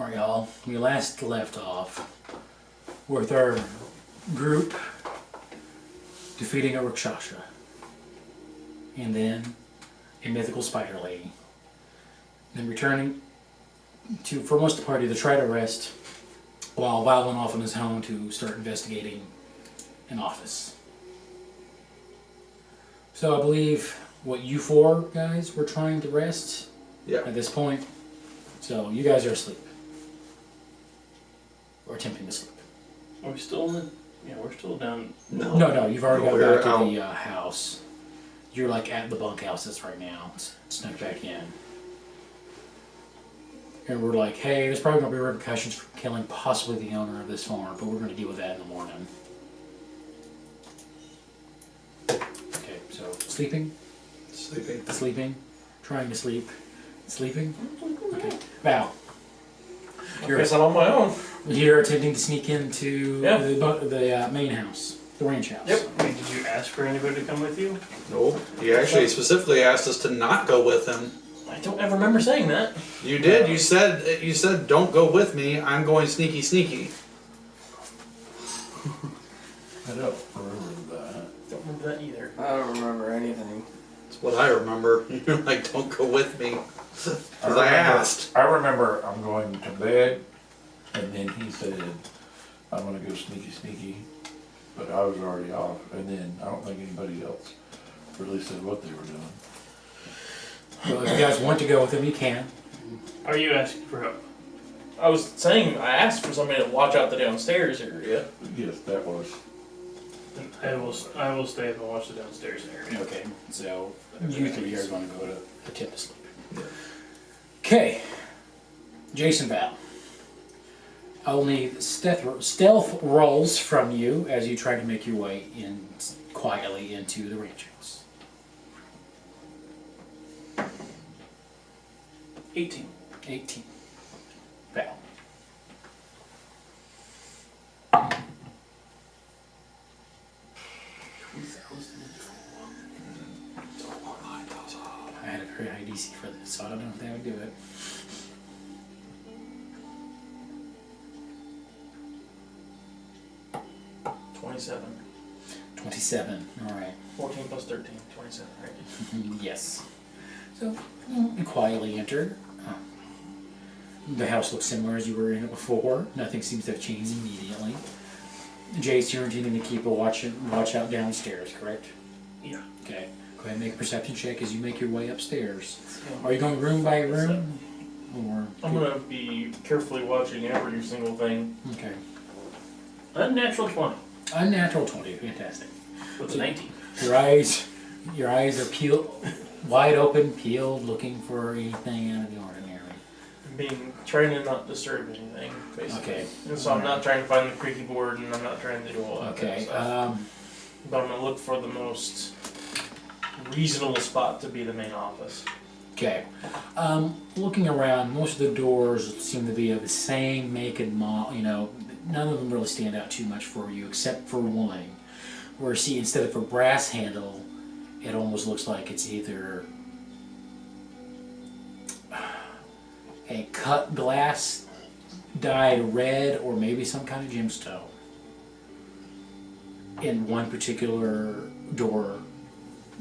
Alright, y'all. We last left off with our group defeating a Rakshasa. And then a mythical spider lady. Then returning to, for most of the party, to try to rest while Val went off on his own to start investigating an office. So I believe what you four guys were trying to rest at this point. So you guys are asleep. Or attempting to sleep. Are we still in the... Yeah, we're still down... No, you've already got back to the house. You're like at the bunkhouses right now. Snuck back in. And we're like, hey, there's probably going to be repercussions for killing possibly the owner of this farm, but we're going to deal with that in the morning. Okay, so sleeping? Sleeping. Trying to sleep. Sleeping? Okay. Val. I guess I'm on my own. You're attempting to sneak into the main house, the ranch house. Yep. Wait, did you ask for anybody to come with you? No. He actually specifically asked us to not go with him. I don't ever remember saying that. You did. You said don't go with me. I'm going sneaky sneaky. I don't remember that. Don't remember that either. I don't remember anything. That's what I remember. You're like, don't go with me. Because I asked. I remember I'm going to bed, and then he said, I'm going to go sneaky sneaky, but I was already off, and then I don't think anybody else really said what they were doing. Well, if you guys want to go with him, you can. Are you asking for help? I was saying I asked for somebody to watch out the downstairs area. Yes, that was. I will stay up and watch the downstairs area. Okay, so you three are going to go to attempt to sleep. Okay, Jason Val. I'll need stealth rolls from you as you try to make your way in quietly into the ranch house. 18. 18. Val. I had a very high DC for this, so I don't know if that would do it. $27. 27. All right. 14 plus 13. 27, right? Yes. So you quietly enter. The house looks similar as you were in it before. Nothing seems to have changed immediately. Jace, you're intending to keep a watch out downstairs, correct? Yeah. Okay. Go ahead and make a perception check as you make your way upstairs. Are you going room by room? Or I'm going to be carefully watching every single thing. Okay. Unnatural 20. Unnatural 20. Fantastic. With a 19. Your eyes are peeled, wide open, peeled, looking for anything out of the ordinary. Trying to not disturb anything, basically. Okay. And so I'm not trying to find the creaky board, and I'm not trying to do all that Okay. stuff. But I'm going to look for the most reasonable spot to be the main office. Okay. Looking around, most of the doors seem to be of the same make and model. You know, none of them really stand out too much for you, except for one, where see, instead of a brass handle, it almost looks like it's either a cut glass dyed red or maybe some kind of gemstone in one particular door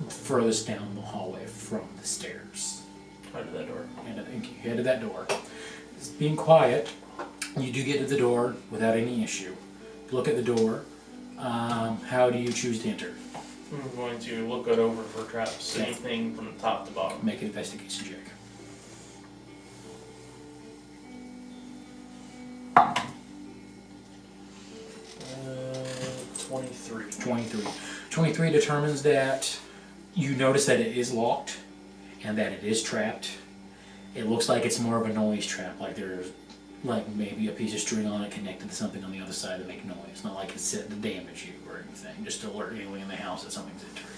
furthest down the hallway from the stairs. Head to that door. Head to that door. Just being quiet, you do get to the door without any issue. Look at the door. How do you choose to enter? I'm going to look it over for traps. Okay. Anything from the top to bottom. Make an investigation check. 23. 23 determines that you notice that it is locked and that it is trapped. It looks like it's more of a noise trap, like there's like maybe a piece of string on it connected to something on the other side to make noise. Not like it's set to damage you or anything, just to alert anyone in the house that something's entering.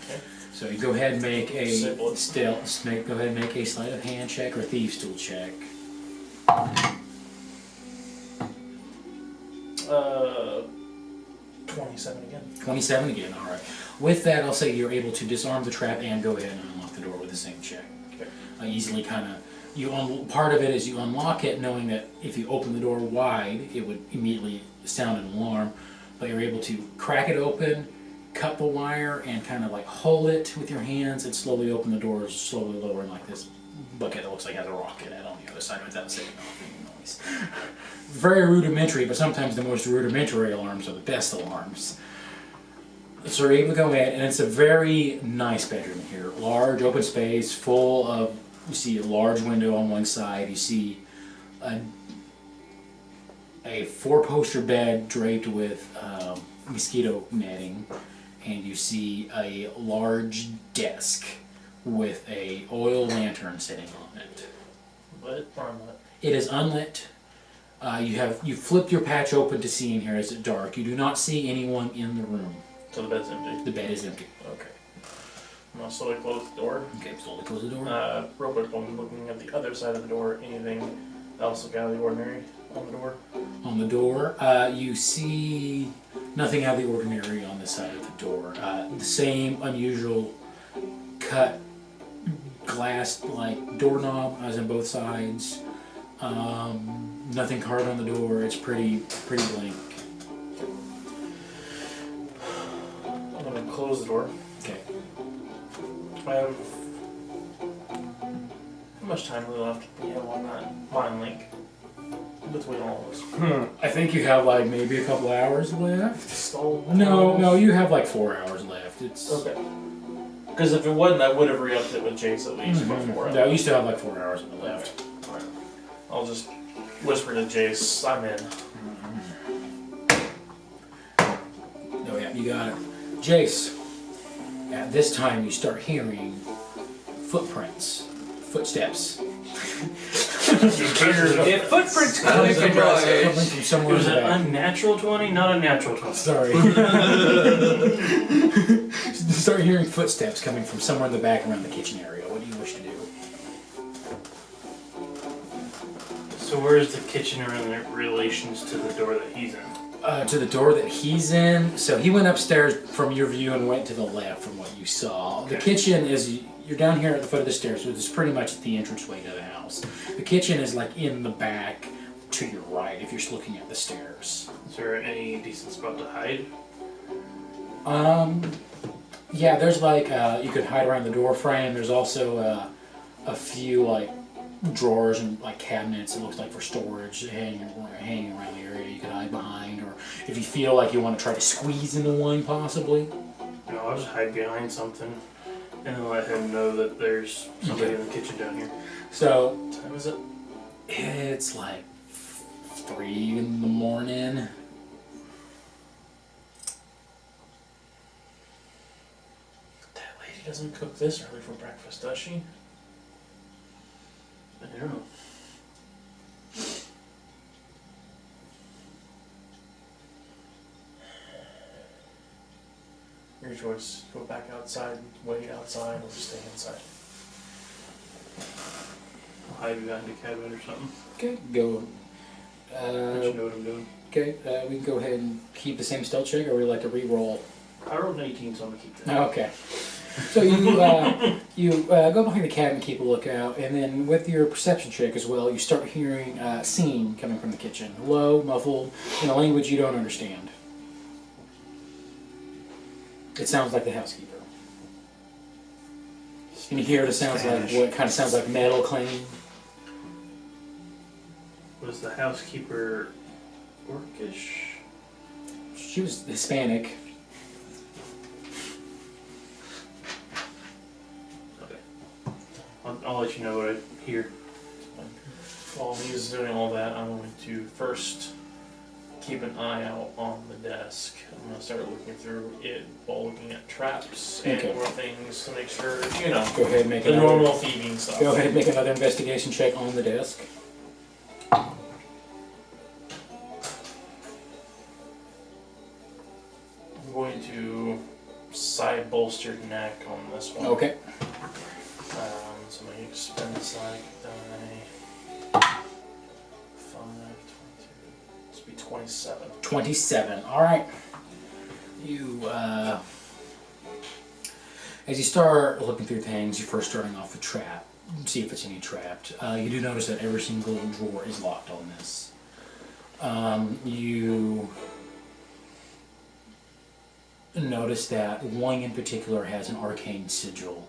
Okay. So you go ahead and make a stealth. Go ahead and make a sleight of hand check or thieves tool check. 27 again. 27 again. All right. With that, I'll say you're able to disarm the trap and go ahead and unlock the door with the same check. Okay. Easily kind of Part of it is you unlock it knowing that if you open the door wide, it would immediately sound an alarm, but you're able to crack it open, cut the wire, and kind of like hold it with your hands and slowly open the doors, slowly lowering like this bucket that looks like it has a rock in it on the other side without setting off any noise. Very rudimentary, but sometimes the most rudimentary alarms are the best alarms. So you're able to go in, and it's a very nice bedroom here. Large open space, full of, you see a large window on one side, you see a four-poster bed draped with mosquito netting, and you see a large desk with a oil lantern sitting on it. Lit or unlit? It is unlit. You flipped your patch open to see in here as it's dark. You do not see anyone in the room. So the bed's empty. The bed is empty. Okay. I'm gonna slowly close the door. Okay, slowly close the door. Real quick, I'm looking at the other side of the door. Anything else look out of the ordinary on the door? On the door, you see nothing out of the ordinary on this side of the door. The same unusual cut glass like doorknob as on both sides. Nothing carved on the door. It's pretty blank. I'm gonna close the door. Okay. I have how much time do we left we have on that mind link between all of us? I think you have like maybe a couple hours left. Stole No, you have like 4 hours left. It's Okay. Because if it wasn't, I would have re-upped it with Jace at least before. No, you still have like 4 hours left. Alright. I'll just whisper to Jace, I'm in. Oh yeah, you got it. Jace, at this time you start hearing footsteps. If footprints coming from Coming from It somewhere was in an the back. unnatural 20, not a natural 20. Sorry. Start hearing footsteps coming from somewhere in the back around the kitchen area. What do you wish to do? So where is the kitchen in relations to the door that he's in? To the door that he's in. So he went upstairs from your view and went to the left from what you saw. The kitchen is, you're down here at the foot of the stairs, so it's pretty much the entranceway to the house. The kitchen is like in the back to your right if you're just looking at the stairs. Is there any decent spot to hide? Yeah, there's like, you could hide around the door frame. There's also a few like drawers and like cabinets, it looks like, for storage hanging around the area you could hide behind, or if you feel like you want to try to squeeze into one possibly. No, I'll just hide behind something and then let him know that there's somebody in the kitchen down here. So, What time is it? it's like 3 in the morning. That lady doesn't cook this early for breakfast, does she? I don't know. Your choice. Go back outside, wait outside, or stay inside. I'll hide behind a cabinet or something. Okay, go. Let you know what I'm doing. Okay, we can go ahead and keep the same stealth check, or we like to re-roll. I rolled an 18, so I'm gonna keep that. Okay. So you go behind the cabinet, keep a lookout, and then with your perception check as well, you start hearing singing coming from the kitchen, low, muffled, in a language you don't understand. It sounds like the housekeeper. And you hear it sounds like what kind of sounds like metal clanging. Was the housekeeper orcish? She was Hispanic. Okay. I'll let you know what I hear. While he's doing all that, I'm going to first keep an eye out on the desk. I'm going to start looking through it while looking at traps and Okay. more things to make sure, you know, Go ahead and make the another. normal thieving stuff. Go ahead and make another investigation check on the desk. I'm going to side bolstered neck on this one. Okay. So my expense like die 5, 22. This will be 27. 27. All right. You, as you start looking through things, you're first starting off with see if it's any trapped. You do notice that every single drawer is locked on this. You notice that one in particular has an arcane sigil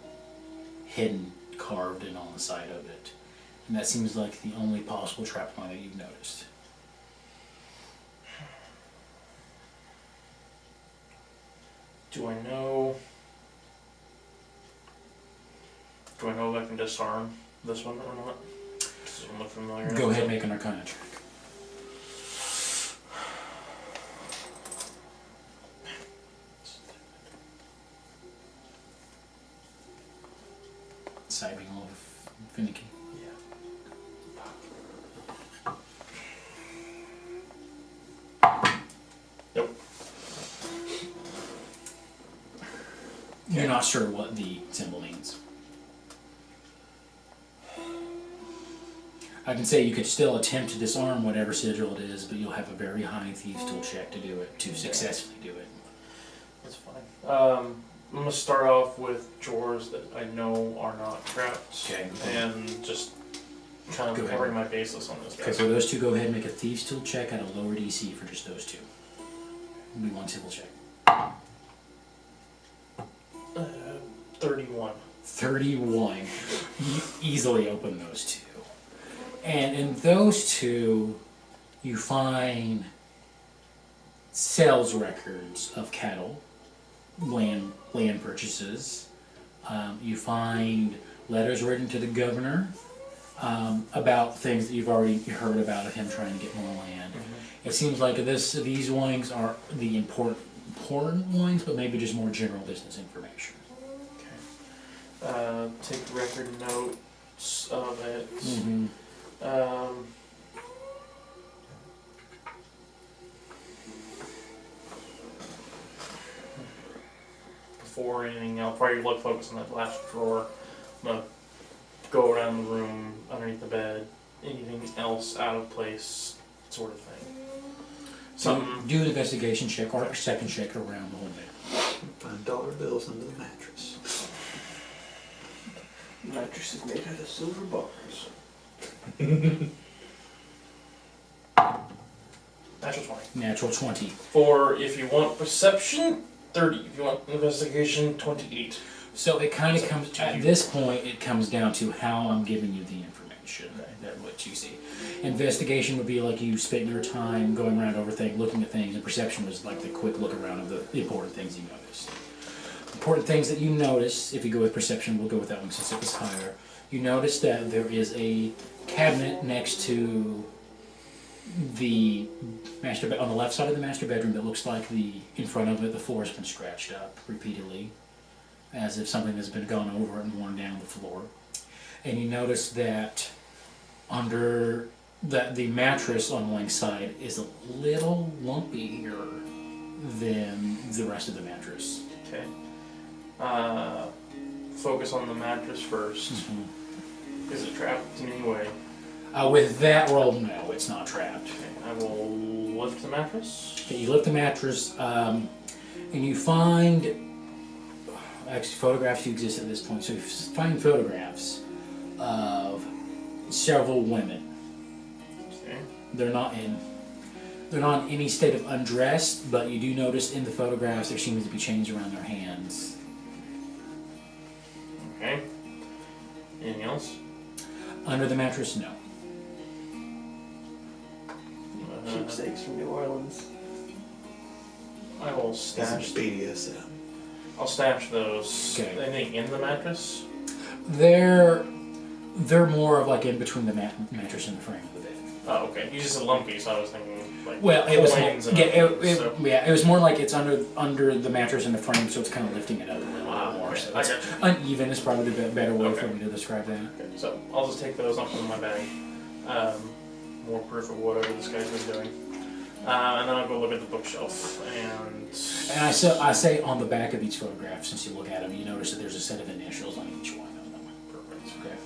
hidden, carved in on the side of it. And that seems like the only possible trap line that you've noticed. Do I know if I can disarm this one or not? Does it look familiar? Go ahead and make an Arcana check. Side being a little finicky. Nope. You're not sure what the symbol means. I can say you could still attempt to disarm whatever sigil it is, but you'll have a very high Thieves' Tool check to do it, to successfully do it. That's fine. I'm gonna start off with drawers that I know are not trapped. Okay. And just kind Go of ahead. covering my basis on this guy. Okay, so those two, go ahead and make a Thieves' Tool check at a lower DC for just those two. It'll be one simple check. 31. 31. You easily open those two. And in those two, you find sales records of cattle, land purchases. You find letters written to the governor about things that you've already heard about of him trying to get more land. It seems like these wines are the important wines, but maybe just more general business information. Okay. Take record notes of it. Before anything else, probably focus on that last drawer. I'm gonna go around the room, underneath the bed, anything else out of place, sort of thing. So do an investigation check or a perception check around the whole bed. Find dollar bills under the mattress. Mattress is made out of silver bars. Natural 20. Natural 20. For if you want perception, 30. If you want investigation, 28. So it kind of comes, at this point, it comes down to how I'm giving you the information, that what you see. Investigation would be like you spent your time going around over things, looking at things, and perception was like the quick look around of the important things you noticed. Important things that you notice, if you go with perception, we'll go with that one since it was higher. You notice that there is a cabinet next to the master bed, on the left side of the master bedroom, that looks like in front of it, the floor has been scratched up repeatedly, as if something has been gone over and worn down the floor. And you notice that under the mattress on one side is a little lumpier than the rest of the mattress. Okay. Focus on the mattress first. Is it trapped in any way? With that roll, no, it's not trapped. Okay. I will lift the mattress. Okay, you lift the mattress, and you find, actually photographs do exist at this point, so you find photographs of several women. Okay. They're not in any state of undressed, but you do notice in the photographs there seems to be chains around their hands. Okay. Anything else? Under the mattress, no. Keepsakes from New Orleans. I will That's stash. BDSM. I'll stash those. Okay. Anything in the mattress? They're more of like in between the mattress and the frame of the bed. Oh, okay. You just said lumpy, so I was thinking like Well, it was coins and yeah, other things, so. it was more like it's under the mattress and the frame, so it's kind of lifting it up a little more. So I it's got you. uneven is probably the better way for Okay. me to describe that. Okay, so I'll just take those off in my bag. More proof of whatever this guy's been doing. And then I'll go look at the bookshelf and. And I say on the back of each photograph, since you look at them, you notice that there's a set of initials on each one of them. Perfect. Okay.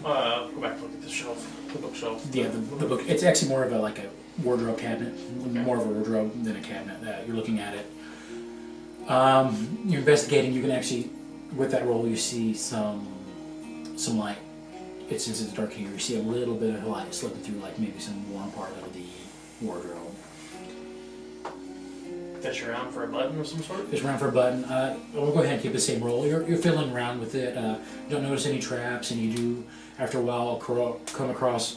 Go back and look at the shelf, the bookshelf. Yeah, the book. It's actually more of a wardrobe cabinet, more of a wardrobe than a cabinet. You're looking at it. You're investigating. You can actually, with that roll, you see some some light. Since it's dark here, you see a little bit of light slipping through, like maybe some warm part of the wardrobe. Fish around for a button of some sort? Fish around for a button. We'll go ahead and keep the same roll. You're fiddling around with it. Don't notice any traps, and you do, after a while, come across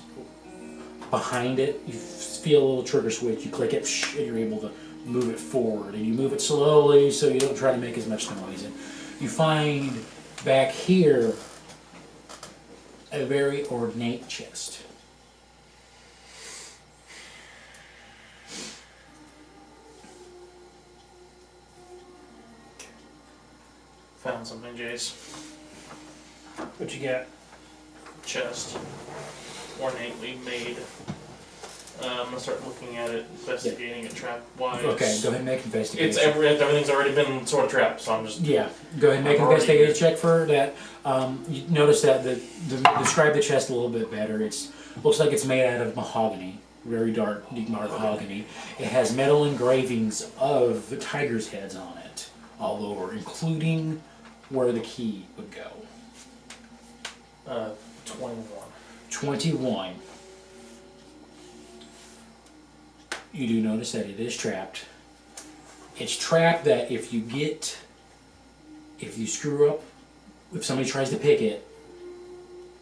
behind it. You feel a little trigger switch. You click it, and you're able to move it forward. And you move it slowly, so you don't try to make as much noise. And you find back here a very ornate chest. Found something, Jace. What you got? Chest. Ornately made. I'm gonna start looking at it, investigating it trap-wise. Okay, go ahead and make an investigation. Everything's already been sort of trapped, so I'm just... Yeah, go ahead and make an investigation check for that. You notice that describe the chest a little bit better. Looks like it's made out of mahogany, very dark, deep mahogany. It has metal engravings of the tiger's heads on it, all over, including where the key would go. 21. 21. You do notice that it is trapped. It's trapped that if you screw up, if somebody tries to pick it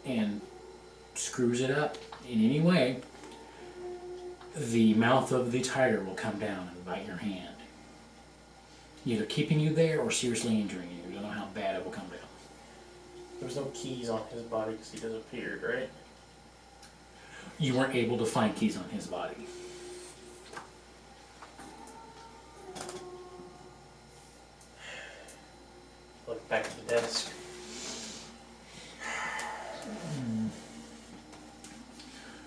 and screws it up in any way, the mouth of the tiger will come down and bite your hand, either keeping you there or seriously injuring you. You don't know how bad it will come down. There was no keys on his body because he disappeared, right? You weren't able to find keys on his body. Look back at the desk.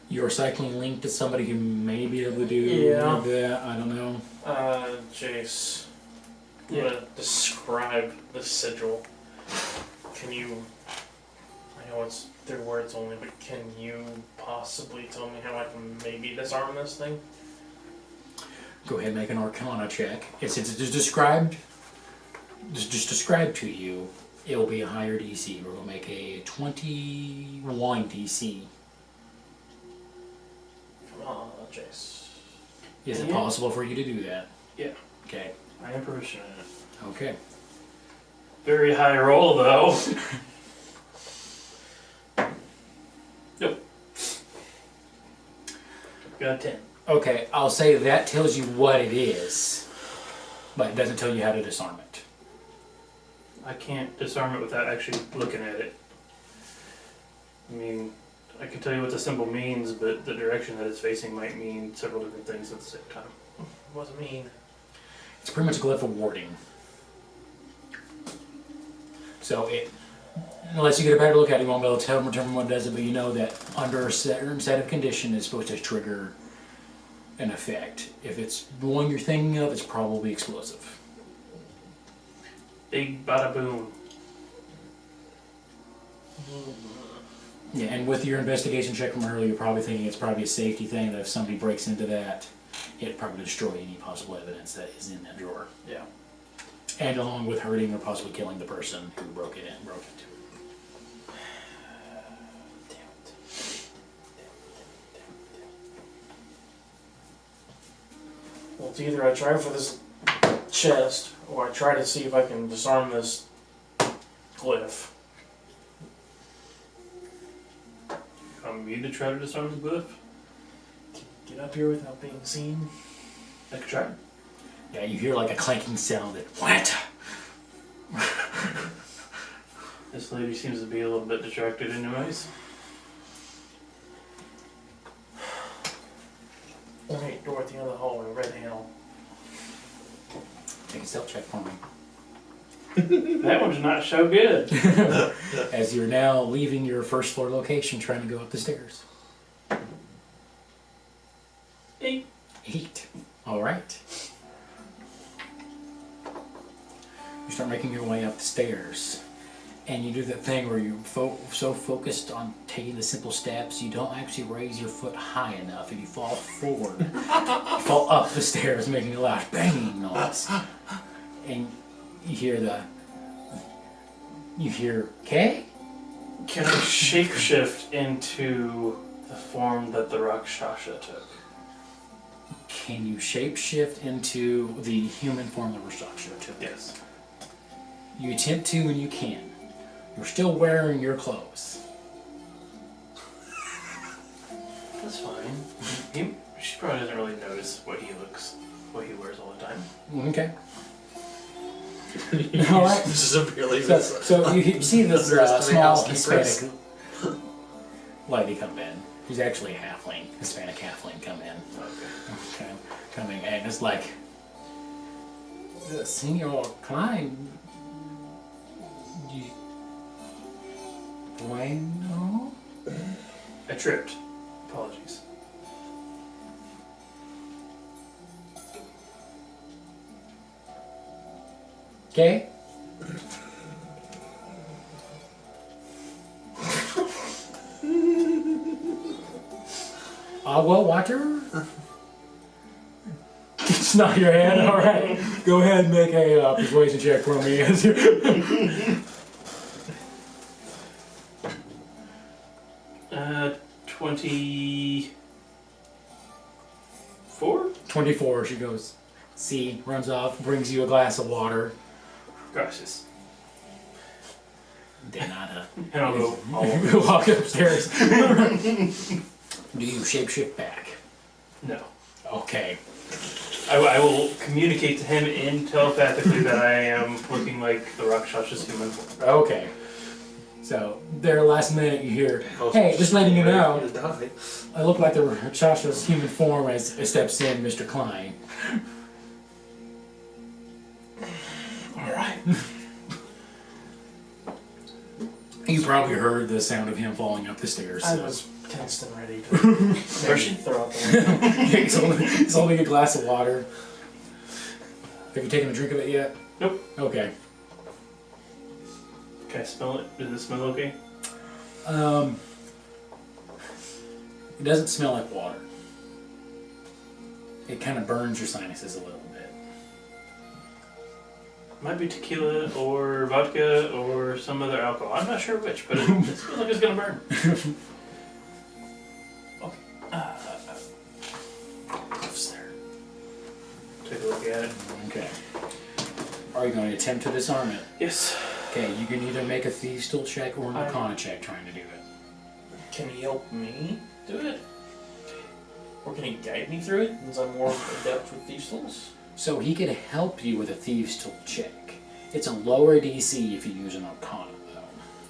You're cycling link to somebody who may be able to do that. I don't know. Jace. I'm gonna describe the sigil. Can you... I know it's through words only, but can you possibly tell me how I can maybe disarm this thing? Go ahead and make an Arcana check. Since it's described to you, it will be a higher DC. We're going to make a 21 DC. Come on, Jace. Is it possible for you to do that? Yeah. Okay. I am proficient in it. Okay. Very high roll, though. Yep. Got a 10. Okay, I'll say that tells you what it is, but it doesn't tell you how to disarm it. I can't disarm it without actually looking at it. I mean, I can tell you what the symbol means, but the direction that it's facing might mean several different things at the same time. What does it mean? It's pretty much a glyph of warding. So unless you get a better look at it, you won't be able to determine what does it, but you know that under a certain set of conditions, it's supposed to trigger an effect. If it's the one you're thinking of, it's probably explosive. Big bada boom. Yeah, and with your investigation check from earlier, you're probably thinking it's probably a safety thing that if somebody breaks into that, it'd probably destroy any possible evidence that is in that drawer. Yeah. And along with hurting or possibly killing the person who broke into it. Damn it. Well, it's either I try for this chest, or I try to see if I can disarm this glyph. Me to try to disarm the glyph? Get up here without being seen. I could try. Yeah, you hear like a clanking sound that what? This lady seems to be a little bit distracted anyways. Alright, door at the end of the hallway, red handle. Take a stealth check for me. That one's not so good. As you're now leaving your first floor location, trying to go up the stairs. 8. 8. All right. You start making your way up the stairs, and you do that thing where you're so focused on taking the simple steps, you don't actually raise your foot high enough, and you fall forward. You fall up the stairs, making a loud banging noise. And you hear Kay? Can I shapeshift into the form that the Rakshasa took? Can you shapeshift into the human form that Rakshasa took? Yes. You attempt to and you can. You're still wearing your clothes. That's fine. She probably doesn't really notice what he wears all the time. Okay. All right. Severely So you see this underestimate small housekeepers. Hispanic lady come in. She's actually a halfling, Hispanic halfling come in. Okay. Coming and it's like, Senor Klein, you bueno? I tripped. Apologies. Okay. Agua, water? It's not your hand, alright. Go ahead and make a persuasion check for me. 24? 24, she goes, see, runs off, brings you a glass of water. Gracias. De nada. And I'll go. You walk upstairs. Do you shapeshift back? No. Okay. I will communicate to him telepathically that I am looking like the Rakshas's human form. Okay. So, there last minute you hear, hey, just letting you know, I look like the Rakshas's human form as steps in Mr. Klein. Alright. You probably heard the sound of him falling up the stairs. I So. was tensed and ready to throw out the window. he's holding a glass of water. Have you taken a drink of it yet? Nope. Okay. Can I smell it? Does it smell okay? It doesn't smell like water. It kind of burns your sinuses a little bit. Might be tequila or vodka or some other alcohol. I'm not sure which, but it feels like it's gonna burn. Okay. What's there? Take a look at it. Okay. Are you going to attempt to disarm it? Yes. Okay, you can either make a Thieves' Tool check or an I- Arcana check trying to do it. Can he help me do it? Or can he guide me through it since I'm more adept with these tools? So he could help you with a Thieves' Tool check. It's a lower DC if you use an Arcana, though.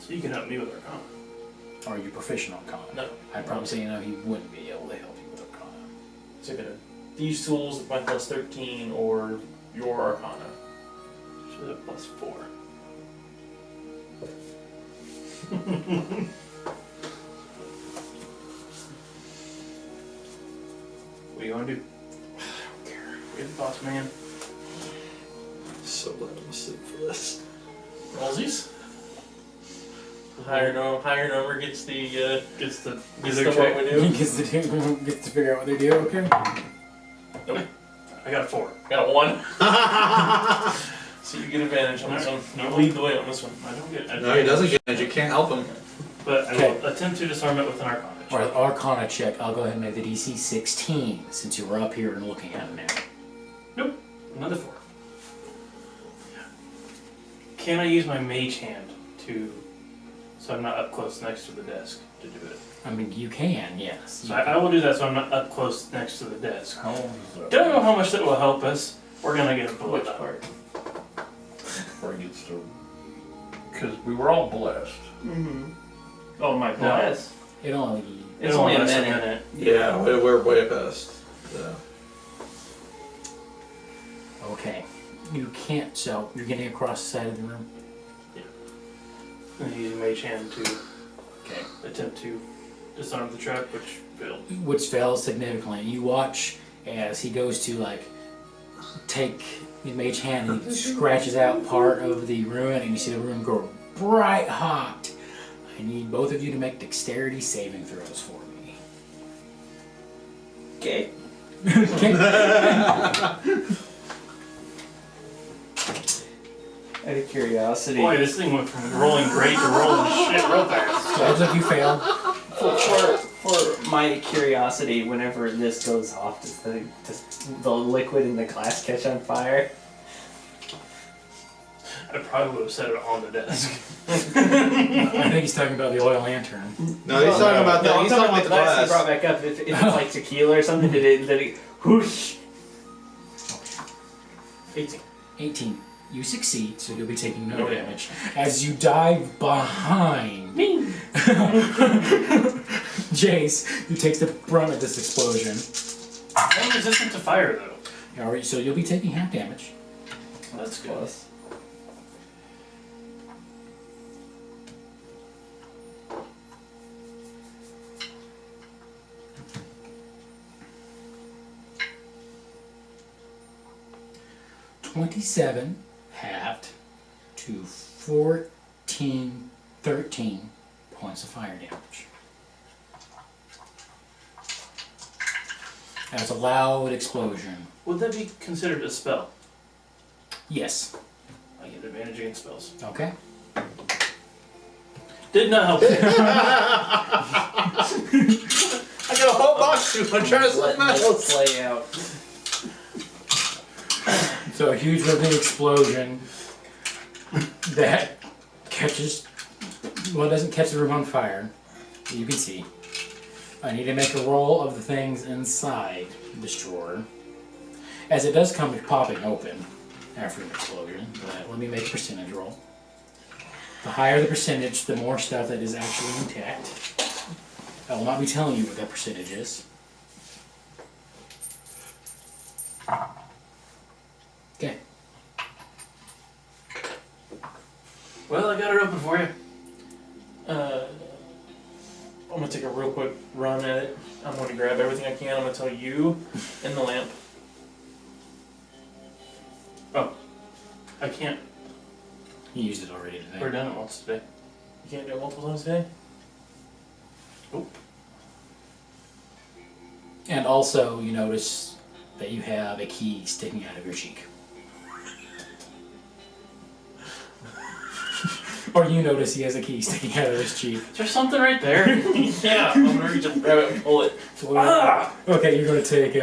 So you can help me with Arcana. Are you proficient Arcana? No. I'd probably say he wouldn't be able to help you with Arcana. So I'm gonna these tools at my plus 13 or your Arcana. She's at +4. What do you want to do? I don't care. You're the boss man. So glad I'm asleep for this. Rollsies? Higher number gets the Gets the gets do the their check. what we do. He gets to figure out what they do, okay? I got a 4. Got a 1. So you get advantage on this one. You lead the way on this one. I don't get No, he doesn't get it. You can't help him. But I Okay. will attempt to disarm it with an Arcana check. Alright, Arcana check. I'll go ahead and make the DC 16 since you were up here and looking at it now. Nope. Another 4. Can I use my mage hand so I'm not up close next to the desk to do it? I mean, you can, yes. So I will do that so I'm not up close next to the desk. How long is that? Don't know how much that will help us. We're gonna get a bullet Which up. part? Before he gets to, because we were all blessed. Mm-hmm. Oh my god. It only... It's only a last minute. Yeah, we're way past. So. Okay. You can't, so you're getting across the side of the room? I'm gonna use mage hand to Okay. attempt to disarm the trap, which failed. Which fails significantly. You watch as he goes to, like, take the mage hand and he scratches out part of the ruin and you see the room go bright hot. I need both of you to make dexterity saving throws for me. Okay. Okay. I of curiosity. Boy, this thing went from rolling great to rolling shit real fast. Looks like you failed. For my curiosity, whenever this goes off, does the liquid in the glass catch on fire? I probably would have set it on the desk. I think he's talking about the oil lantern. No, he's talking about No, that. I'm He's talking talking about the about glass the you brought glass. back up. If it's like tequila or something, did it whoosh? 18. 18. You succeed, so you'll be taking no damage. As you dive behind Jace, who takes the brunt of this explosion. I'm resistant to fire, though. Alright, so you'll be taking half damage. That's good. Plus. $27 halved to 13 points of fire damage. As a loud explosion. Would that be considered a spell? Yes. I get advantage against spells. Okay. Did not help. I got a whole box to. I'm trying to slip Let my this play out. So a huge living explosion that catches, well, it doesn't catch the room on fire. You can see. I need to make a roll of the things inside this drawer, as it does come popping open after an explosion. But let me make a percentage roll. The higher the percentage, the more stuff that is actually intact. I will not be telling you what that percentage is. Okay. Well, I got it open for you. I'm gonna take a real quick run at it. I'm gonna grab everything I can. I'm gonna tell you and the lamp. Oh, I can't. You used it already today. We're done it once today. You can't do it multiple times today? Nope. And also, you notice that you have a key sticking out of your cheek. Or you notice he has a key sticking out of his cheek. Is there something right there? Yeah, I'm gonna reach up, grab it, and pull it. Okay, you're going to take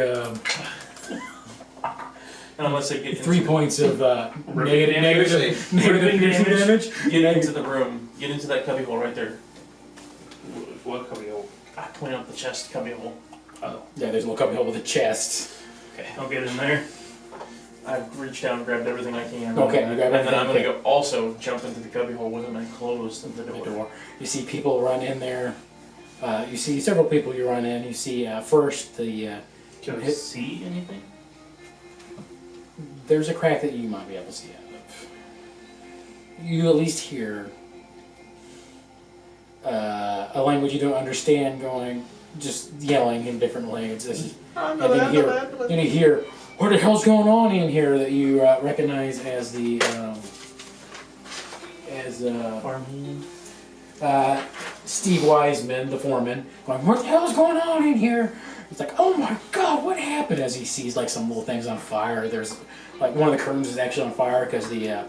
And unless I get 3 points of negative Ripping piercing damage. get into the room. Get into that cubby hole right there. What cubby hole? I point out the chest cubby hole. Oh, yeah, there's a little cubby hole with a chest. Okay, I'll get in there. I've reached down and grabbed everything I can. Okay, you grab and then I'm everything. gonna go also jump into the cubby hole with it and close the The door. door. You see people run in there. You see several people you run in. You see first the Can I see anything? there's a crack that you might be able to see out of. You at least hear a language you don't understand going, just yelling in different languages. And then you hear, what the hell's going on in here, that you recognize as the, Farming. Steve Wiseman, the foreman, going, what the hell's going on in here? It's like, oh my god, what happened? As he sees like some little things on fire. There's like one of the curtains is actually on fire because the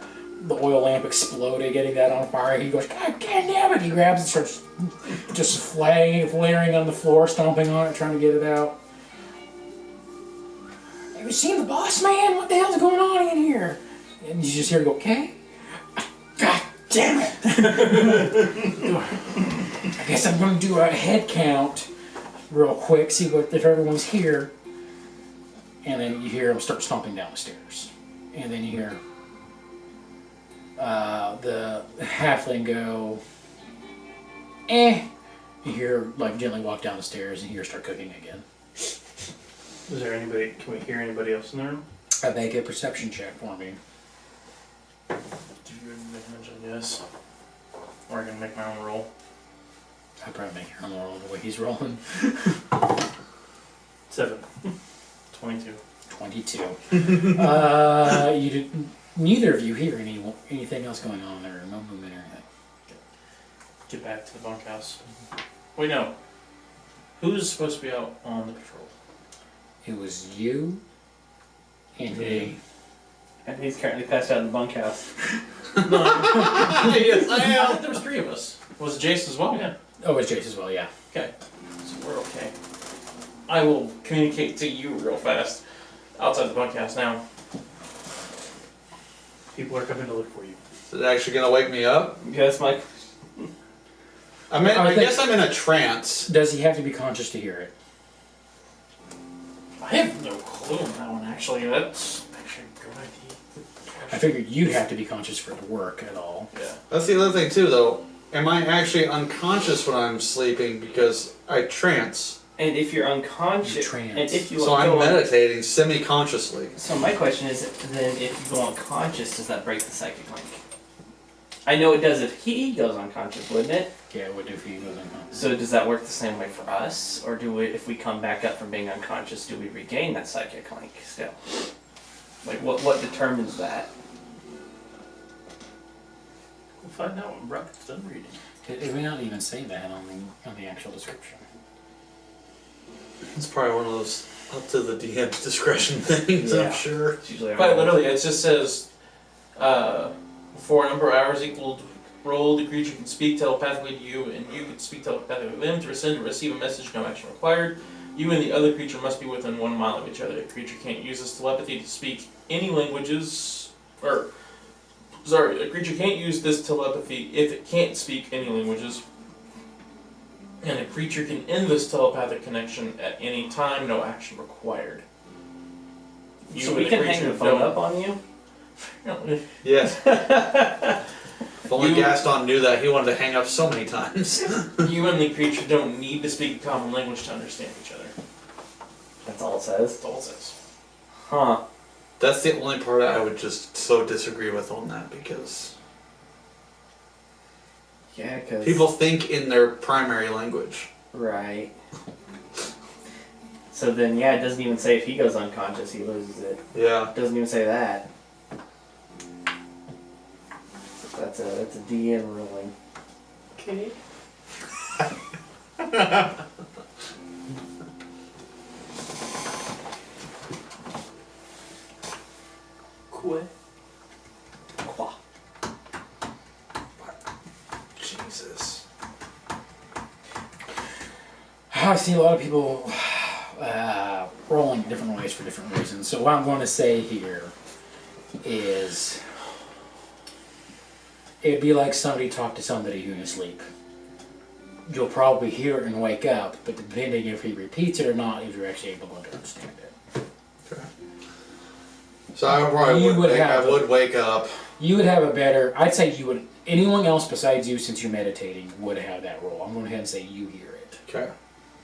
oil lamp exploded, getting that on fire. He goes, God damn it! He grabs it, starts just flaring on the floor, stomping on it, trying to get it out. Have you seen the boss man? What the hell's going on in here? And you just hear him go, okay? God damn it! I guess I'm going to do a head count real quick, see what if everyone's here. And then you hear him start stomping down the stairs. And then you hear the halfling go, eh. You hear like gently walk down the stairs and you hear her start cooking again. Is there anybody? Can we hear anybody else in the room? Make a perception check for me. Give you advantage, I guess. Or I can make my own roll. I'd probably make your own roll the way he's rolling. 7. 22. 22. You did, neither of you hear anything else going on there, no movement or anything. Get back to the bunkhouse. Wait, no. Who's supposed to be out on the patrol? It was you and me. And he's currently passed out in the bunkhouse. Yes, I I am. think there was 3 of us. Was it Jace as well? Yeah. Oh, it's Jace as well, yeah. Okay. So we're okay. I will communicate to you real fast outside the bunkhouse now. People are coming to look for you. Is it actually gonna wake me up? Yes, Mike. I mean, I I think- guess I'm in a trance. Does he have to be conscious to hear it? I have no clue on that one, actually. That's actually a good idea. I figured you'd have to be conscious for it to work at all. Yeah. That's the other thing too, though. Am I actually unconscious when I'm sleeping because I trance? And if you're unconscious, You trance. and if you So I'm go meditating semi-consciously. So my question is, then if you go unconscious, does that break the psychic link? I know it does if he goes unconscious, wouldn't it? Yeah, what if he goes unconscious? So does that work the same way for us, or do we, if we come back up from being unconscious, do we regain that psychic link still? Like what determines that? We'll find out when Brock gets done reading. It may not even say that on the actual description. It's probably one of those up to the DM's discretion things, Yeah. I'm sure. It's usually Quite literally, it just says, for a number of hours equal to roll, the creature can speak telepathically to you, and you can speak telepathically to them. To send or receive a message, no action required. You and the other creature must be within 1 mile of each other. The creature can't use this telepathy to speak any languages, a creature can't use this telepathy if it can't speak any languages. And a creature can end this telepathic connection at any time, no action required. You So and we the can hang creature the phone don't- up on you? Yes. If only You- Gaston knew that, he wanted to hang up so many times. You and the creature don't need to speak a common language to understand each other. That's all it says. That's all it says. Huh. That's the only part I would just so disagree with on that, because Yeah, because... people think in their primary language. Right. So then, yeah, it doesn't even say if he goes unconscious, he loses it. Yeah. It doesn't even say that. That's a DM ruling. Okay. Quoi? Qua. Jesus. I see a lot of people rolling different ways for different reasons. So what I'm going to say here is it'd be like somebody talk to somebody who's asleep. You'll probably hear it and wake up, but depending if he repeats it or not, if you're actually able to understand it. Okay. So I probably You would would think I have- would wake up. You would have a better, I'd say you would, anyone else besides you, since you're meditating, would have that role. I'm going to go ahead and say you hear it. Okay.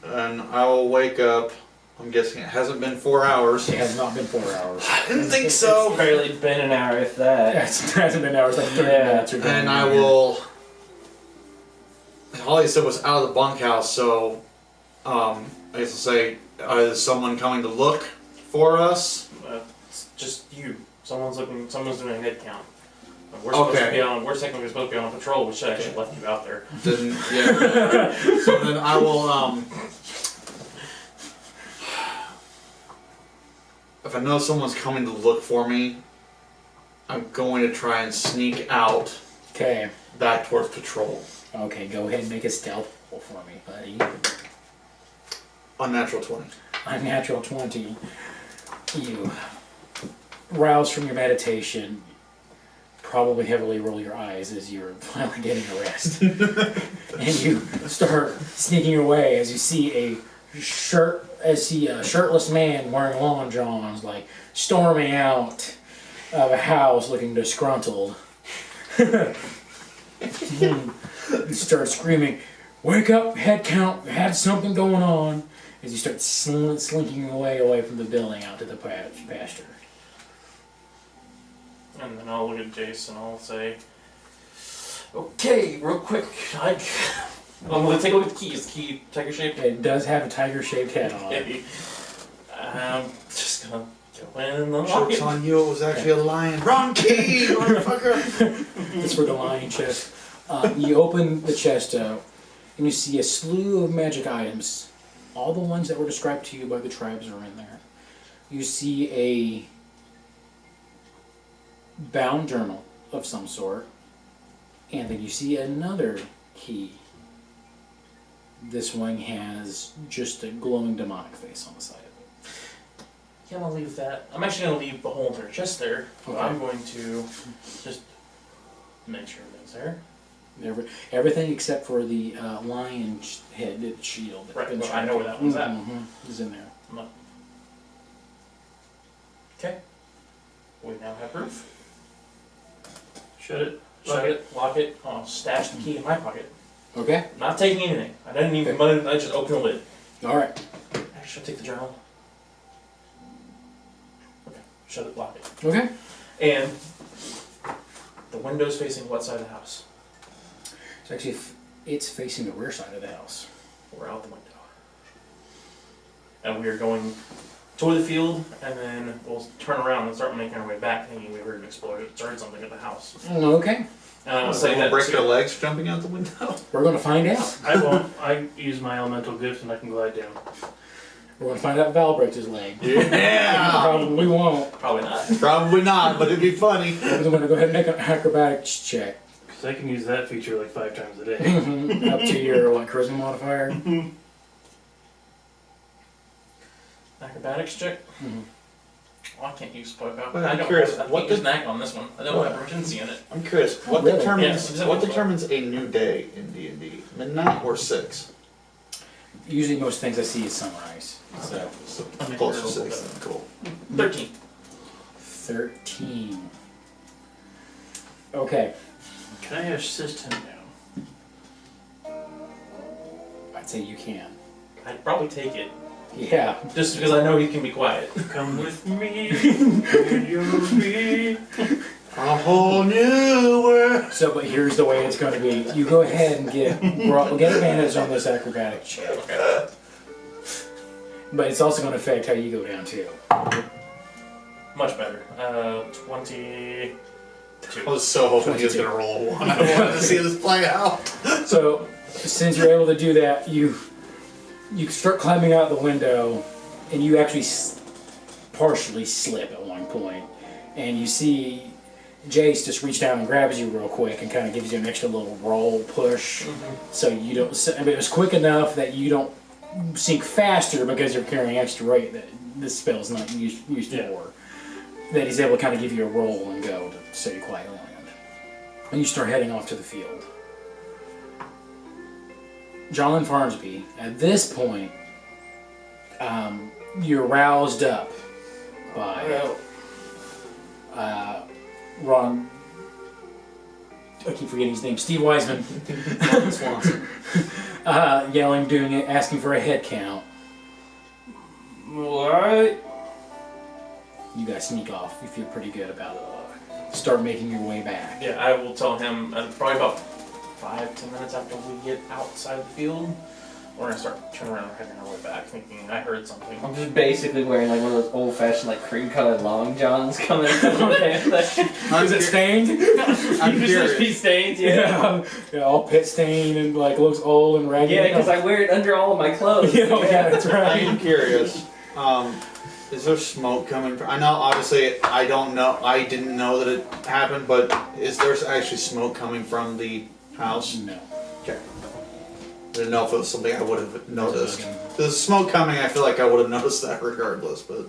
And I will wake up. I'm guessing it hasn't been 4 hours. It has not been 4 hours. I didn't think It's so. barely been an hour, if that. It hasn't been hours, like 30 Yeah. minutes or something. And I will. All he said was out of the bunkhouse, so I guess I'll say, is someone coming to look for us? It's just you. Someone's looking. Someone's doing a head count. And we're supposed to Okay. be on. We're technically supposed to be on patrol. We should actually left you out there. Then yeah. So then I will if I know someone's coming to look for me, I'm going to try and sneak out Okay. back towards patrol. Okay, go ahead and make a stealth roll for me, buddy. Unnatural 20. Unnatural 20. You rouse from your meditation, probably heavily roll your eyes as you're finally getting a rest. And you start sneaking away as you see a shirtless man wearing long johns, like storming out of a house looking disgruntled. You start screaming, "Wake up, head count, had something going on," as you start slinking away from the building out to the pasture. And then I'll look at Jace and I'll say, "Okay, real quick. I'm gonna take a look at the keys. The key tiger shaped. It does have a tiger-shaped head on it. Okay. I'm just gonna go in and unlock Joke's it. on you, it was actually a lion. Wrong key, motherfucker! It's for the lion chest. You open the chest up, and you see a slew of magic items. All the ones that were described to you by the tribes are in there. You see bound journal of some sort, and then you see another key. This one has just a glowing demonic face on the side of it. Yeah, I'm gonna leave that. I'm actually gonna leave the hole in her chest there. Okay. I'm going to just make sure everything's there. Everything except for the lion head shield. That's Right, been well, I know where that one's at. Is in there. Okay. We now have proof. Shut it. Shut it, lock it. I'll stash the key in my pocket. Okay. Not taking anything. I didn't even. I just opened the lid. All right. Actually, I'll take the journal. Okay. Shut it, lock it. Okay. And the window's facing what side of the house? So actually, it's facing the rear side of the house. We're out the window. And we are going toward the field, and then we'll turn around and start making our way back, thinking we heard an explosion, started something at the house. Okay. And I will So say they that break too. their legs jumping out the window. We're going to find out. I won't. I use my elemental gift and I can glide down. We're going to find out if Val breaks his leg. Yeah. Probably won't. Probably not. Probably not, but it'd be funny. We're going to go ahead and make an acrobatics check. Because I can use that feature like 5 times a day. Up to your charisma modifier. Acrobatics check. Mhm. Well, I can't use spoke up. But I I'm don't. curious, I what can't use did- knack on this one. I don't have proficiency in it. I'm curious, what Really? determines Yeah, what determines a new day in D&D? Midnight or 6? Usually most things I see is sunrise. So So I'll make close it to a little 6. bit. Cool. 13. 13. Okay. Can I assist him now? I'd say you can. I'd probably take it, Yeah. just because I know he can be quiet. Come with me, where you'll be. A whole new world. So, but here's the way it's going to be. You go ahead and get advantage on this acrobatic check. Okay. But it's also going to affect how you go down too. Much better. 22. I was so hoping he was going to roll a 1. I wanted to see this play out. So, since you're able to do that, you start climbing out the window, and you actually partially slip at one point, and you see Jace just reach down and grabs you real quick and kind of gives you an extra little roll push, so you don't. I mean, it was quick enough that you don't sink faster because you're carrying extra weight that this spell's not used for. That he's able to kind of give you a roll and go to so you quietly land, and you start heading off to the field. John Farnsby, at this point, you're roused up by Ron. I keep forgetting his name. Steve Wiseman, Swanson. yelling, doing it, asking for a head count. Alright. You guys sneak off. You feel pretty good about it. Start making your way back. Yeah, I will tell him probably about 5-10 minutes after we get outside the field. We're gonna start turning around and heading our way back, thinking I heard something. I'm just basically wearing like one of those old-fashioned like cream-colored long johns coming out. Is it stained? I'm You just be curious. stained, yeah. Yeah, all pit stained and like looks old and ragged. Yeah, because I wear it under all of my clothes. Yeah, that's I right. am curious. Is there smoke coming from? I know, obviously, I don't know. I didn't know that it happened, but is there actually smoke coming from the house? No. Okay. I didn't know if it was something I would have noticed. If there's smoke coming, I feel like I would have noticed that regardless, but.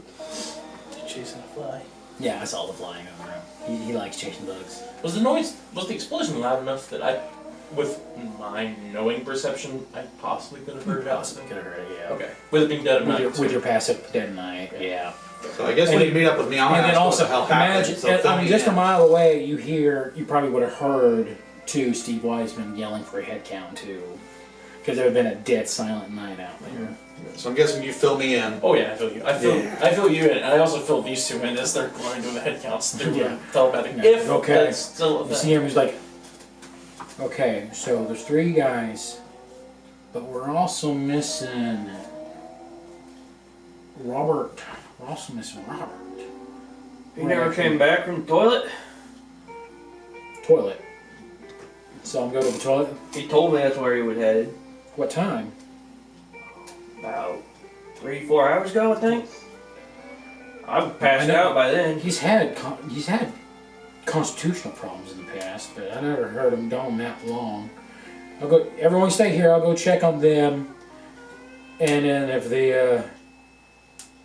Chasing a fly. Yeah, I saw the flying over him. He likes chasing bugs. Was the explosion loud enough that with my knowing perception, I possibly could have heard it out? Could have heard it, yeah. Okay. With it being dead of night. With your passive dead night, yeah. So I guess And when you meet up with me, I'm And gonna then ask also, what the hell happened. imagine, So fill me just a in. mile away, you probably would have heard too Steve Wiseman yelling for a head count too. Because there had been a dead silent night out there. So I'm guessing you fill me in. Oh yeah, I feel you. I feel you in, and I also feel these two in as they're going to the head counts through Yeah. telepathic. Yeah. If Okay. that's still a You thing. see him, he's like, okay, so there's 3 guys, but we're also missing Robert. We're also missing Robert. You never came back from the toilet? Toilet. So I'm going to the toilet. He told me that's where he was headed. What time? About 3-4 hours ago, I think. I passed I know. out by then. He's had constitutional problems in the past, but I never heard them going that long. I'll go. Everyone stay here. I'll go check on them, and then if the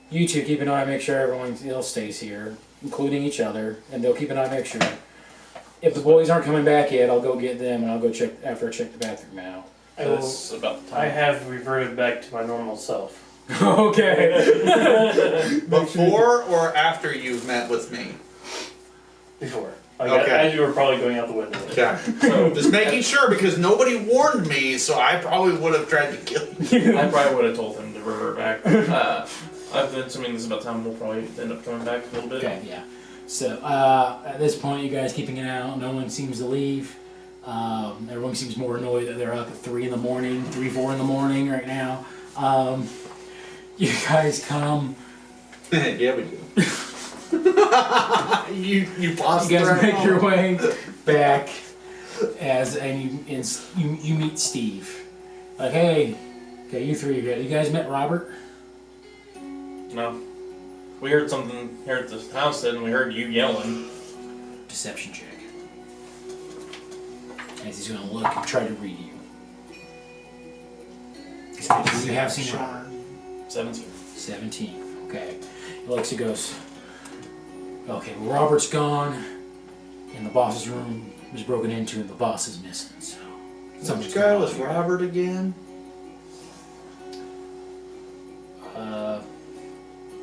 you two keep an eye, make sure everyone else stays here, including each other, and they'll keep an eye, make sure. If the boys aren't coming back yet, I'll go get them, and I'll go check after I check the bathroom out. That's about the time. I have reverted back to my normal self. Okay. Before or after you've met with me? Before. Like, Okay. as you were probably going out the window. Okay. Just making sure because nobody warned me, so I probably would have tried to kill you. I probably would have told him to revert back. I've been assuming this is about time we'll probably end up coming back a little bit. Okay, yeah. So at this point, you guys keeping it out. No one seems to leave. Everyone seems more annoyed that they're up at 3 in the morning, 3, 4 in the morning right now. You guys come. Yeah, we do. you paused. You guys make your way back and you meet Steve. Like, hey, okay, you three are good. You guys met Robert? No. We heard something here at this house, and we heard you yelling. Deception check. As he's going to look and try to read you. You have seen Robert. 17. 17. Okay. He looks and goes, okay, well, Robert's gone, and the boss's room was broken into, and the boss is missing. So, Which guy was Robert again?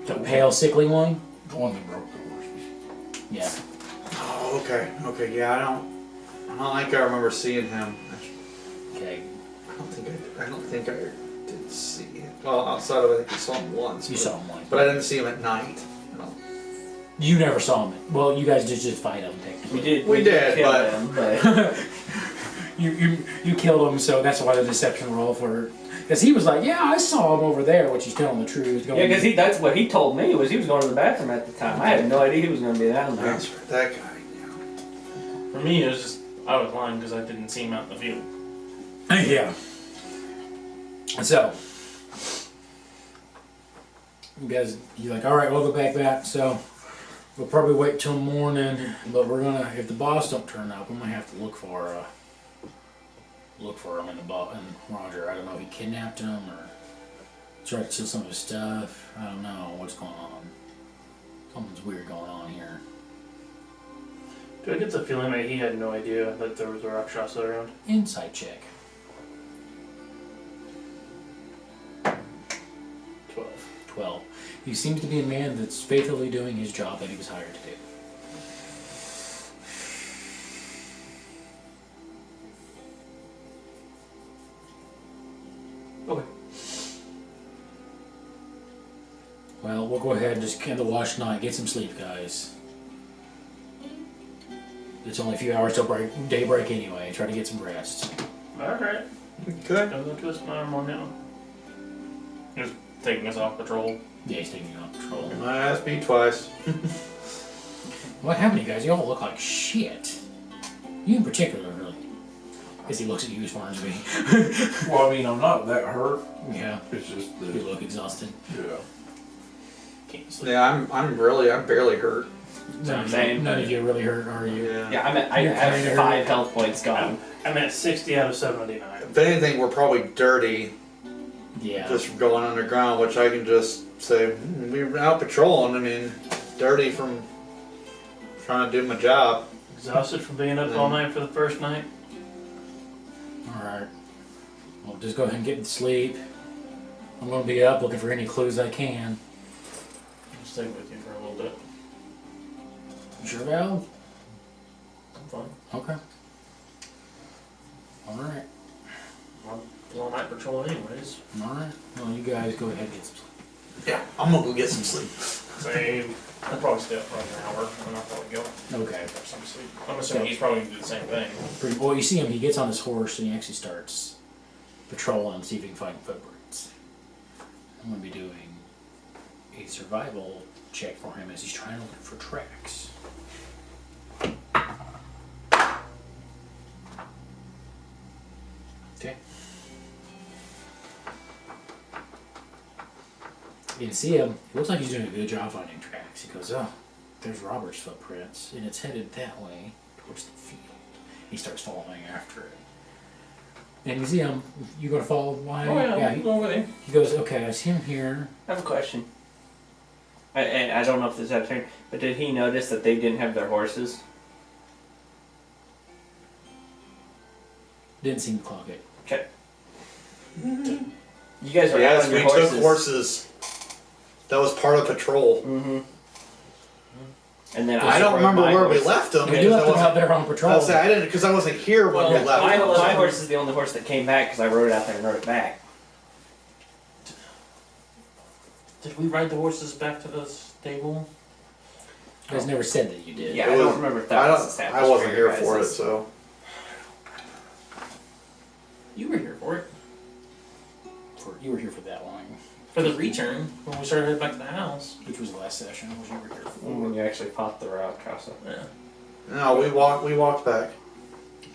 The pale, sickly one? The one that broke the horses. Yeah. Oh, okay. Okay, yeah, I don't think I remember seeing him. Okay. I don't think I did see him. Well, outside of I think I saw him once. You saw him once. But I didn't see him at night. No. You never saw him. Well, you guys did just fight him, technically. We did, kill but- him, but You killed him, so that's why the deception roll for... Because he was like, yeah, I saw him over there, which he's telling the truth. yeah, because that's what he told me was he was going to the bathroom at the time. I had no idea he was going to be down there. That's right, that guy. Yeah. For me, it was just, I was lying because I didn't see him out in the field. Yeah. So, you guys, you're like, all right, we'll go back. So, we'll probably wait till morning, but we're gonna, if the boss don't turn up, we might have to look for him in Roger. I don't know if he kidnapped him or tried to steal some of his stuff. I don't know what's going on. Something's weird going on here. Do I get the feeling that he had no idea that there was a Rakshasa around? Insight check. 12. He seems to be a man that's faithfully doing his job that he was hired to do. Okay. Well, we'll go ahead and just end the watch tonight. Get some sleep, guys. It's only a few hours till daybreak anyway. Try to get some rest. Alright. Okay. I'm going to twist my arm on now. Just taking us off patrol. Yeah, he's taking you on patrol. My ass beat twice. What happened to you guys? You all look like shit. You in particular, really. As he looks at you as Farnsby. Well, I mean, I'm not that hurt. Yeah, It's just you that, look exhausted. yeah. Can't sleep. Yeah, I'm barely hurt. Same. None of you really hurt, are you? Yeah, I You're kinda have 5 health points gone. I'm at 60 out of 79. If anything, we're probably dirty Yeah. just from going underground, which I can just say we were out patrolling. I mean, dirty from trying to do my job. Exhausted from being up all night for the first night. Alright. Well, just go ahead and get to sleep. I'm going to be up looking for any clues I can. I'll stay with you for a little bit. You sure, Val? I'm fine. Okay. Alright. I'm all night patrol anyways. Alright. Well, you guys go ahead and get some sleep. Yeah, I'm gonna go get some sleep. Same. I'll probably stay up for like an hour and I'll probably go Okay. have some sleep. I'm assuming he's probably gonna do the same thing. Pretty, well, you see him, he gets on his horse and he actually starts patrolling to see if he can find footprints. I'm going to be doing a survival check for him as he's trying to look for tracks. Okay. You can see him. He looks like he's doing a good job finding tracks. He goes, oh, there's Robert's footprints, and it's headed that way towards the field. He starts following after it. And you see him. You gonna follow behind? Oh yeah, he, I'm going with him. he goes, okay, I see him here. I have a question. I don't know if this is out of turn, but did he notice that they didn't have their horses? Didn't seem to clock it. Okay. You guys were out Yes, on we your horses. took horses. That was part of patrol. Mm-hmm. And then I don't rode remember my where we horse. left them. We left them out there on patrol. I didn't because I wasn't here when we left. My them. horse is the only horse that came back because I rode it out there and rode it back. Did we ride the horses back to the stable? You guys never said that you did. Yeah, It I was- don't remember if that was established. I wasn't for here your for it, guys'. so. You were here for it. You were here for that long, For the return, when we started heading back to the house. which was the last session. Was you were here for? When you actually fought the Casa. Yeah. No, we walked back.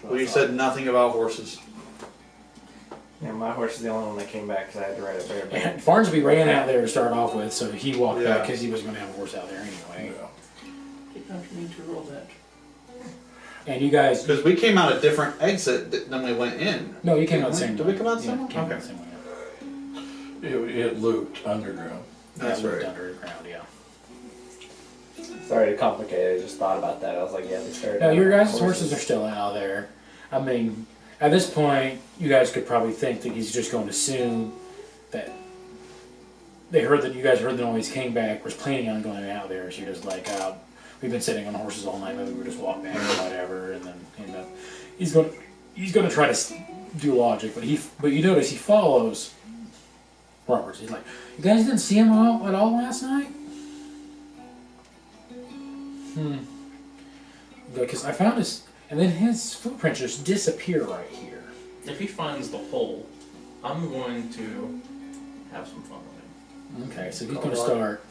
We said nothing about horses. Yeah, my horse is the only one that came back because I had to ride it bareback. And Farnsby ran out there to start off with, so he walked Yeah. back because he was going to have a horse out there anyway. Did not need to roll that. And you guys, Because we came out a different exit than we went in. no, you came out the same. Did way. we come out the same Yeah, way? came out Okay. the same way. It looped underground. That's Yeah, looped right. underground, yeah. Sorry to complicate it, I just thought about that. I was like, yeah, they started. No, out your on guys' horses are still out there. I mean, at this point, you guys could probably think that he's just going to assume that they heard that you guys heard the noise, came back, was planning on going out there. So you're just like, we've been sitting on horses all night. Maybe we'll just walk back or whatever. And then he's going to try to do logic, but you notice he follows Roberts. He's like, you guys didn't see him at all last night? Because I found his, and then his footprints just disappear right here. If he finds the hole, I'm going to have some fun with him. Okay, so he's going to start.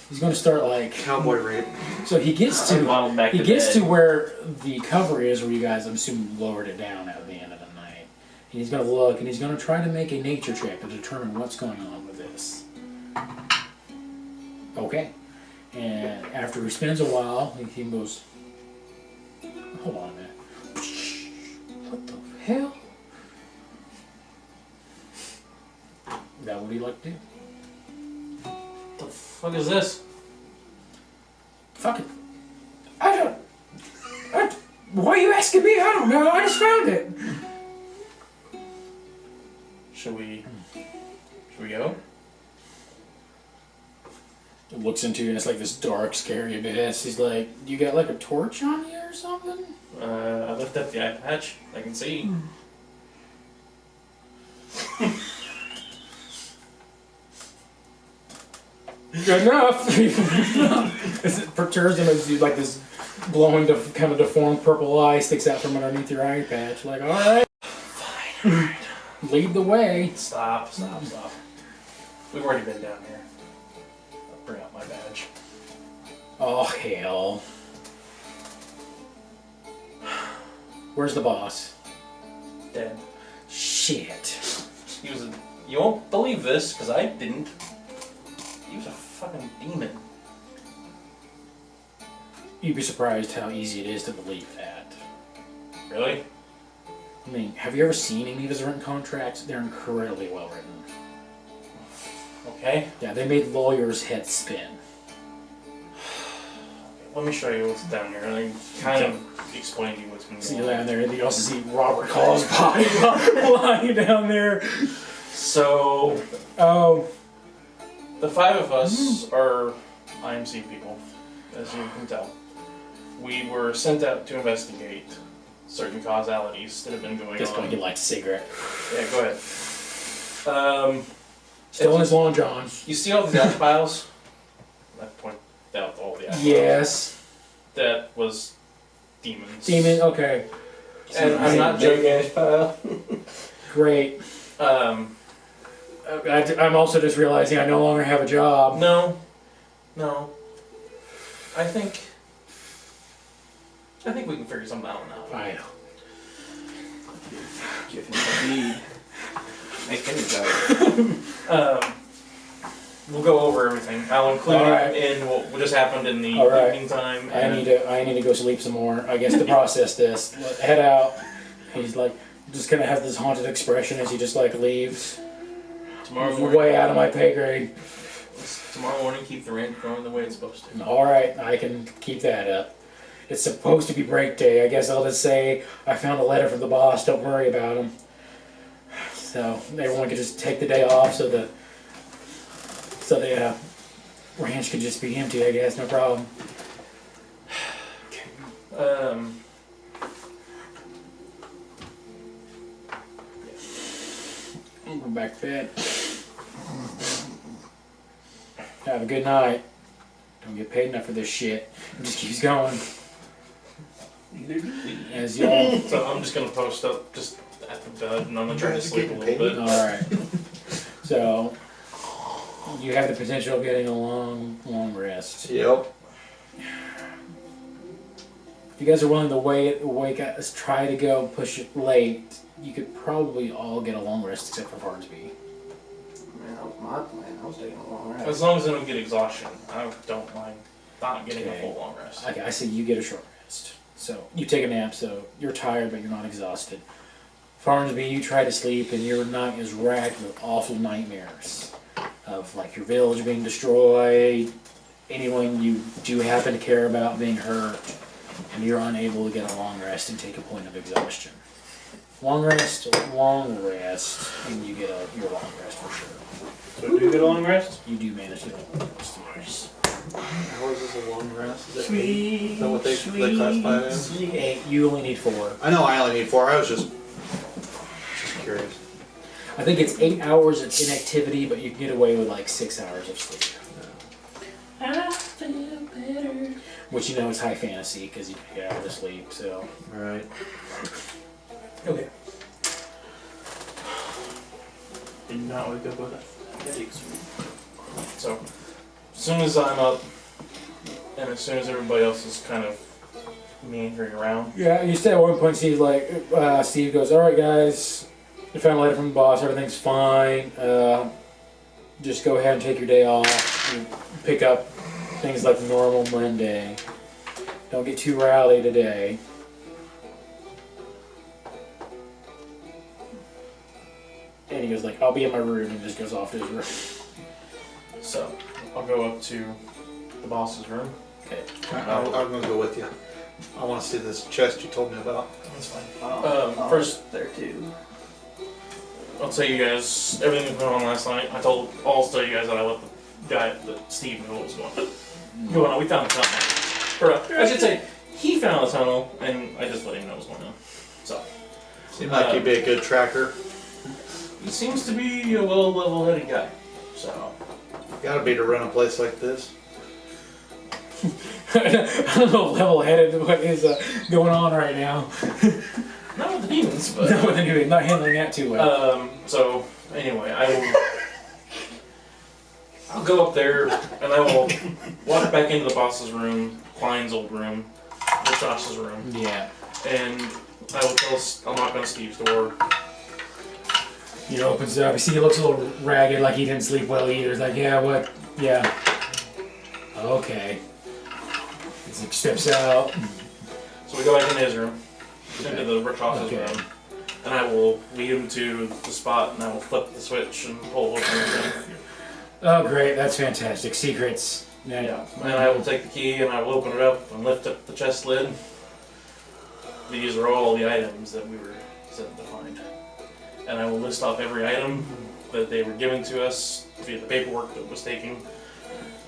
He's going to start like. Cowboy rape. So he gets I to. waddled back He to gets bed. to where the cover is, where you guys, I'm assuming, lowered it down at the end of the night. And he's going to look, and he's going to try to make a nature check to determine what's going on with this. Okay. And after he spends a while, he goes, hold on a minute. What the hell? Is that what he'd like to do? The fuck is this? Fuck it. Why are you asking me? I don't know. I just found it. Should we go? It looks into you and it's like this dark, scary abyss. He's like, you got like a torch on you or something? I lift up the eye patch. I can see. Good enough. It perturbs him as you like this glowing, kind of deformed purple eye sticks out from underneath your eye patch. Like, all right, Fine. lead the way. Stop. We've already been down here. I'll bring out my badge. Oh hell. Where's the boss? Dead. Shit. He was you won't believe this, because I didn't. He was a fucking demon. You'd be surprised how easy it is to believe that. Really? I mean, have you ever seen any of his written contracts? They're incredibly well written. Okay. Yeah, they made lawyers' heads spin. Let me show you what's down here. I kind of explain to you what's been See going down on. there, and you also see Robert Call's body lying down there. So, Oh, the five of us are IMC people, as you can tell. We were sent out to investigate certain causalities that have been going at this point, on. he lights a cigarette. Yeah, go ahead. Still in his long john. You see all these ash piles? I point out all the ash piles. Yes. That was demons. Demon, okay. And I'm not joking. ash pile. Great. I'm also just realizing I no longer have a job. No. I think we can figure something out now. I Give him the deed. Make any job. we'll go over everything. I'll include Alright. it in what just happened in the Alright. evening time. I need to go sleep some more. I guess to process this. Head out. He's like just gonna have this haunted expression as he just like leaves. Tomorrow He's morning, way out of my pay grade. tomorrow morning, keep the rent going the way it's supposed to. All right, I can keep that up. It's supposed to be break day. I guess I'll just say I found a letter from the boss. Don't worry about him. So everyone can just take the day off, so the ranch could just be empty. I guess no problem. I'll go back to bed. Have a good night. Don't get paid enough for this shit. It just keeps going. As y'all. So I'm just gonna post up just at the bed, and I'm gonna try to sleep a little bit. Alright. So, you have the potential of getting a long rest. Yep. If you guys are willing to wake up, try to go push it late, you could probably all get a long rest except for Farnsby. Man, that was my plan. I was taking a long rest. As long as I don't get exhaustion, I don't mind not getting Okay. a full long rest. Okay, I see you get a short rest. So, you take a nap, so you're tired, but you're not exhausted. Farnsby, you try to sleep, and your night is racked with awful nightmares of like your village being destroyed, anyone you do happen to care about being hurt, and you're unable to get a long rest and take a point of exhaustion. Long rest, and you get your long rest for sure. So do you get a long rest? You do manage to get a long rest, yes. How is this a long rest? Is that Sweet, is that what they classify it as? 8. You only need 4. I know I only need 4. I was just curious. I think it's 8 hours of inactivity, but you can get away with like 6 hours of sleep. I feel better. Which you know is high fantasy because you get out of sleep, so. Alright. Okay. Did not wake up with a headache. So, as soon as I'm up, and as soon as everybody else is kind of meandering around, Yeah, you say at one point, Steve goes, all right, guys, I found a letter from the boss, everything's fine. Just go ahead and take your day off. You pick up things like normal Monday. Don't get too rowdy today. And he goes like, I'll be in my room, and just goes off to his room. so I'll go up to the boss's room. Okay. I'm gonna go with you. I want to see this chest you told me about. That's fine. I'll first- there too. I'll tell you guys everything that went on last night. I'll tell you guys that I let the guy, that Steve, knew what was going on. We found the tunnel. Or, I should say, he found the tunnel, and I just let him know what was going on. So, Seemed like you'd be a good tracker. he seems to be a level-headed guy. So, Gotta be to run a place like this. I don't know level-headed what is going on right now. not with the demons, but Not handling that too well. so anyway, I'll go up there and I will walk back into the boss's room, Klein's old room, or Josh's room, Yeah. and I will I'll knock on Steve's door. He opens it up. You see, he looks a little ragged, like he didn't sleep well either. He's like, yeah, what? Yeah. Okay. He steps out. So we go back into his room, into the Rick Ross's Okay. room, and I will lead him to the spot, and I will flip the switch and pull open everything. Oh, great. That's fantastic. Secrets. Yeah, and I will take the key and I will open it up and lift up the chest lid. These are all the items that we were set to find. And I will list off every item that they were given to us via the paperwork that was taken.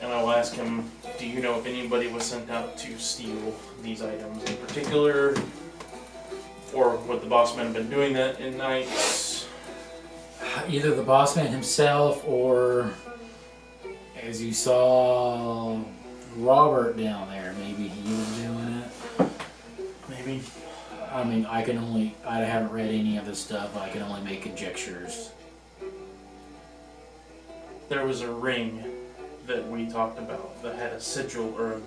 And I will ask him, do you know if anybody was sent out to steal these items in particular? Or would the boss man have been doing that in nights? Either the boss man himself or, as you saw, Robert down there. Maybe he was doing it. Maybe. I mean, I haven't read any of this stuff. I can only make conjectures. There was a ring that we talked about that had a sigil or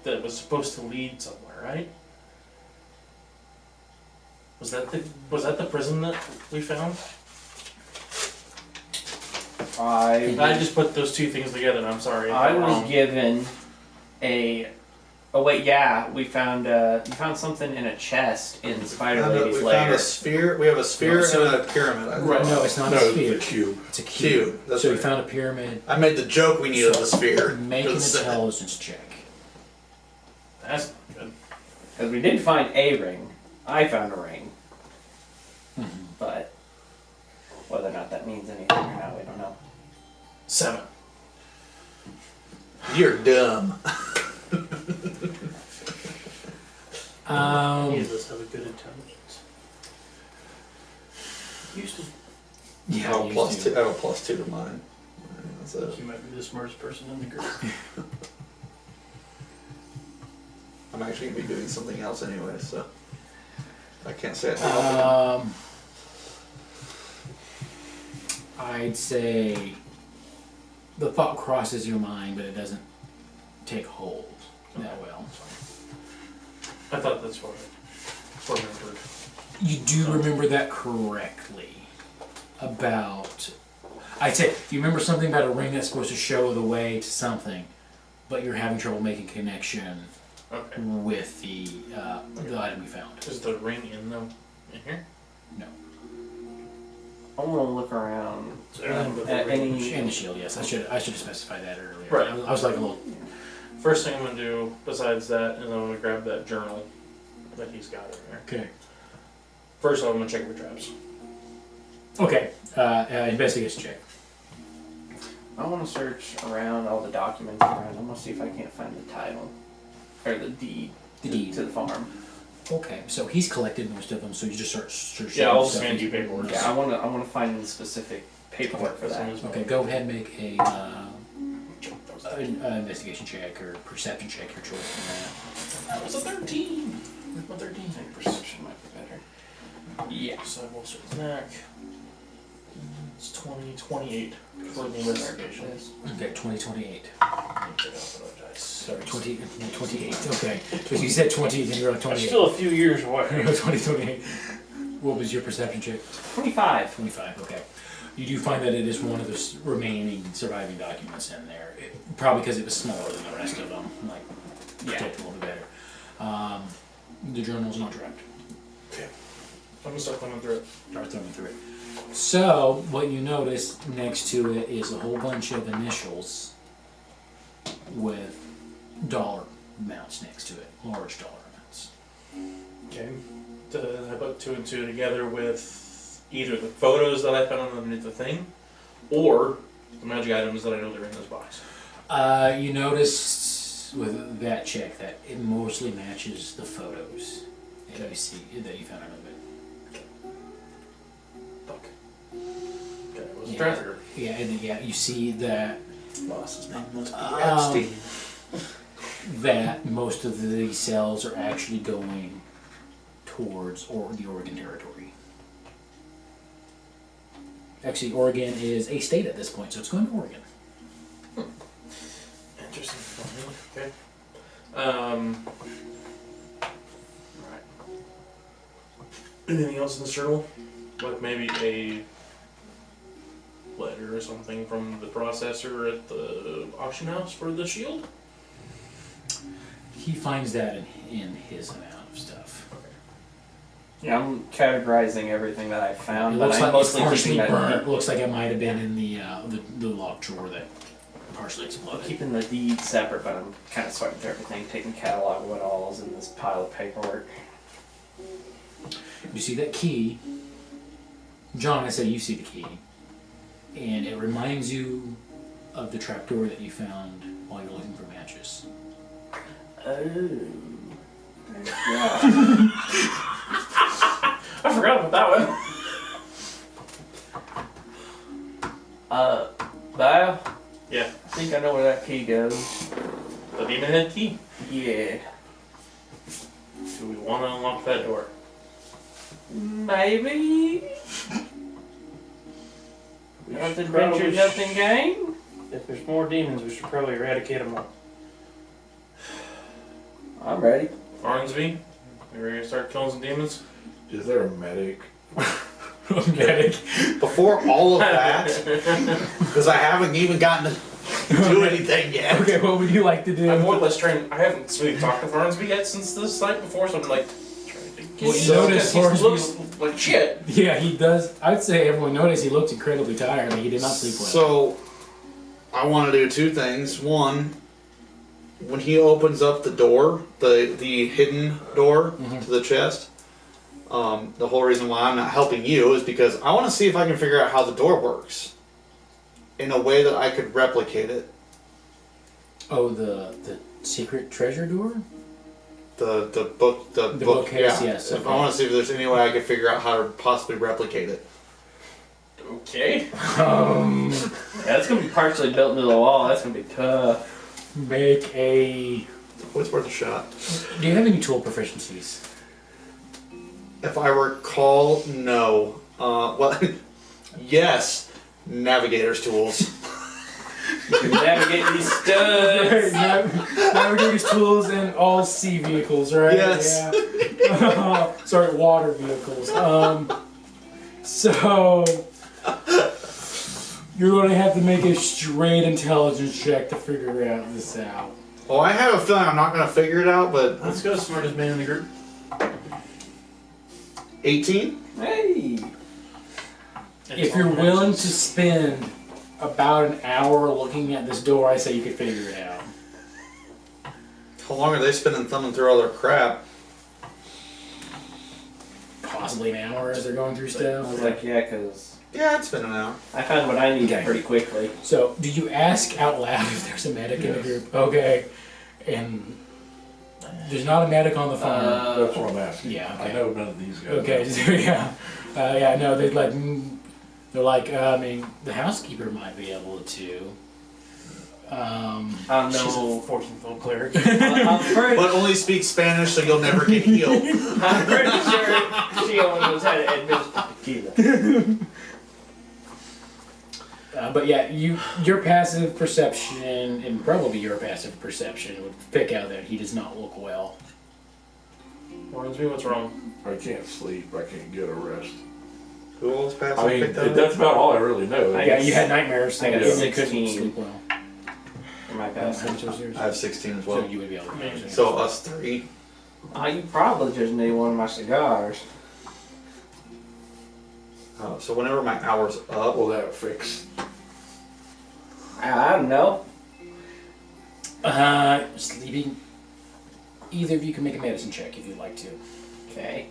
that was supposed to lead somewhere, right? Was that the prison that we found? I just put those two things together. And I'm sorry. I I'm was wrong. given a. Oh wait, yeah, we found you found something in a chest in Spider Lady's We lair. found a sphere. We have a sphere So- and a pyramid. I think. Right. No, it's not No, a it's sphere. a cube. It's a cube. Cube. That's So we right. found a pyramid. I made the joke we needed So the sphere. Make an For the Senate. intelligence check. That's not good. Because we did find a ring. I found a ring. Mm-hmm. But whether or not that means anything or not, we don't know. 7. You're dumb. Any of us have a good intelligence. Used to. Yeah, I have a you plus do. two. I have a +2 to mine. That's it. You might be the smartest person in the group. I'm actually gonna be doing something else anyway, so I can't say it. I'd say the thought crosses your mind, but it doesn't take hold that well. I thought that's what I remembered. You do remember that correctly. About, I'd say, you remember something about a ring that's supposed to show the way to something, but you're having trouble making connection Okay. with the item we found. Is the ring in here? No. I want to look around So everything but the at ring. any. And the shield, yes. I should have specified that earlier. Right. I was like a little. First thing I'm gonna do, besides that, is I'm gonna grab that journal that he's got in there. Okay. First, I'm gonna check for traps. Okay. Investigation check. I want to search around all the documents around. I want to see if I can't find the title or the deed. The deed. To the farm. Okay, so he's collected most of them, so you just search. Yeah, I'll just hand you paperwork. Yeah, I want to find the specific paperwork for that. Okay, go ahead and make a investigation check or perception check, your choice on That was a 13. A 13. Perception might be better. Yeah. So we'll start with Zach. It's 28 for the investigation. that. Okay, 2028. Apologize. Sorry, 28. Okay, because you said 20, then you're on I'm 28. still a few years away. 2028. What was your perception check? 25. 25. Okay. You do find that it is one of the remaining surviving documents in there. Probably because it was smaller than the rest of them. Like, protect a little bit better. The journal's not trapped. Okay. I'm gonna start thumbing through it. Start thumbing through it. So, what you notice next to it is a whole bunch of initials with dollar amounts next to it, large dollar amounts. Okay. I put 2 and 2 together with either the photos that I found underneath the thing, or the magic items that I know they're in this box. You notice with that check that it mostly matches the photos that you see that you found out of it. Fuck. Okay, it was a Yeah. trafficker. Yeah, and yeah, you see that Boss's name must be Um, Epstein. that most of these cells are actually going towards the Oregon territory. Actually, Oregon is a state at this point, so it's going to Oregon. Interesting. Okay. Right. Anything else in this journal? Like maybe a letter or something from the processor at the auction house for the shield? He finds that in his amount of stuff. Yeah, I'm categorizing everything that I found, It but looks I'm like it's mostly partially keeping that. burnt. Looks like it might have been in the lock drawer that partially I'm exploded. keeping the deed separate, but I'm kind of sorting through everything, taking catalog of what all's in this pile of paperwork. You see that key, John? I said you see the key, and it reminds you of the trapdoor that you found while you're looking for matches. Oh. I forgot about that one. Val? Yeah. I think I know where that key goes. The demon head key. Yeah. Do we want to unlock that door? Maybe? North adventure, nothing gain? If there's more demons, we should probably eradicate them all. I'm ready. Farnsby, we ready to start killing some demons? Is there a medic? Medic. Before all of that, because I haven't even gotten to do anything yet. Okay, what would you like to do? I'm more or less trying. I haven't smooth talked to Farnsby yet since this night before, so I'm like trying to get Well, used you to it, notice 'cause he Farnsby- looks like shit. Yeah, he does. I'd say everyone noticed he looked incredibly tired. Like he did not sleep well. So, I want to do two things. One, when he opens up the door, the hidden door to the chest, the whole reason why I'm not helping you is because I want to see if I can figure out how the door works in a way that I could replicate it. Oh, the secret treasure door? The book, bookcase, yeah. yes, If okay. I want to see if there's any way I could figure out how to possibly replicate it. Okay. Yeah, that's gonna be partially built into the wall. That's gonna be tough. Make a. What's worth a shot? Do you have any tool proficiencies? If I recall, no. Well, yes. Navigator's tools. You can navigate these studs. Navigator's tools and all sea vehicles, right? Yes. Yeah. Sorry, water vehicles. So you're going to have to make a straight intelligence check to figure this out. Well, I have a feeling I'm not going to figure it out, but Let's go, smartest man in the group. 18? Hey. If you're willing to spend about an hour looking at this door, I say you could figure it out. How long are they spending thumbing through all their crap? Possibly an hour as they're going through I stuff. was like, yeah, because Yeah, it's been an hour. I found what I needed Okay. pretty quickly. So, do you ask out loud if there's a medic in the Yes. group? Okay. And there's not a medic on the phone. That's what I'm asking. yeah, I okay. know none of these guys. Okay, so yeah, no, they're like, I mean, the housekeeper might be able to. I She's a know. 14th level cleric. I'm pretty, But only speak Spanish so you'll never get healed. I'm pretty sure she only knows how to administer tequila. But yeah, your passive perception, and probably your passive perception, would pick out that he does not look well. Farnsby, what's wrong? I can't sleep. I can't get a rest. Who else passed? I mean, that's about all I really know. I Yeah, got you had nightmares. I got and you couldn't 16. sleep well. For my How past. much was yours? I have 16 as So well. you would be able to manage it. So us three. You probably just need one of my cigars. So whenever my hour's up, Will that fix? I don't know. Sleeping. Either of you can make a medicine check if you'd like to. Okay.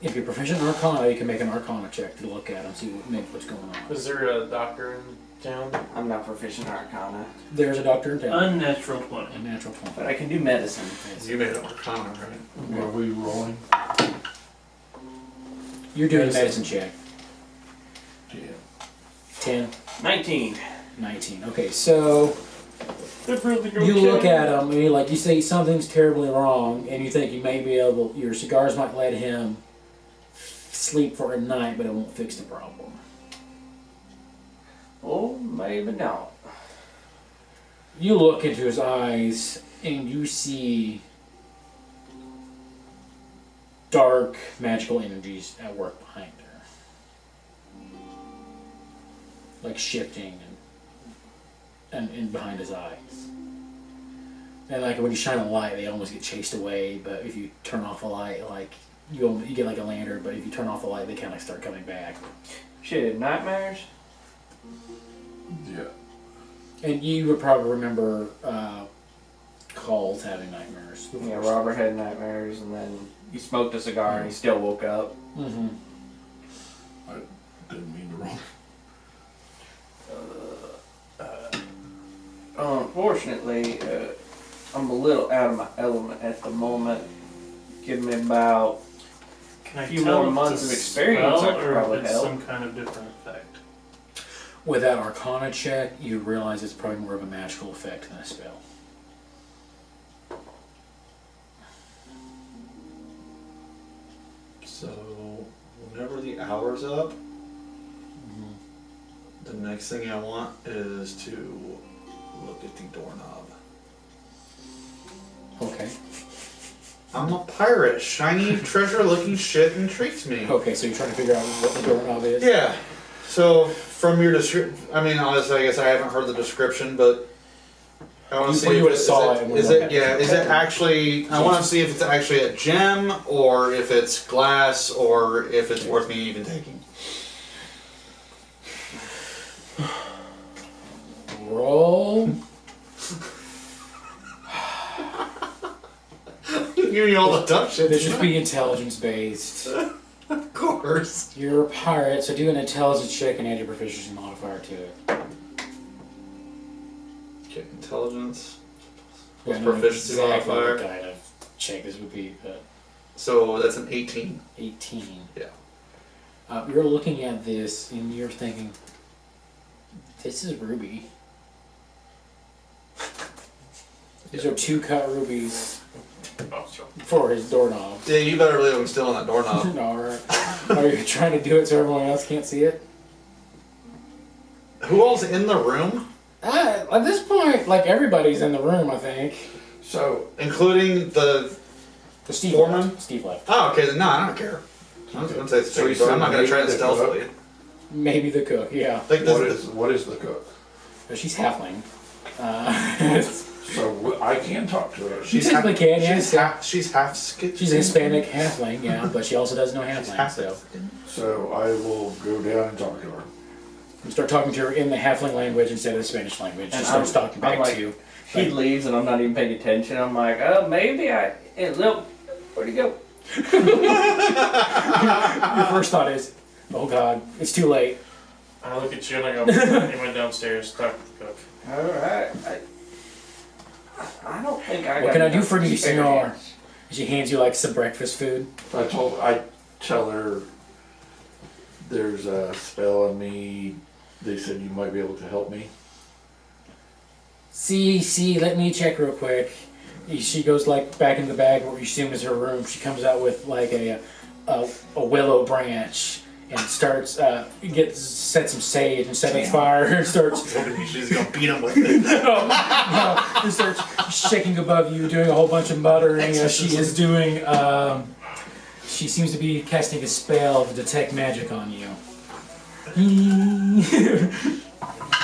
If you're proficient in Arcana, you can make an Arcana check to look at and see what's going on. Is there a doctor in town? I'm not proficient in Arcana, There's a doctor in town. Unnatural 20. A natural 20. but I can do medicine. you made it Arcana, right? Are we rolling? You're doing a medicine check. Yeah. 10, 19. 19. Okay, so Really you look at him and you say something's terribly wrong, and you think you may be able, your cigars might let him sleep for a night, but it won't fix the problem. Oh, maybe not. You look into his eyes and you see dark magical energies at work behind her. Like shifting and behind his eyes. And like when you shine a light, they almost get chased away, but if you turn off a light, like you get like a lantern, but if you turn off the light, they kind of start coming back. Shit, nightmares? Yeah. And you would probably remember Cole's having nightmares. Yeah, Robert had nightmares, and then he smoked a cigar and he still woke up. Mm-hmm. Didn't mean to roll. Unfortunately, I'm a little out of my element at the moment. Give me about Can I few tell more if months it's of experience spell that could or probably if it's help. some kind of different effect? With that Arcana check, you realize it's probably more of a magical effect than a spell. So whenever the hour's up, the next thing I want is to look at the doorknob. Okay. I'm a pirate. Shiny treasure looking shit intrigues me. Okay, so you're trying to figure out what the doorknob is? Yeah. So from your description, I mean, honestly, I guess I haven't heard the description, but I want to see You if would've saw it and is would've it yeah, is it actually? I want to see if it's actually a gem or if it's glass or if it's worth me even taking. Roll. You need all the dumb shit. This should be intelligence based. Of course. You're a pirate, so do an intelligence check and add your proficiency modifier to it. Okay, intelligence. Yeah, What's I know proficiency exactly modifier? what kind of check this would be, but So that's an 18. 18. Yeah. You're looking at this and you're thinking, this is ruby. These are 2 cut rubies Oh, sure. for his doorknob. Yeah, you better believe I'm still on that doorknob. Alright. Are you trying to do it so everyone else can't see it? Who all's in the room? At this point, like everybody's in the room, I think. So, Including the. The Steve Foreman? left. Steve left. Oh, okay, then no, I don't care. I was gonna say it's So you fake, but I'm said not gonna try it maybe the stealthily. Maybe the cook, yeah. Like what is the cook? But she's halfling. So I can talk to her. She technically can, yeah. She's half skit. She's a Hispanic halfling, yeah, but she also does know halfling, half so. So I will go down and talk to her. You start talking to her in the halfling language instead of the Spanish language. She And starts talking back I'm like, to you. He leaves and I'm not even paying attention. I'm like, oh, maybe hey, look, where'd he go? Your first thought is, oh god, it's too late. I look at you and I go, he went downstairs, talk to the cook. Alright. I don't think I What got can I do enough for you, senor? experience. She hands you like some breakfast food. I tell her there's a spell on me. They said you might be able to help me. See, let me check real quick. She goes like back in the bag what you assume is her room. She comes out with like a willow branch and starts set some sage and set a fire and starts She's gonna beat him with it. and starts shaking above you, doing a whole bunch of muttering as she is doing. She seems to be casting a spell to detect magic on you.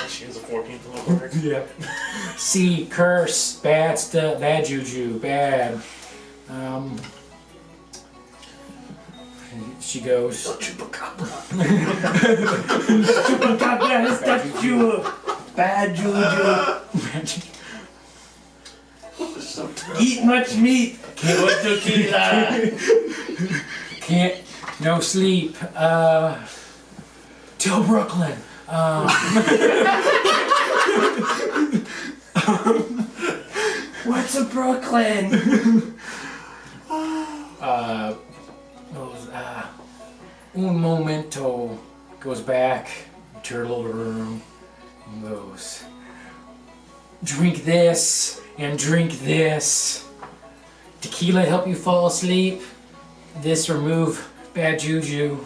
She has a 14th level cleric. Yeah. See, curse, bad stuff, bad juju, bad. She goes. Chupacabra has touched you. Bad juju. Eat much meat. Kill tequila. Can't, no sleep. Till Brooklyn. What's a Brooklyn? Un momento. Goes back to her little room and goes, drink this and drink this. Tequila help you fall asleep. This remove bad juju.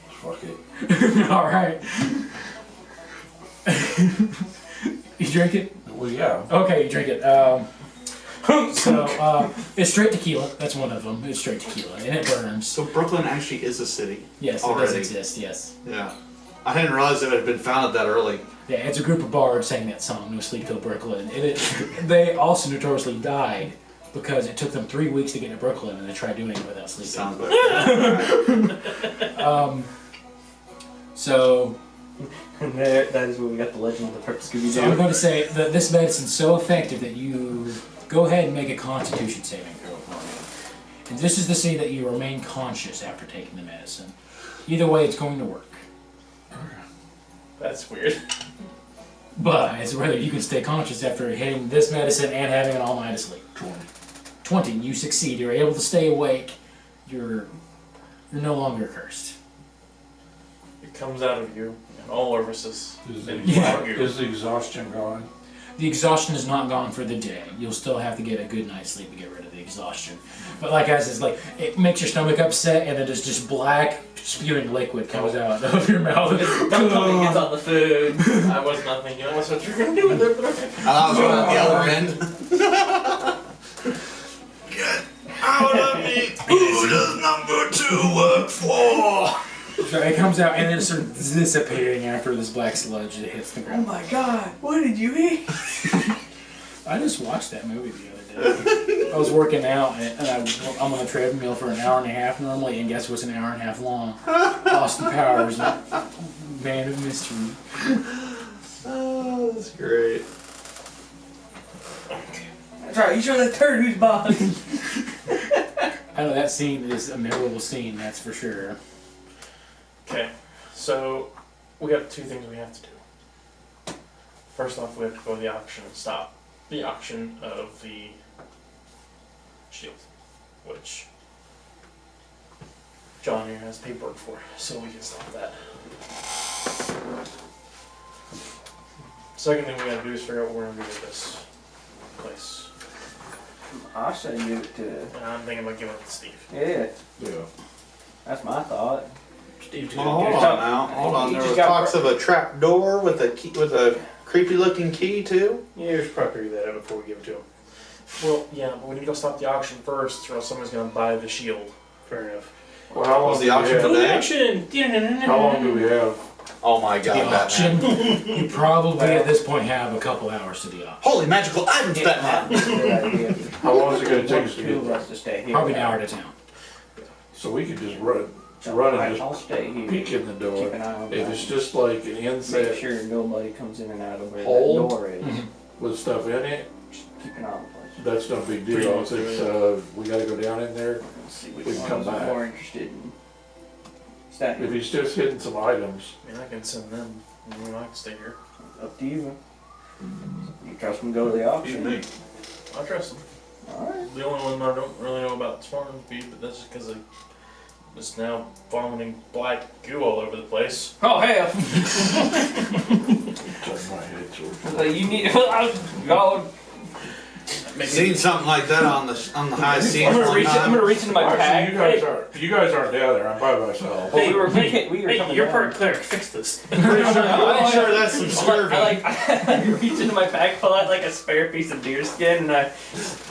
Fuck it. Alright. You drink it? Well, yeah. Okay, you drink it. So, it's straight tequila. That's one of them. It's straight tequila, and it burns. So Brooklyn actually is a city. Yes, it already. does exist, yes. Yeah. I didn't realize it had been founded that early. Yeah, it's a group of bards sang that song, No Sleep Till Brooklyn. And they also notoriously died because it took them 3 weeks to get to Brooklyn, and they tried doing it without sleeping. Sounds like So, That is where we got the legend of the Purple Scooby-Doo. so I'm going to say that this medicine's so effective that you go ahead and make a Constitution saving throw for me. And this is to say that you remain conscious after taking the medicine. Either way, it's going to work. That's weird. But it's whether you can stay conscious after hitting this medicine and having an all night of sleep. 20. You succeed. You're able to stay awake. You're no longer cursed. It comes out of you and all orifices. Yeah. Is the exhaustion gone? The exhaustion is not gone for the day. You'll still have to get a good night's sleep to get rid of the exhaustion. But like I said, it's like it makes your stomach upset, and then there's just black spewing liquid comes out of your mouth. Don't tell me it gets on the food. I was not thinking, what's what you're gonna do with it, but okay. I was going at the other end. crazy. does number 2 work for? So it comes out and then it starts dissipating after this black sludge that hits the Oh ground. my god, what did you eat? I just watched that movie the other day. I was working out and I'm on the treadmill for an hour and a half normally, and guess what's an hour and a half long? Austin Powers, Man of Mystery. Oh, that's great. That's right, you show that turd who's boss. I know that scene is a memorable scene, that's for sure. Okay, so we have 2 things we have to do. First off, we have to go to the auction and stop the auction of the shield, which John here has paperwork for, so we can stop that. Second thing we gotta do is figure out what we're gonna do with this place. I say give it to. And I'm thinking about giving it to Steve. Yeah, Yeah. that's my thought. Steve's Well, gonna hold get on now. Hold on. You There just was got talks of a trap door with a key, with a creepy looking key too. Yeah, we should probably figure that out before we give it to him. Well, yeah, but we need to go stop the auction first, or else somebody's gonna buy the shield. Fair enough. Well, how long Was do the we auction have? for that? Auction! How long do we have? Oh my the god, Batman. auction. You probably at this point have a couple hours to the auction. Holy magical items, Batman! That's a good idea. How long is it gonna take us to Two get of there? us to stay here. Probably an hour at a time. So we could just run and I'll just stay here. peek in the Keep door. an eye on If that. it's just like an Make inset sure nobody comes in and out of where Hole? that door is. with stuff in it, Keep an eye on the place. that's no big deal. If it's, we gotta go down in there. Let's see which We can one come is back. more interested in staying. If he's just hitting some items, I mean, I can send them. I mean, I can stay here. Up to you. You trust them to go to the auction? I trust them. Alright. The only one I don't really know about is Farnsby, but that's just because it's now vomiting black goo all over the place. Oh hell! turn my head towards Like, you need. Y'all. Seen something like that on the high seas I'm gonna one reach. I'm time. gonna reach into my Actually, bag. you guys aren't down there. I'm by myself. Hey, we were Hey, coming you're down. part cleric. Fix this. I'm pretty sure that's some scurvy. I reach into my bag, pull out like a spare piece of deer skin, and I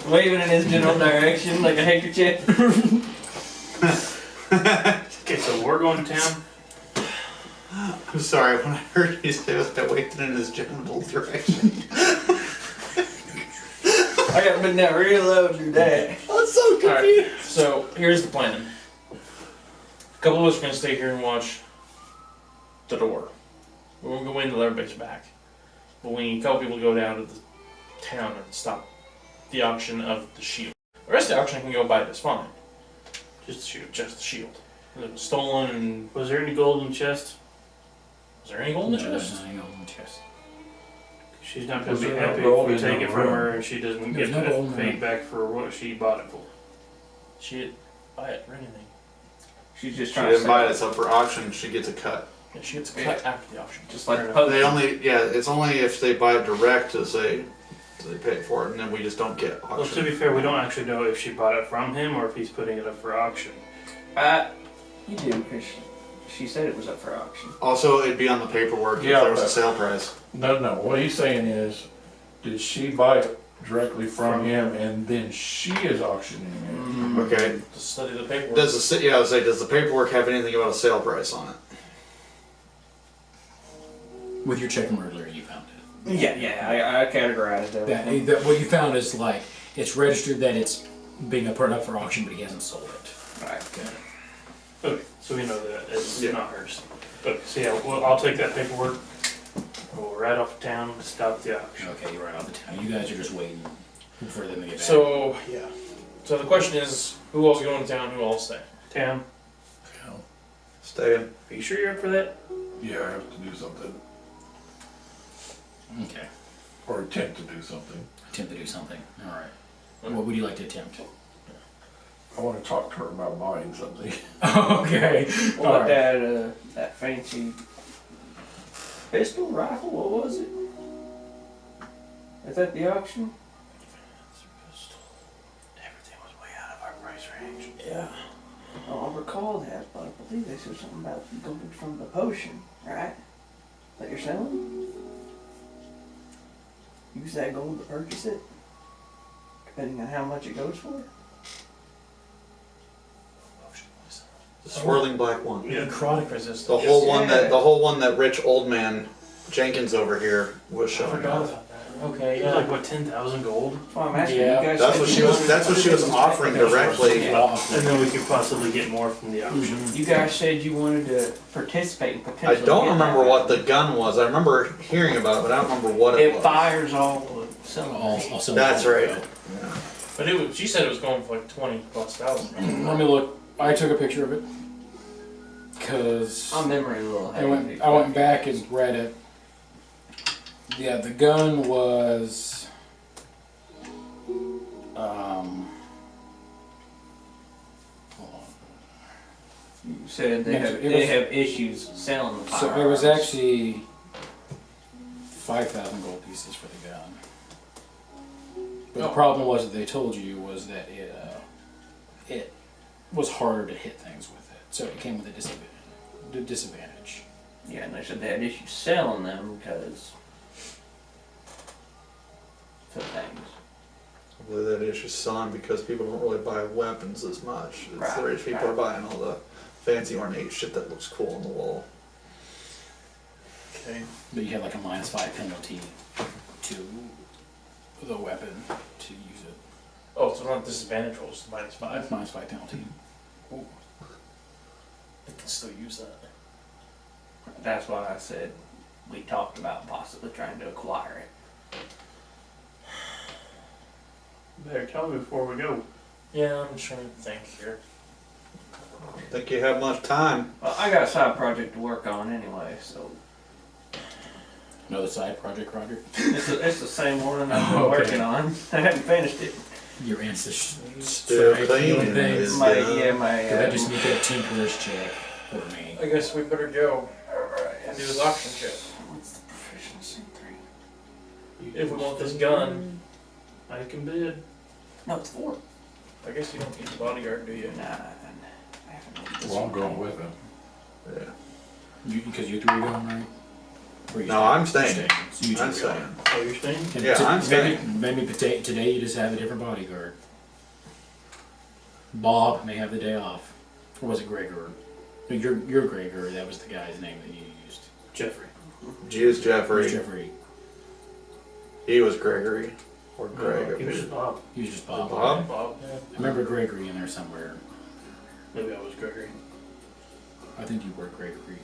wave it in his general direction like a handkerchief. Okay, so we're going to town. I'm sorry, when I heard you say that, I waved it in his general direction. I got been that real low to do that. I'm so confused. Alright, so here's the plan. A couple of us are going to stay here and watch the door. We won't go in until everybody's back. But we need a couple people to go down to the town and stop the auction of the shield. The rest of the auction can go by just fine. Just the shield. Just the shield. It was stolen and... Was there any gold in the chest? Was there any gold in the No, there's chest? not any gold in the chest. She's not going Was to be there no happy gold if we in take the it from room? her and she doesn't There's get no gold in the paid room. back for what she bought it for. She didn't buy it or anything. She's just She trying to didn't buy it, sell it's up for auction, she gets a cut. Yeah, she gets cut after the auction. just like Fair the enough. They post. only, yeah, it's only if they buy it direct to say they pay for it, and then we just don't get Well, to auction. be fair, we don't actually know if she bought it from him or if he's putting it up for auction. You do, because she said it was up for auction. Also, it'd be on the paperwork if Yeah, there was a but- sale price. No, what he's saying is, did she buy it directly from him and then she is auctioning it? Okay. Just study the paperwork. Does the yeah, I would say, does the paperwork have anything about a sale price on it? With your check and burglary, you found it. Yeah, I categorized everything. That what you found is like it's registered that it's being put up for auction, but he hasn't sold it. Right. Okay, so we know that it's Yeah. not hers. Okay, so yeah, well, I'll take that paperwork. We'll ride off to town, stop the auction. Okay, you're right on the town. You guys are just waiting for them to get back. So, yeah. So the question is, who else is going to town, who else stay? Town, Staying. are you sure you're up for that? Yeah, I have to do something, Okay, or attempt to do something. attempt to do something. All right. What would you like to attempt? I wanna talk to her about buying something. Okay. What All about right. that fancy pistol, rifle, what was it? Is that the auction? Everything was way out of our price range. Yeah. Oh, I recall that, but I believe they said something about gold from the potion, right? That you're selling? Use that gold to purchase it? Depending on how much it goes for? The swirling black one. Yeah, necrotic resistance. The whole one that rich old man Jenkins over here was I showing forgot off. about that. Okay, It was yeah. like what, 10,000 gold, That's why I'm asking Yeah. you guys. That's what she was. That's what she was offering directly. and then we could possibly get more from the auction. You guys said you wanted to participate and I potentially. don't get remember that. what the gun was. I remember hearing about it, but I don't remember what it It was. fires all the I'll send That's it. right. But it was, she said it was going for like 20,000+. Let me look. I took a picture of it because My memory a little I heavy. went back and read it. Yeah, the gun was hold on. You said they have It they was- have issues selling the So firearms. it was actually 5,000 gold pieces for the gun. But the Oh. problem was that they told you was that it was harder to hit things with it, so it came with a disadvantage. Yeah, and they said they had issues selling them because for things. Well, that issue selling because people don't really buy weapons as much. It's Right, the rich people right. are buying all the fancy ornate shit that looks cool on the wall. Okay. But you had like a -5 penalty to the weapon to use it. Oh, so not disadvantage rolls, -5. -5 penalty. I can still use that. That's why I said we talked about possibly trying to acquire it. Better tell me before we go. Yeah, I'm trying to think here. Don't think you have much time. Well, I got a side project to work on anyway, so Another side project, Roger. it's the same one I've been Okay. working on. I haven't finished it. Your ancestors Still strike cleaning healing things. it. My Yeah. my I just need that tinkerer's check for me. I guess we better go and do this auction check. what's the proficiency 3? If we want this gun, I can bid. No, it's 4. I guess you don't need the bodyguard, do you? 9. I haven't made this Well, I'm one. going with him. Yeah. Because you 3 are going, right? Or you No, I'm staying. So you 2 I'm are going. saying. Oh, you're staying? And Yeah, I'm maybe, staying. maybe today you just have a different bodyguard. Bob may have the day off. Or was it Gregor? No, you're Gregor. That was the guy's name that you used. Jeffrey. Use Jeffrey. Jeffrey. He was Gregory. Or Greg. He was just Bob. He was just Bob. Bob? Bob? I remember Gregory in there somewhere. Maybe I was Gregory. I think you were Gregory.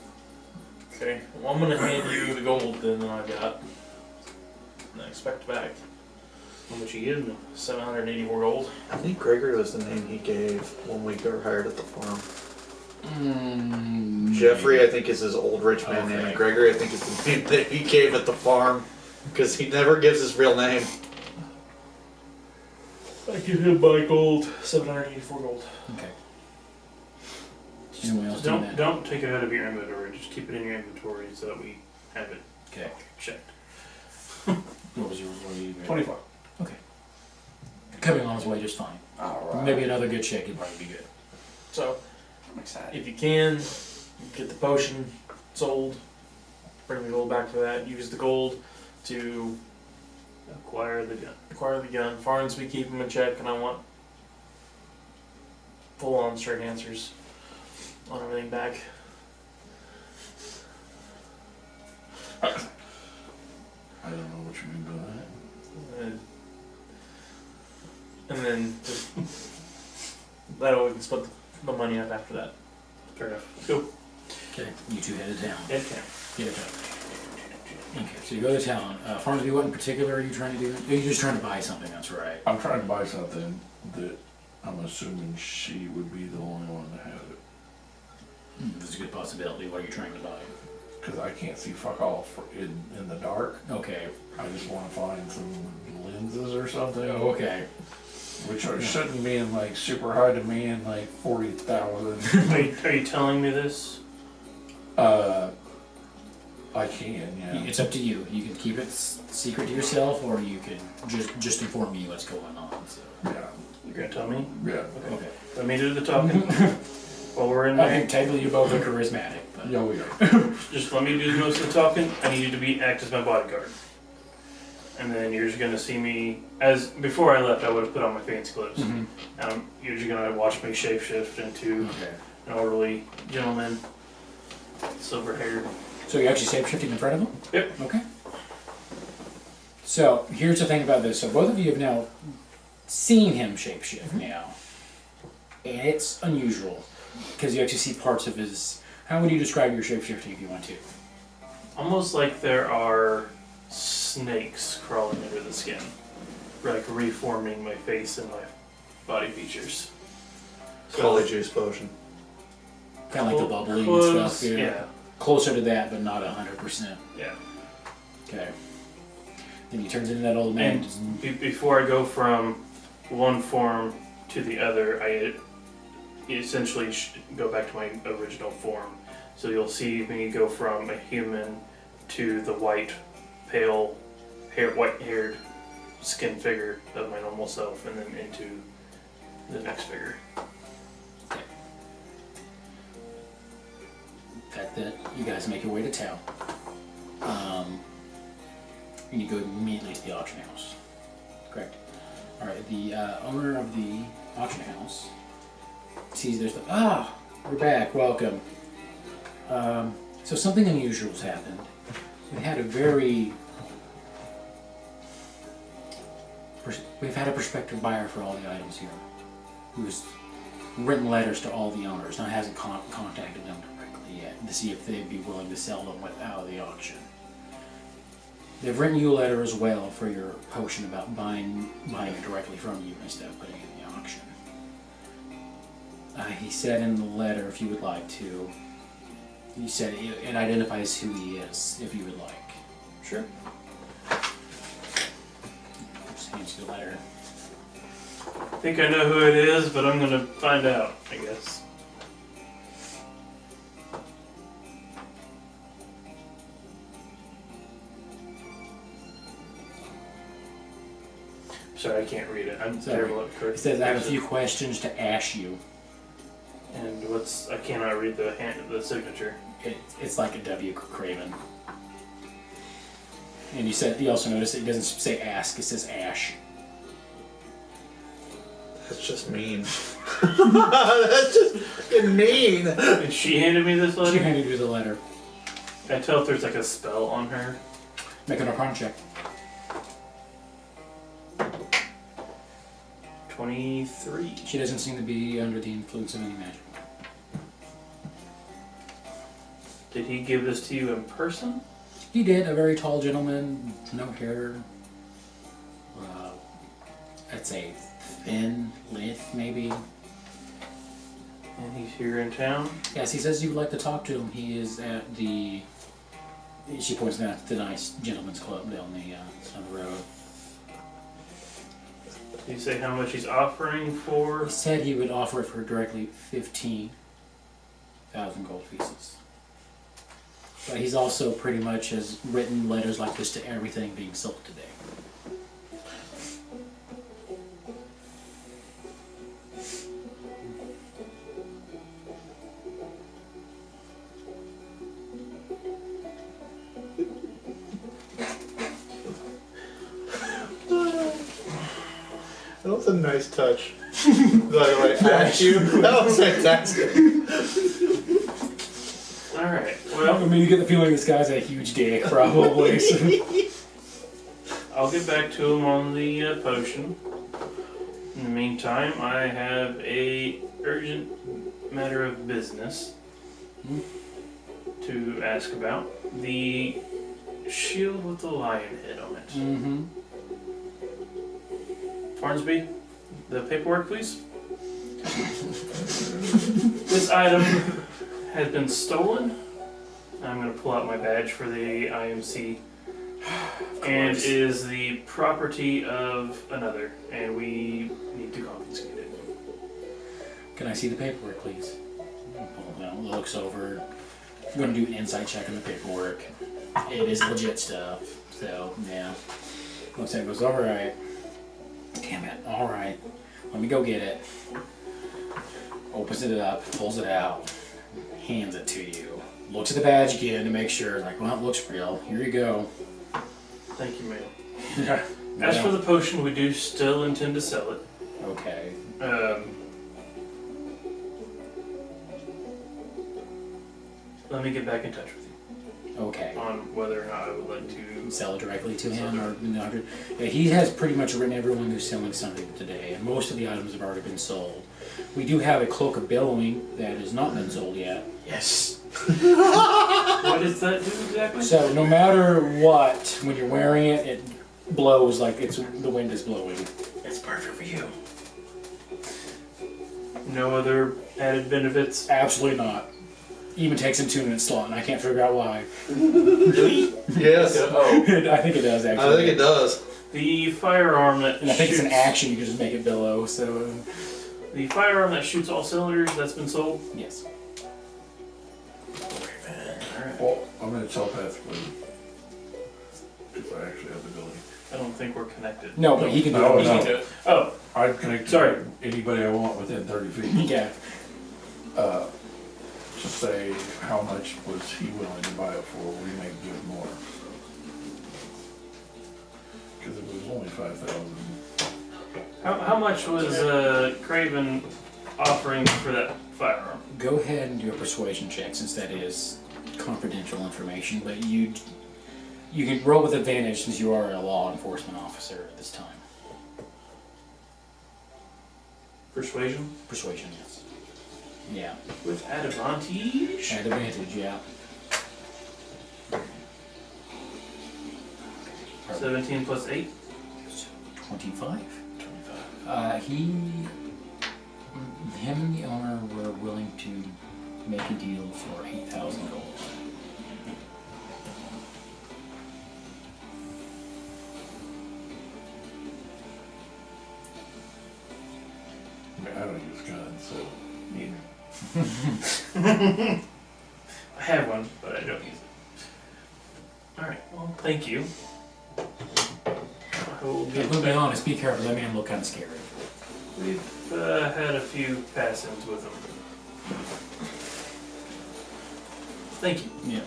Okay, well I'm gonna hand you the gold then that I got. And I expect back How much you give me? 784 gold. I think Gregory was the name he gave when we got hired at the farm. Jeffrey, I think, is his old rich man name, Okay. and Gregory, I think, is the name that he gave at the farm. Because he never gives his real name. I give him my gold, 784 gold. Okay. Anyone else doing that? Don't take it out of your inventory. Just keep it in your inventory so that we have it Okay. checked. What was yours? What were you? 24. Okay. Coming on his way just fine. Alright. Maybe another good check would probably be good. So, I'm excited. if you can, get the potion sold, bring the gold back for that, use the gold to Acquire the gun. acquire the gun. Farnsby, keep him in check, and I want full on straight answers on everything back. I don't know what you mean by that. And then just that way we can split the money up after that. Fair enough. Go. Okay. You two head to town. Head count. Get it done. Okay, so you go to town. Farnsby, what in particular are you trying to do? You're just trying to buy something, that's right. I'm trying to buy something that I'm assuming she would be the only one to have it. There's a good possibility. What are you trying to buy? Because I can't see fuck all in the dark. Okay. I just want to find some lenses or something. Okay. Which shouldn't be in like super high demand, like 40,000. Are you telling me this? I can, yeah. It's up to you. You can keep it secret to yourself, or you can just inform me what's going on. So. Yeah, You're gonna tell me? yeah. Okay. Let me do the talking while we're in I there. think technically you both are charismatic, but Yeah, we are. Just let me do most of the talking. I need you to act as my bodyguard. And then you're just gonna see me as before I left. I would have put on my fancy clothes. Mhm. You're just gonna watch me shapeshift into Okay. an elderly gentleman, silver haired. So you're actually shapeshifting in front of him? Yep. Okay. So here's the thing about this. So both of you have now seen him shapeshift now. And it's unusual. Because you actually see parts of his... How would you describe your shapeshifting if you want to? Almost like there are snakes crawling under the skin. Like reforming my face and my body features. Holy juice potion. Kind of like the bubbling and stuff. Yeah. Closer to that, but not 100%. Yeah. Okay. Then he turns into that old man. And before I go from one form to the other, I essentially go back to my original form. So you'll see me go from a human to the white, pale, white-haired skin figure of my normal self, and then into the next figure. That you guys make your way to town. And you go immediately to the auction house. Correct. Alright, the owner of the auction house sees there's the... Ah! We're back, welcome. So something unusual's happened. We had a very... We've had a prospective buyer for all the items here. Who's written letters to all the owners. Now hasn't contacted them directly yet to see if they'd be willing to sell them without the auction. They've written you a letter as well for your potion about buying it directly from you instead of putting it in the auction. He said in the letter, if you would like to, he said it identifies who he is, if you would like. Sure. Just hands you the letter. I think I know who it is, but I'm gonna find out, I guess. Sorry, I can't read it. I'm Sorry. terrible at correct. It says, I have a few questions to ask you. And I cannot read the signature. It's like a W Craven. And he also noticed it doesn't say ask, it says ash. That's just mean. That's just fucking mean. And she handed me this She letter? handed you the letter. Can I tell if there's like a spell on her? Make an Arcana check. 23. She doesn't seem to be under the influence of any magic. Did he give this to you in person? He did, a very tall gentleman, no hair. I'd say thin, lithe, maybe. And he's here in town? Yes, he says you would like to talk to him. He is at the... She points out the nice gentleman's club down the road. Did he say how much he's offering for? He said he would offer it for directly 15,000 gold pieces. But he's also pretty much has written letters like this to everything being sold today. That was a nice touch. By the way, at you. That was fantastic. Alright, I well, mean, you get the feeling this guy's a huge dick, probably. So. I'll get back to him on the potion. In the meantime, I have a urgent matter of business to ask about. The shield with the lion head on it. Mm-hmm. Farnsby, the paperwork, please. This item has been stolen. I'm going to pull out my badge for the IMC. And it is the property of another, and we need to confiscate it. Can I see the paperwork, please? Pull it out, looks over. I'm going to do an insight check on the paperwork. It is legit stuff, so yeah. Looks at it, goes, alright. Damn it, alright. Let me go get it. Opens it up, pulls it out, hands it to you. Looks at the badge again to make sure, like, well, it looks real. Here you go. Thank you, ma'am. As for the potion, we do still intend to sell it. Okay. Let me get back in touch with you Okay. on whether or not I would like to. Sell it directly to him, or yeah, he has pretty much written everyone who's selling something today, and most of the items have already been sold. We do have a cloak of billowing that has not been sold yet. Yes. What does that do exactly? So no matter what, when you're wearing it, it blows like the wind is blowing. It's perfect for you. No other added benefits? Absolutely not. Even takes a 2-minute slot, and I can't figure out why. Really? Yes. Oh. I think it does actually. I think it does. The firearm that And I think it's an shoots- action. You can just make it billow. So The firearm that shoots all cylinders, that's been sold? yes. Well, I'm gonna telepathically, because I actually have the ability. I don't think we're connected. No, but he can do No, it. You no. can do it. Oh, I'd connect Sorry. to anybody I want within 30 feet. Yeah. To say how much was he willing to buy it for, we may give more. Because it was only 5,000. how much was Craven offering for that firearm? Go ahead and do a persuasion check, since that is confidential information. But you can roll with advantage since you are a law enforcement officer at this time. Persuasion? Persuasion, yes. Yeah. With advantage? At advantage, yeah. 17 plus 8? 25. Him and the owner were willing to make a deal for 8,000 gold. I mean, I don't use guns, so neither. I have one, but I don't use it. Alright, well, thank you. I will Yeah, get but be back. honest, be careful, that man looked kind of scary. We've had a few pass-ins with him. Thank you. Yeah,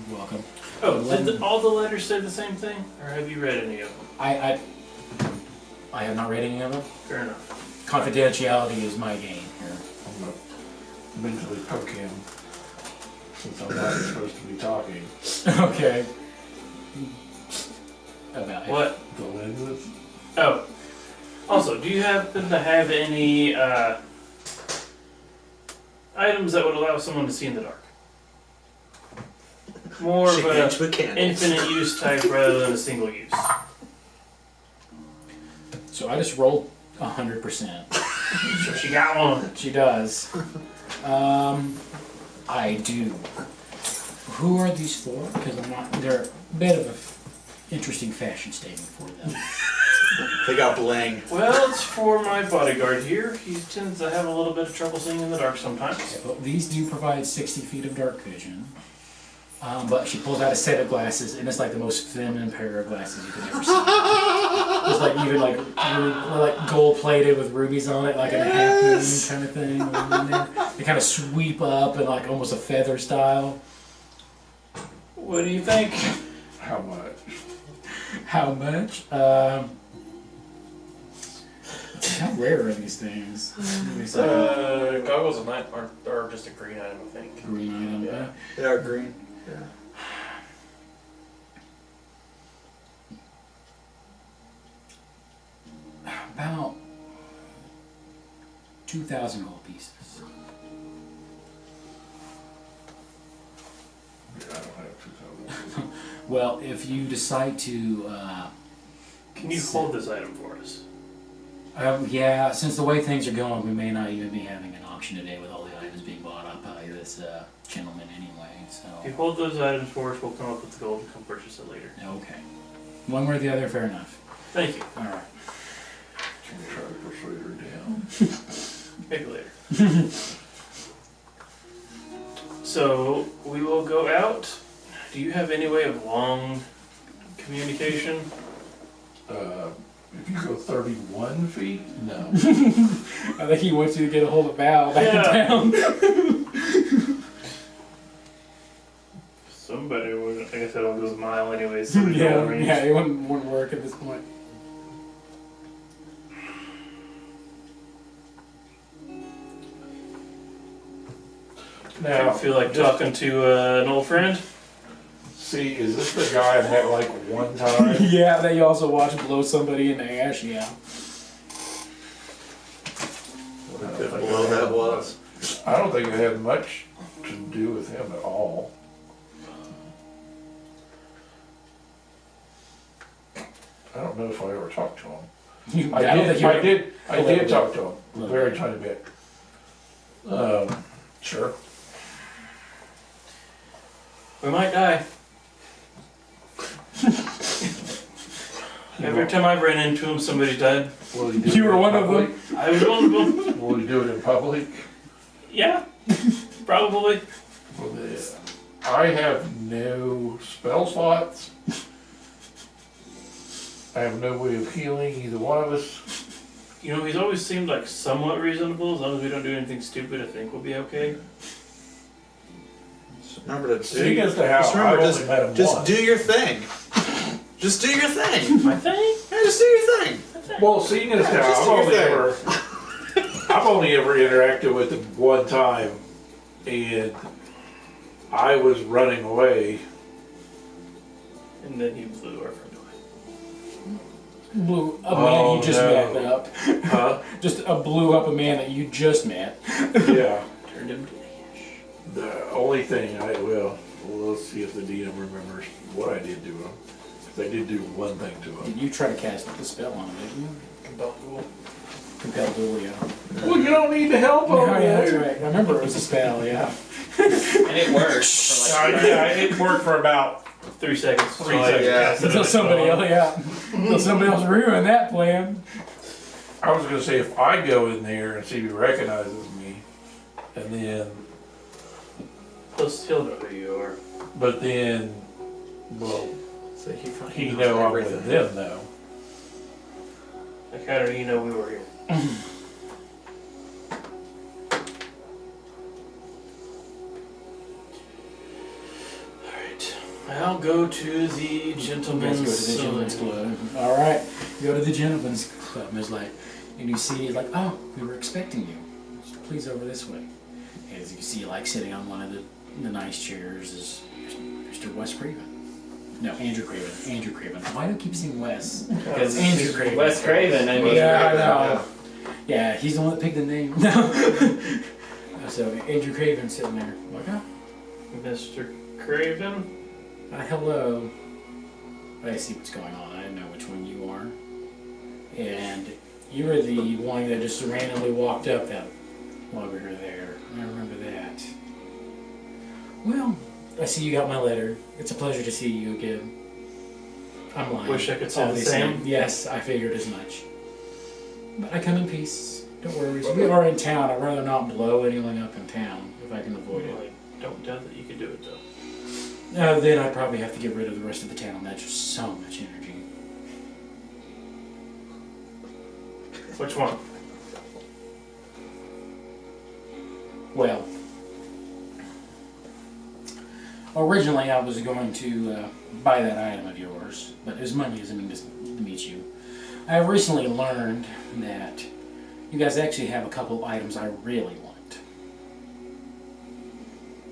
you're welcome. Oh, did all the letters say the same thing? Or have you read any of them? I have not read any of them. Fair enough. Confidentiality is my game here. I'm gonna mentally poke him, since I'm not supposed to be talking. Okay. About it. What? The lenses? Oh. Also, do you happen to have any items that would allow someone to see in the dark? More of Shake a hands with candles. infinite use type rather than a single use. So I just rolled 100%. So she got one. She does. I do. Who are these for? Because I'm not. They're a bit of an interesting fashion statement for them. They got bling. Well, it's for my bodyguard here. He tends to have a little bit of trouble seeing in the dark sometimes. Well, these do provide 60 feet of dark vision. But she pulls out a set of glasses, and it's like the most feminine pair of glasses you could ever see. It's like even like gold plated with rubies on it, like in a half moon kind of thing. They kind of sweep up in like almost a feather style. What do you think? How much? How much? How rare are these things? Let me see. Goggles and that are just a green item, I think. Green item. Yeah. They are green. Yeah. About 2,000 gold pieces. Yeah, I don't have 2,000. Well, if you decide to, Can you hold this item for us? yeah, since the way things are going, we may not even be having an auction today with all the items being bought up by this gentleman anyway. If you So, hold those items for us, we'll come up with the gold and come purchase it later. okay, one way or the other, fair enough. Thank you. All right. Can we try to persuade her down? Maybe later. So, we will go out. Do you have any way of long communication? If you go 31 feet, no. I think he wants you to get a hold of Val back Yeah. in town. Somebody would. I guess I don't go a mile anyway, so we Yeah, don't range. yeah, it wouldn't work at this point. Now, Feel like just- talking to an old friend? See, is this the guy I met like one time? Yeah, that you also watched blow somebody in the ash, yeah. Well, that was. I don't think it had much to do with him at all. I don't know if I ever talked to him. I did talk to him, a very tiny bit. Sure. We might die. Every time I've ran into him, somebody's died. Will he do You it were in one of public? I was one of them. Will he do it in public? Yeah, probably. Well, I have no spell slots. I have no way of healing either one of us. You know, he's always seemed like somewhat reasonable. As long as we don't do anything stupid, I think we'll be okay. Remember to Seeing as to how just I've remember, only met him just once. do your thing. Just do your thing. My thing? Yeah, just do your thing. Well, seeing as how just do your I've only ever interacted with him one time, and I was running away. And then he blew our friend away. Blew a man you just met up. Huh? Just blew up a man that you just met. Yeah. Turned him to ash. The only thing let's see if the DM remembers what I did to him. 'Cause I did do one thing to him. Did you try to cast the spell on him, didn't you? Compelled duel. Compelled duel, yeah. Well, you don't need to help him. Oh, yeah, that's right. I remember it was a spell, yeah. And it worked for like Yeah, it worked for about 3 seconds. 3 So I seconds. Yeah. cast it Until as somebody well. else, yeah. Until somebody else ruined that plan. I was gonna say, if I go in there and see if he recognizes me, and then, He'll still know who you are. but then, well, So he know I'm with them though. Like, how do you know we were here? Alright. I'll go to the You guys gentleman's go to the gentleman's saloon. club. All right, you go to the gentleman's club. And there's like, and you see like, oh, we were expecting you. Please over this way. As you see, like sitting on one of the nice chairs is Mr. Wes Craven. No, Andrew Craven. Andrew Craven. Why do I keep saying Wes? because Andrew Craven. Wes Craven. I mean, Yeah, I know. Yeah, he's the one that picked the name. No. So Andrew Craven sitting there. Like, oh, Mr. Craven? hello. I see what's going on. I know which one you are. And you were the one that just randomly walked up that while we were there. I remember that. Well, I see you got my letter. It's a pleasure to see you again. I'm lying. Wish I could say the Obviously. same. Yes, I figured as much. But I come in peace. Don't worry. We are in town. I'd rather not blow anything up in town if I can avoid it. I don't doubt that you could do it though. Then I'd probably have to get rid of the rest of the town. That's just so much energy. Which one? Well, originally I was going to buy that item of yours, but as money as I mean to meet you. I have recently learned that you guys actually have a couple items I really want.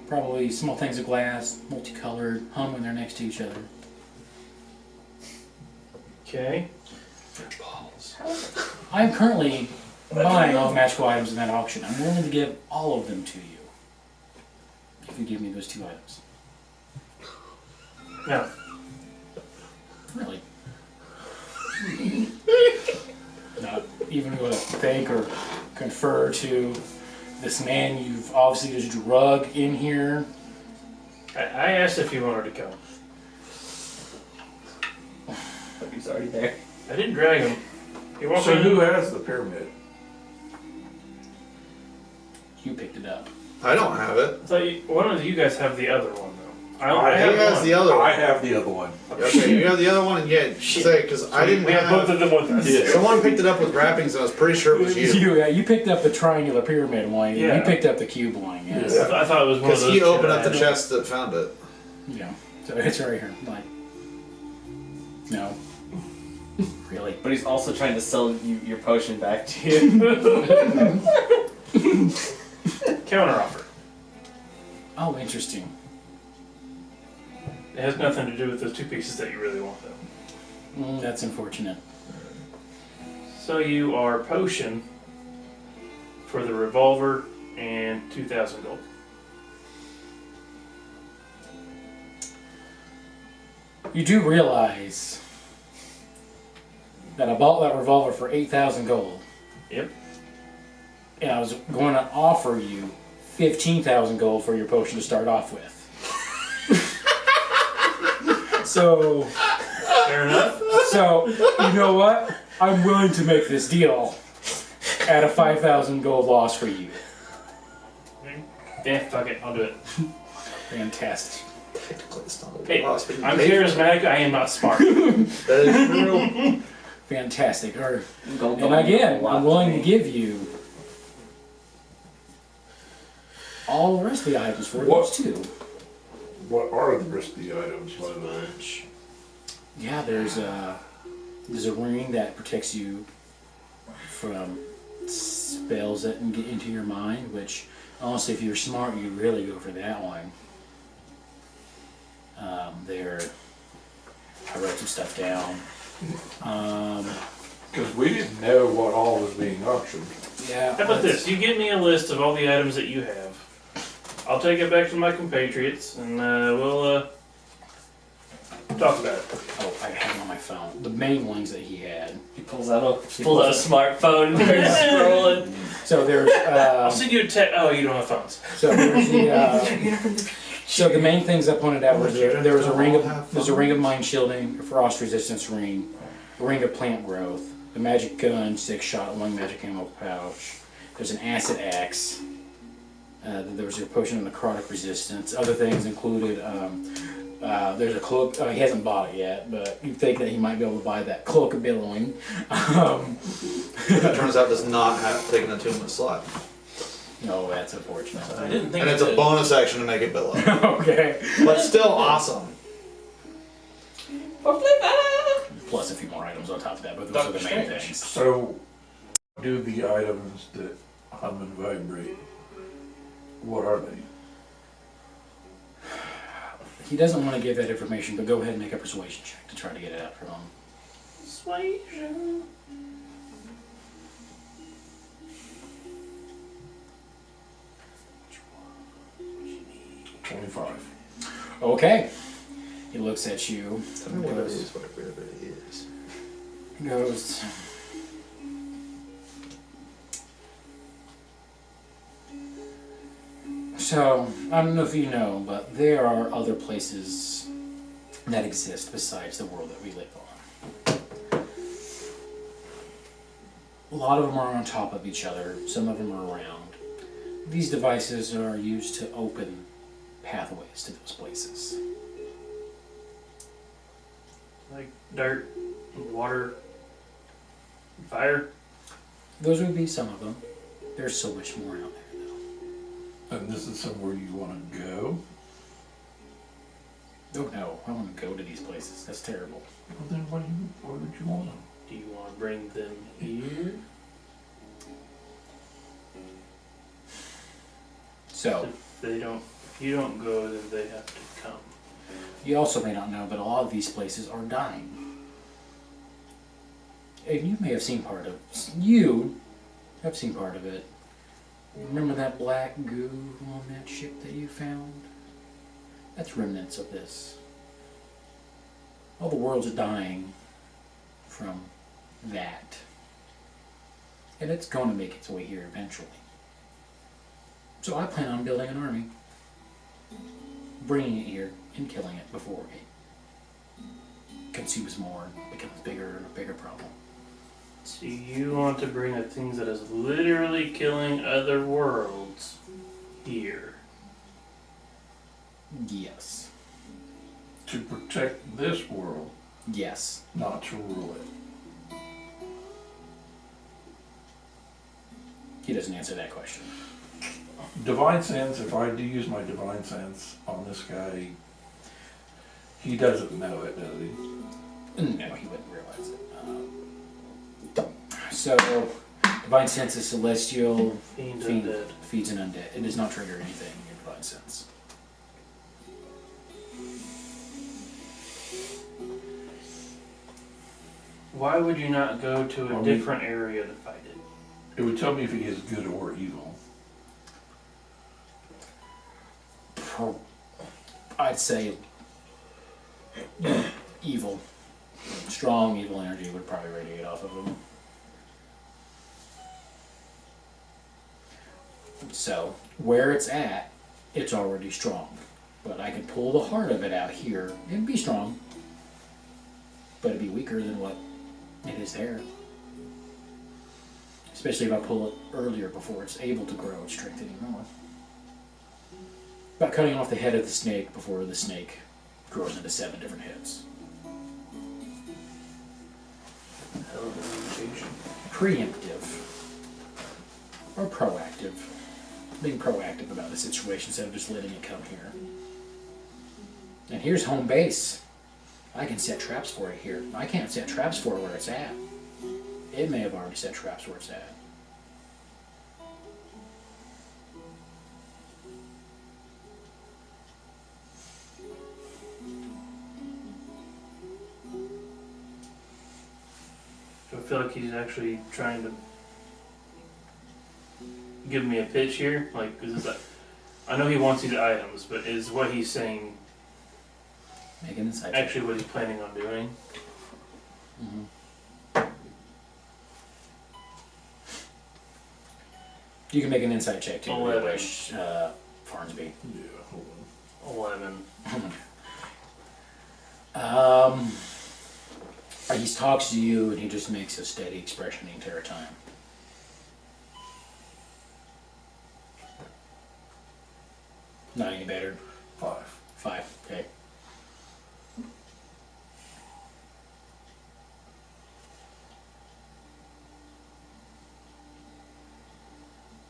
Probably small things of glass, multicolored, hung when they're next to each other. Okay. I am currently buying all magical items in that auction. I'm willing to give all of them to you if you give me those two items. Now, Really? Not even going to thank or confer to this man you've obviously just drug in here. I asked if you wanted to come. he's already there. I didn't drag him. He walked So in. who has the pyramid? You picked it up. I don't have it. I thought one of you guys have the other one though. I I have Who has one. the other I one? have the other one. Okay, you have the other one, and yeah, Shit. say because I didn't We have both of them with us. Yeah. Someone picked it up with wrappings, and I was pretty sure it was you. You picked up the triangular pyramid one. Yeah. You picked up the cube one. Yes. Yeah. I thought it was one of Because those. he two opened that up the I had. chest that found it. Yeah. So it's right here. Like, no. Really? But he's also trying to sell you your potion back to you. Counter offer. Oh, interesting. It has nothing to do with those 2 pieces that you really want, though. That's unfortunate. So you are potion for the revolver and 2,000 gold. You do realize that I bought that revolver for 8,000 gold. Yep. And I was going to offer you 15,000 gold for your potion to start off with. So, Fair enough. so you know what? I'm willing to make this deal at a 5,000 gold loss for you. Yeah, fuck it, I'll do it. Fantastic. Technically, it's not a Hey, loss, but you I'm paid for it. charismatic, I am not smart. That is true. Fantastic. Gold And don't mean again, a lot I'm willing me. to give you all the rest of the items for What? those two. What are the rest of the items, by the way? Yeah, there's a ring that protects you from spells that can get into your mind, which honestly, if you're smart, you really go for that one. I wrote some stuff down. Because we didn't know what all was being auctioned. Yeah. How about this? You give me a list of all the items that you have. I'll take it back to my compatriots and we'll talk about it. Oh, I have it on my phone. The main ones that he had. He pulls out a smartphone and starts scrolling. So there's I'll send you a text. Oh, you don't have phones. so there's the so the main things I pointed out was there was a ring of mind shielding, a frost resistance ring, a ring of plant growth, a magic gun, 6-shot, 1 magic ammo pouch. There's an acid axe. There was a potion of necrotic resistance. Other things included there's a cloak. He hasn't bought it yet, but you think that he might be able to buy that cloak of billowing. It turns out does not have taken a 2-minute slot. No, that's unfortunate. I didn't think And it's a bonus action to make it billow. Okay. But still awesome. Plus a few more items on top of that, but those are the main things. So, do the items that hum and vibrate, what are they? He doesn't want to give that information, but go ahead and make a persuasion check to try to get it out from him. Persuasion. $25. Okay. He looks at you. Tell me what it is, whatever it is. He goes. So, I don't know if you know, but there are other places that exist besides the world that we live on. A lot of them are on top of each other, some of them are around. These devices are used to open pathways to those places. Like dirt, water, fire. Those would be some of them. There's so much more out there, though. And this is somewhere you want to go? Oh no, I want to go to these places. That's terrible. Well, then why would you want them? Do you want to bring them here? So, If you don't go, then they have to come. you also may not know, but a lot of these places are dying. And you may have seen part of You have seen part of it. Remember that black goo on that ship that you found? That's remnants of this. All the worlds are dying from that. And it's going to make its way here eventually. So I plan on building an army, bringing it here, and killing it before it consumes more, becomes bigger and a bigger problem. So you want to bring the things that is literally killing other worlds here. Yes. To protect this world, Yes. not to rule it. He doesn't answer that question. Divine sense, if I do use my divine sense on this guy, he doesn't know it, does he? No, he wouldn't realize it. So, Divine Sense is celestial, Fiends fiend, undead. feeds an undead. It does not trigger anything in Divine Sense. Why would you not go to a Well, different area to fight it? It would tell me if he is good or evil. I'd say evil. Strong evil energy would probably radiate off of him. So, where it's at, it's already strong. But I could pull the heart of it out here. It'd be strong. But it'd be weaker than what it is there. Especially if I pull it earlier before it's able to grow its strength anymore. About cutting off the head of the snake before the snake grows into 7 different heads. Hell of a limitation. Preemptive. Or proactive. Being proactive about the situation instead of just letting it come here. And here's home base. I can set traps for it here. I can't set traps for it where it's at. It may have already set traps where it's at. Do I feel like he's actually trying to give me a pitch here? Like, is this I know he wants these items, but is what he's saying Make an insight check. actually what he's planning on doing? You can make an insight check too. 11. Which, Farnsby. Yeah, hold on. 11. He talks to you and he just makes a steady expression the entire time. Not any better. 5. 5, okay.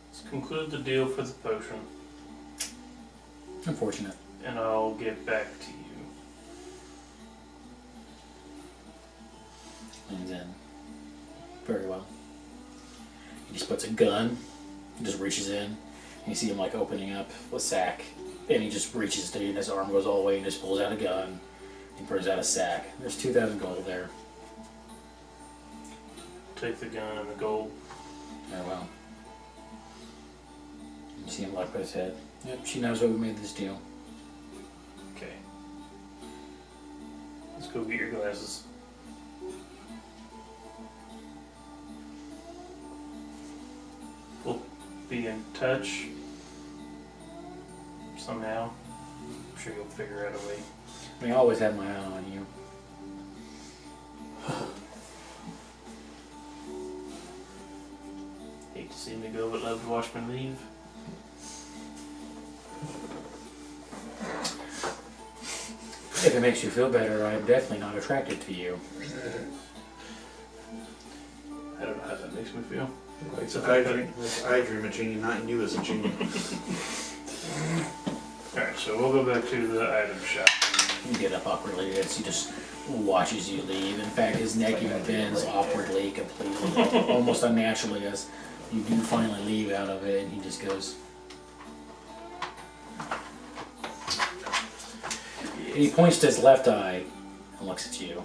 Let's conclude the deal for the potion, Unfortunate. and I'll get back to you. Leans in. Very well. He just puts a gun, just reaches in, and you see him like opening up a sack, and he just reaches to you and his arm goes all the way and just pulls out a gun. He brings out a sack. There's 2,000 gold there. Take the gun and the gold. Very well. You see him like put his head. Yep, she knows why we made this deal. Okay. Let's go get your glasses. We'll be in touch somehow. I'm sure you'll figure out a way. I mean, I always have my eye on you. Hate to see me go, but love to watch me leave. If it makes you feel better, I'm definitely not attracted to you. I don't know how that makes me feel. Like, I dream a genie, not you as a genie. Alright, so we'll go back to the item shop. You get up awkwardly as he just watches you leave. In fact, his neck even bends awkwardly, completely, almost unnaturally as you do finally leave out of it, and he just goes. And he points to his left eye and looks at you.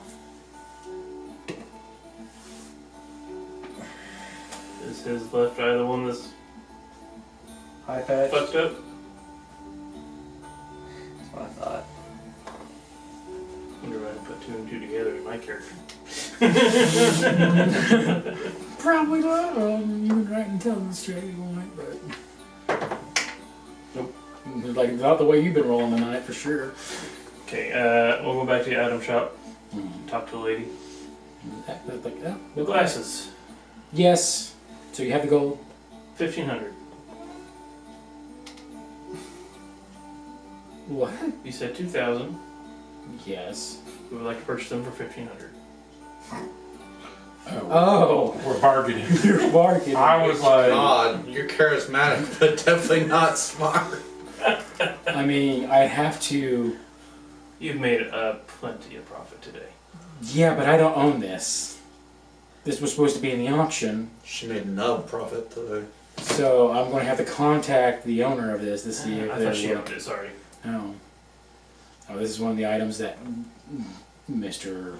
Is his left eye the one that's High patch. fucked up? That's what I thought. Wonder why I put 2 and 2 together in my character. Probably not. You can write and tell them straight if you want, but Nope. Like not the way you've been rolling tonight for sure. Okay, we'll go back to the item shop. Talk to the lady. Like, yeah, The glasses. Yes. So you have the gold. 1,500. What? You said 2,000. Yes. We would like to purchase them for 1,500. Oh, We're bargaining. you're barking. I was like, God, you're charismatic, but definitely not smart. I mean, I'd have to. You've made plenty of profit today. Yeah, but I don't own this. This was supposed to be in the auction, She made no profit today. so I'm going to have to contact the owner of this to see if I they're. thought she owned it, sorry. Oh. Oh, this is one of the items that Mr.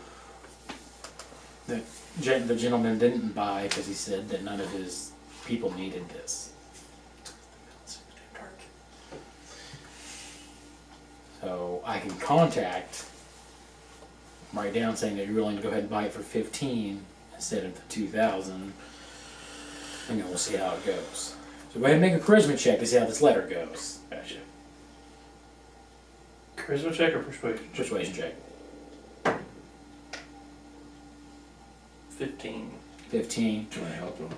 The gentleman didn't buy because he said that none of his people needed this. So I can write down saying that you're willing to go ahead and buy it for 15 instead of the 2,000, and then we'll see how it goes. So go ahead and make a charisma check to see how this letter goes. Gotcha. Charisma check or persuasion? Persuasion check. 15. 15. Can I help him?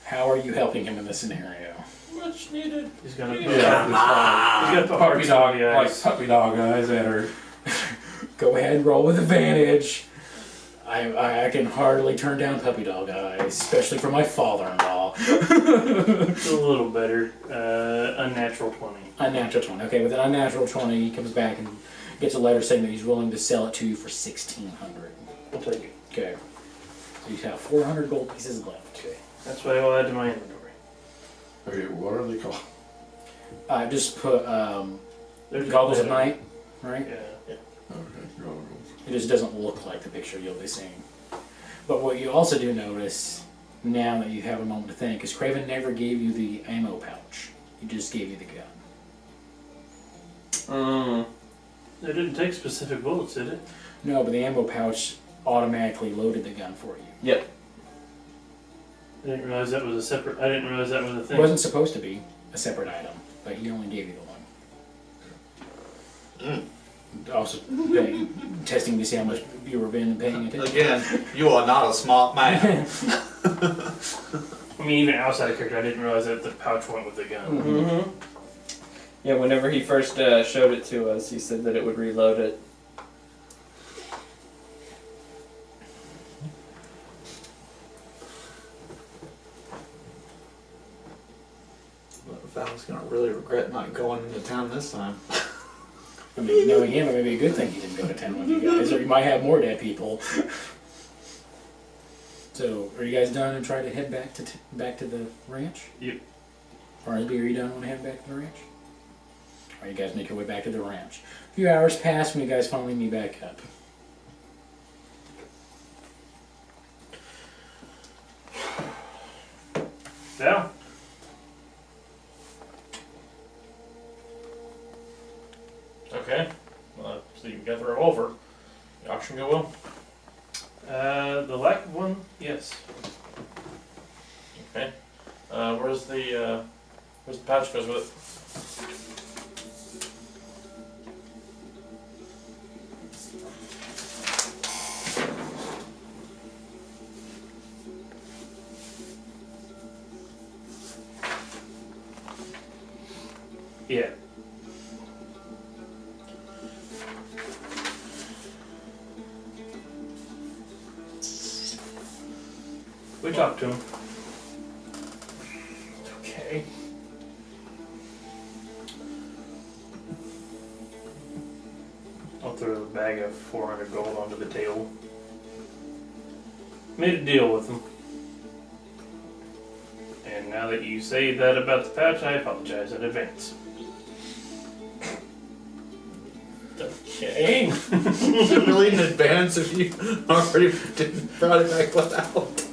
How are you helping him in this scenario? Much needed. He's gonna put, Yeah, he's gonna put puppy hearts dog, on the like eyes. puppy dog eyes at her. Go ahead and roll with advantage. I can hardly turn down puppy dog eyes, especially for my father-in-law. It's a little better. Unnatural 20. Unnatural 20. Okay, with an unnatural 20, he comes back and gets a letter saying that he's willing to sell it to you for 1,600. We'll take it. Okay. So you have 400 gold pieces left. Okay. That's what I'll add to my inventory. Okay, what are they called? I just put There's goggles a of night, right? Yeah. Okay, goggles. It just doesn't look like the picture you'll be seeing. But what you also do notice, now that you have a moment to think, is Craven never gave you the ammo pouch. He just gave you the gun. It didn't take specific bullets, did it? No, but the ammo pouch automatically loaded the gun for you. Yep. I didn't realize that was a separate. I didn't realize that was a It thing. wasn't supposed to be a separate item, but he only gave you the one. Also, testing to see how much you were paying attention. Again, you are not a smart man. I mean, even outside of character, I didn't realize that the pouch went with the gun. Mm-hmm. Yeah, whenever he first showed it to us, he said that it would reload it. Val's gonna really regret not going into town this time. I mean, knowing him, it may be a good thing he didn't go to town with you guys, or you might have more dead people. So, are you guys done and try to head back to the ranch? Yep. Farnsby, are you done when to head back to the ranch? Or you guys make your way back to the ranch? A few hours pass when you guys finally meet back up. Yeah. Okay. So you got the revolver. The auction go well? The lack of one, yes. Okay. Where's the pouch goes with it? Yeah. We talked to him. Okay. I'll throw a bag of 400 gold onto the table. Made a deal with him. And now that you say that about the pouch, I apologize in advance. Okay. Really in advance if you already didn't brought it back without.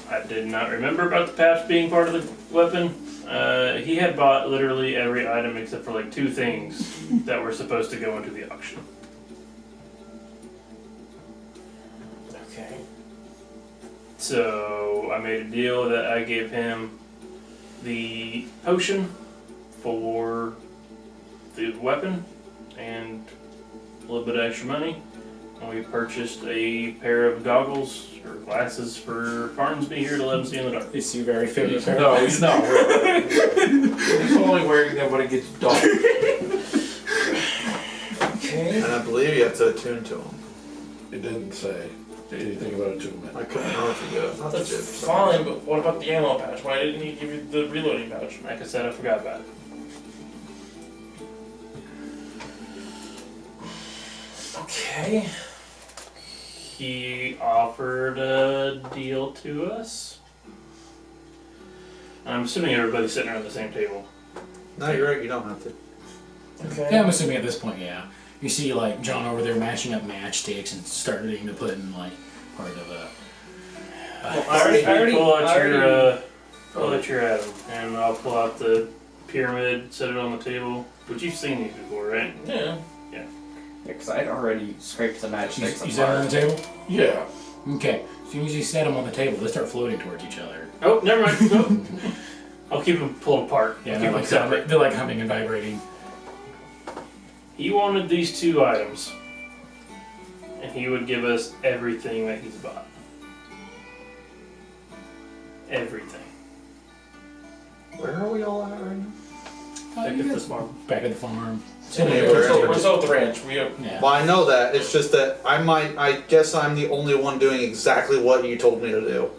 I did not remember about the pouch being part of the weapon. He had bought literally every item except for like 2 things that were supposed to go into the auction. Okay. So I made a deal that I gave him the potion for the weapon and a little bit of extra money. And we purchased a pair of goggles or glasses for Farnsby here to let him see in the dark. Is he very famous? No, he's not wearing it. He's only wearing them when it gets dark. Okay. And I believe you have to attune to him. It didn't say anything about attunement. I couldn't remember if you did. Not that That's you did. fine, but what about the ammo pouch? Why didn't he give you the reloading pouch? Like I said, I forgot about it. Okay. He offered a deal to us. I'm assuming everybody's sitting around the same table. No, you're right. You don't have to. Okay. Yeah, I'm assuming at this point, yeah. You see like John over there mashing up matchsticks and starting to put in like part of a. Pull out your Adam, and I'll pull out the pyramid, set it on the table. But you've seen these before, right? Yeah. Yeah, because I'd already scraped the matchsticks You set them on the table? Yeah. Okay. As soon as you set them on the table, they start floating towards each other. Oh, never mind. Nope. I'll keep them pulled apart. Yeah, I'll they're keep like, them separate. they're like humming and vibrating. He wanted these 2 items, and he would give us everything that he's bought. Everything. Where are we all at right now? Back at this farm. Back at the farm. We're still at the ranch. Yeah. Well, I know that. It's just that I guess I'm the only one doing exactly what you told me to do.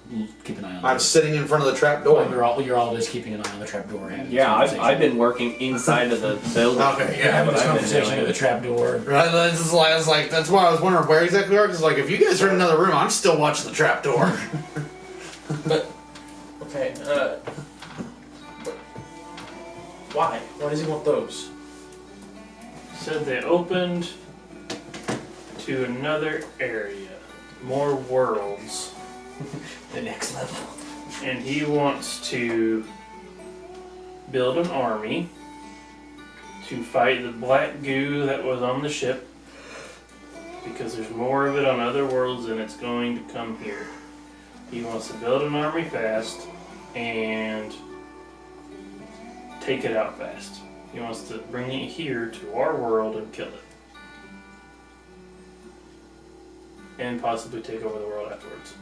You keep an eye on I'm it. sitting in front of the trap Well, door. you're all just keeping an eye on the trap door. Yeah, I've been working inside of the building. Okay, You're having this I've been conversation doing at the trap door. Right, that's like that's why I was wondering where exactly we are. Because like if you guys are in another room, I'm still watching the trap door. Okay. Why? Why does he want those? Said they opened to another area, more worlds, The next level. and he wants to build an army to fight the black goo that was on the ship, because there's more of it on other worlds and it's going to come here. He wants to build an army fast and take it out fast. He wants to bring it here to our world and kill it. And possibly take over the world afterwards.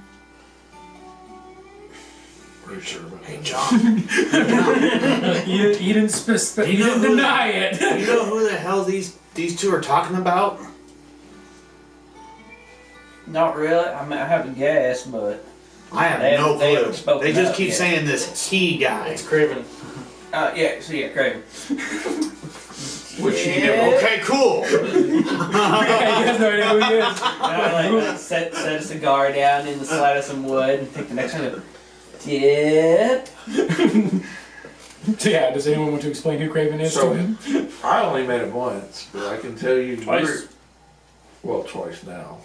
Pretty sure about Hey that. John, You didn't deny it. do you know who the hell these 2 are talking about? Not really. I mean, I have a guess, but I have They no haven't- they haven't clue. spoken They just up keep yet. saying this key guy. It's Craven. yeah. So yeah, Craven. Which you know. Okay, cool. You guys no idea who he is. Like set a cigar down in the slide of some wood and take the next one. Dip. So yeah, does anyone want to explain who Craven is So- to him? I only met him once, but I can tell you. Twice. Well, twice now.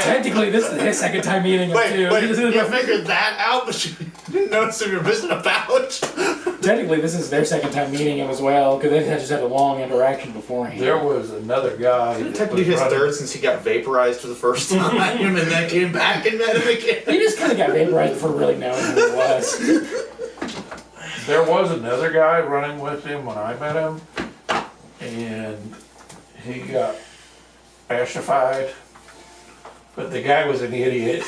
Technically, this is his second time meeting him too. Wait, you figured that out, but you didn't notice if you're missing a pouch? Technically, this is their second time meeting him as well, because they just had a long interaction beforehand. There was another guy. that Technically was his running- third since he got vaporized for the first time and then came back and met him again. He just kind of got vaporized before really knowing who it was. There was another guy running with him when I met him, and he got pacified, but the guy was an idiot.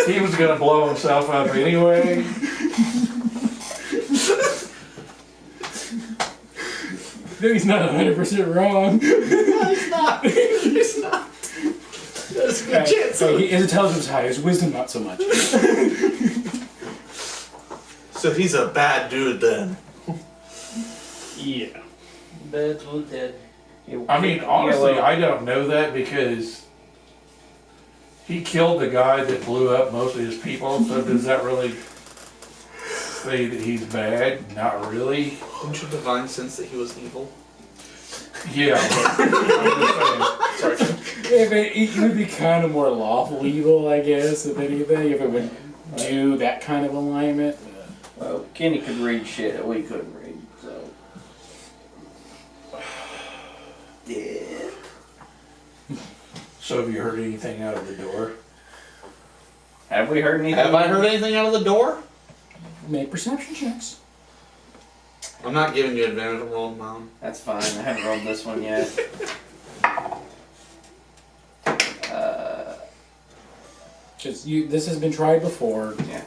He was gonna blow himself up anyway. No, he's not 100% wrong. He's not. He's not. There's a good chance. His intelligence was high, his wisdom not so much. So he's a bad dude then. Yeah. Beds with dead. I mean, honestly, I don't know that because he killed the guy that blew up most of his people, so does that really say that he's bad? Not really. Don't you divine sense that he was evil? Yeah, but I'm just saying. Sorry. It would be kind of more lawful evil, I guess, if anything, if it would do that kind of alignment. Well, Kenny could read shit that we couldn't read, so. Yeah. So have you heard anything out of the door? Have we heard anything? Have I heard anything out of the door? Make perception checks. I'm not giving you advantage on rolling mine. That's fine. I haven't rolled this one yet. Because this has been tried before. Yeah.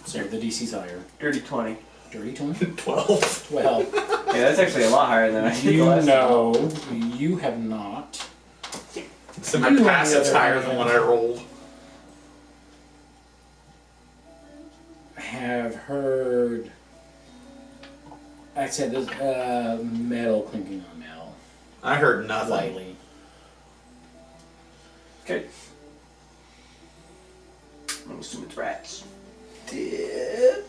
So the DC's higher. Dirty 20. Dirty 20? 12. Well, Yeah, that's actually a lot higher than I did you last time. know, you have not. So my You, on the passive's other higher than hand, what I rolled. Have heard. I said there's metal clinking on metal. I heard nothing. Lightly. Okay. I'm assuming it's rats. Dip.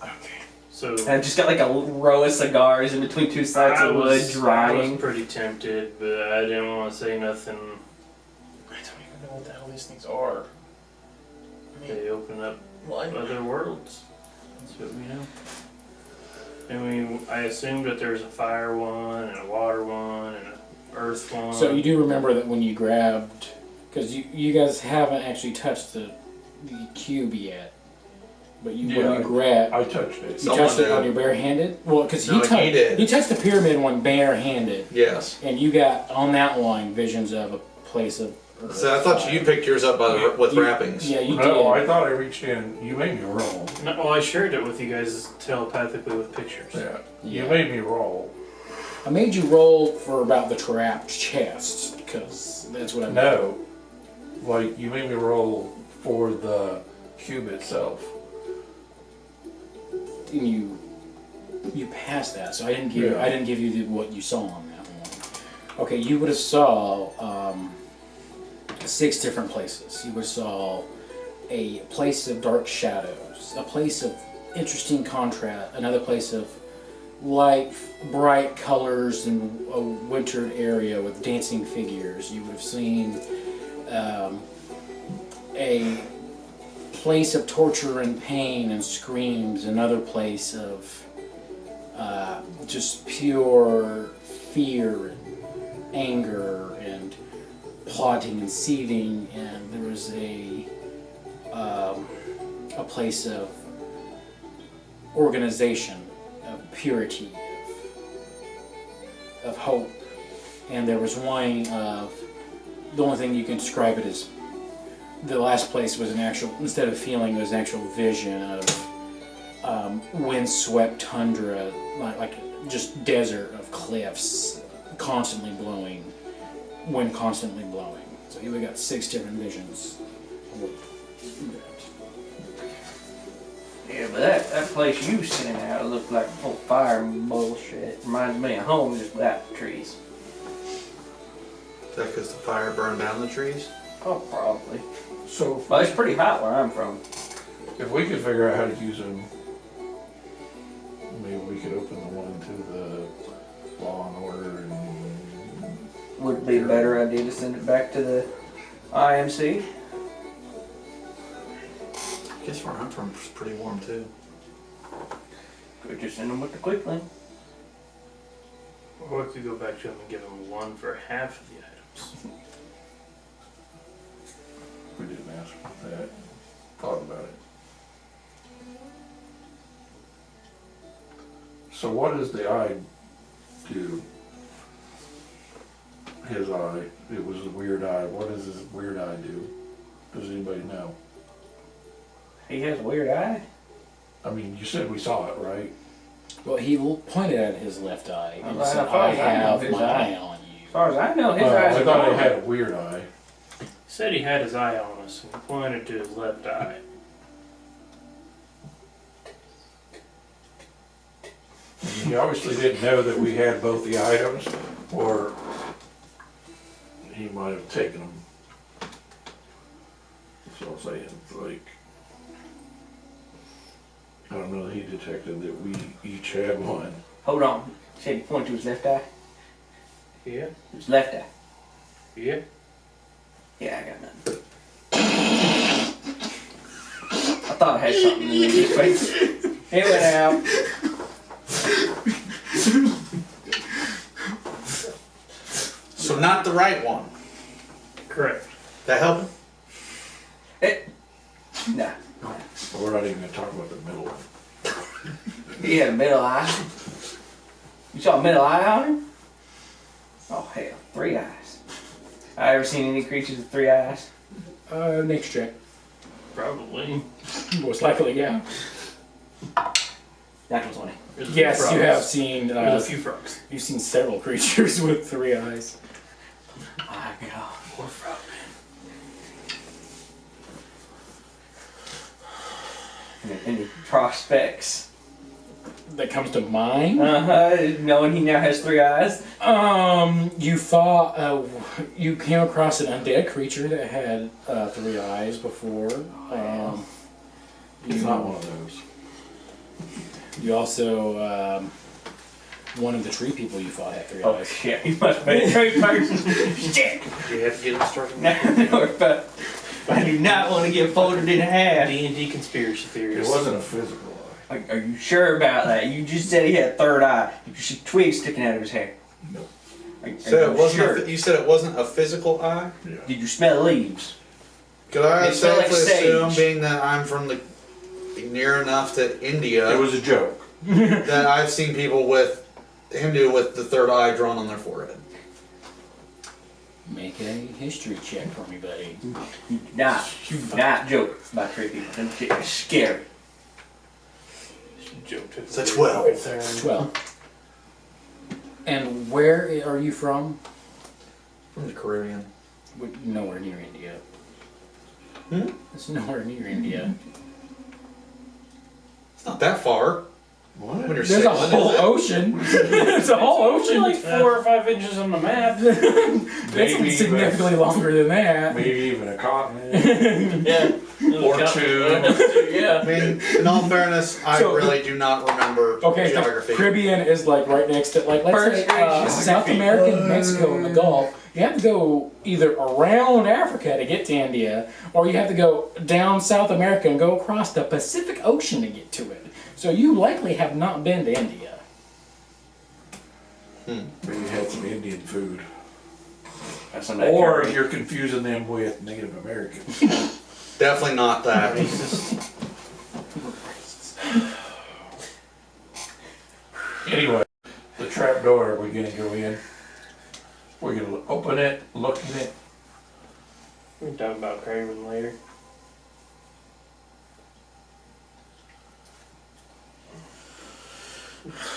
Okay. So And I've just got like a row of cigars in between two sides of wood, I was drying. pretty tempted, but I didn't want to say nothing. I don't even know what the hell these things are. They open up other worlds. That's what we know. I mean, I assumed that there's a fire one, and a water one, and an earth one. So you do remember that when you grabbed, because you guys haven't actually touched the cube yet, but when you grabbed, I touched it. you Someone touched it did. on your barehanded. Well, because No, he did. you touched the pyramid one barehanded, Yes. and you got on that one visions of a place of. So I thought you picked yours up with You- wrappings. Yeah, you No, I did. thought I reached in. You made me roll. No, well, I shared it with you guys telepathically with pictures. Yeah. Yeah. You made me roll. I made you roll for about the trapped chest because that's what I. No. Like, you made me roll for the cube itself. And you passed that, so I didn't give Yeah. I didn't give you what you saw on that one. Okay, you would have saw 6 different places. You would have saw a place of dark shadows, a place of interesting contrast, another place of light, bright colors in a wintered area with dancing figures. You would have seen a place of torture and pain and screams, another place of just pure fear and anger and plotting and seething, and there was a place of organization, of purity, of hope, and there was one of the only thing you can describe it as. The last place was an actual, instead of feeling, it was an actual vision of windswept tundra, like just desert of cliffs, constantly blowing, wind constantly blowing. So you got 6 different visions. Yeah, but that place you sent out looked like full of fire and bullshit. Reminds me of home just without the trees. Is that because the fire burned down the trees? Oh, probably. So, But it's pretty hot where I'm from. if we could figure out how to use them, maybe we could open the one to the Law and Order and... Would it be a better idea to send it back to the IMC? I guess where I'm from is pretty warm too. Could just send them with the quick link. Or I could go back to them and give them 1 for half of the items. We didn't ask for that. Thought about it. So what does the eye do? His eye. It was a weird eye. What does his weird eye do? Does anybody know? He has a weird eye. I mean, you said we saw it, right? Well, he pointed at his left eye and Well, said, as far "I as I know, have his my eye. eye on you." As far as I know, his eyes I are thought gone. it had a weird eye. He said he had his eye on us and he pointed to his left eye. He obviously didn't know that we had both the items, or he might have taken them. That's what I'm saying. It's like, I don't know that he detected that we each had one. Hold on. You said he pointed to his left eye? Yeah? His left eye. Yeah? Yeah, I got nothing. I thought I had something in his face. It went out. So not the right one. Correct. That help? Nah. We're not even gonna talk about the middle one. He had a middle eye. You saw a middle eye on him? Oh hell, 3 eyes. I ever seen any creatures with 3 eyes? Next check. Probably. Most likely, yeah. That was 20. There's a few Yes, you frogs. have seen. There's a few frogs. You've seen several creatures with 3 eyes. My God. Poor frog man. Any prospects? That comes to mind. Knowing he now has 3 eyes. You fought. You came across an undead creature that had 3 eyes before. It's not one of those. You also, one of the tree people you fought had 3 Oh eyes. shit, you must be a trade person. Shit! You have to get him started. No, but I do not want to get folded in half. D&D conspiracy It theories. wasn't a physical eye. Are you sure about that? You just said he had a third eye. You could see twigs sticking out of his hair. Nope. So it wasn't. Sure? You said it wasn't a physical eye. Yeah. Did you smell leaves? Could I It smelled like safely assume, sage. being that I'm from the near enough to India, It was a joke. that I've seen people with Hindu with the third eye drawn on their forehead? Make a history check for me, buddy. You do not joke about tree people. Them shit is scary. Joke. It's a 12. 12. And where are you from? From the Caribbean. Nowhere near India. Hmm? It's nowhere near India. It's not that far. What? When you're There's a sailing, whole is it? ocean. There's a whole Only ocean. like 4 or 5 inches on the map. That's Maybe significantly longer than that. Maybe even a continent. Yeah. Or two. Yeah. I mean, in all fairness, I So- really do not remember Okay, geography. the Caribbean is like right next to, like, let's First say grade South America, Mexico, and the Gulf. You have to go either around Africa to get to India, or you have to go down South America and go across the Pacific Ocean to get to it. So you likely have not been to India. Maybe you had some Indian food. That's on that Or curry. you're confusing them with Native Americans. Definitely not that. Anyway, the trap door, are we gonna go in? We're gonna open it, look in it. We can talk about Craven later.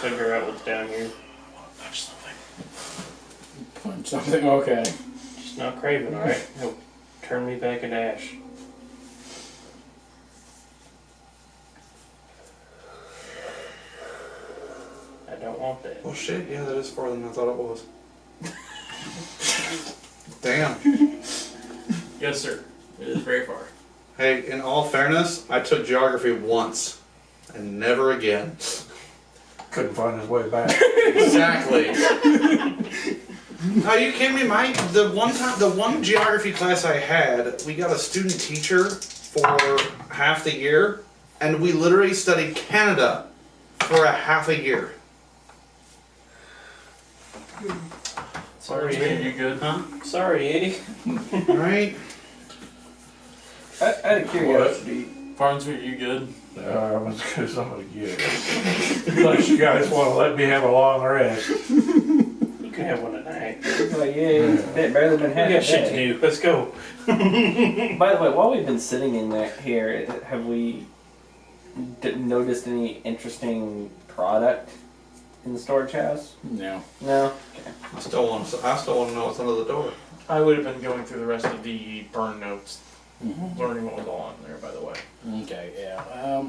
Figure out what's down here. Touch something. Punch something, okay. Just not Craven, alright? He'll turn me back into ash. I don't want that. Well, shit, yeah, that is farther than I thought it was. Damn. Yes, sir. It is very far. Hey, in all fairness, I took geography once, and never again. Couldn't find his way back. Exactly. Are you kidding me, Mike? The one geography class I had, we got a student teacher for half the year, and we literally studied Canada for a half a year. Sorry, Eddie. You good? Huh? Sorry, Eddie. Right? Out of curiosity, Farnsby, you good? I'm as good as I'm gonna get. Unless you guys wanna let me have a long rest. You can have one tonight. like, yeah, it's barely been We half a got shit to day. do. Let's go. By the way, while we've been sitting in that here, have we noticed any interesting product in the storage house? No. No. I still want to know what's under the door. I would have been going through the rest of the burn notes, Mm-hmm. learning what was all on there, by the way. Okay, yeah.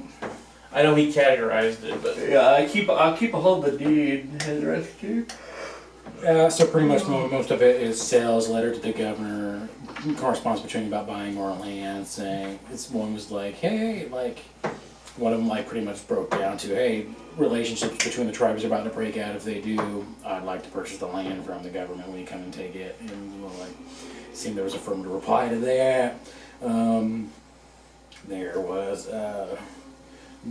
I know he categorized it, but Yeah, I'll keep a hold of the deed. His rescue. So pretty much most of it is sales, letter to the governor, correspondence between about buying more land, saying, one was like, hey, like, one of them like pretty much broke down to, hey, relationships between the tribes are about to break out. If they do, I'd like to purchase the land from the government when you come and take it. And like, seemed there was a affirmative reply to that. There was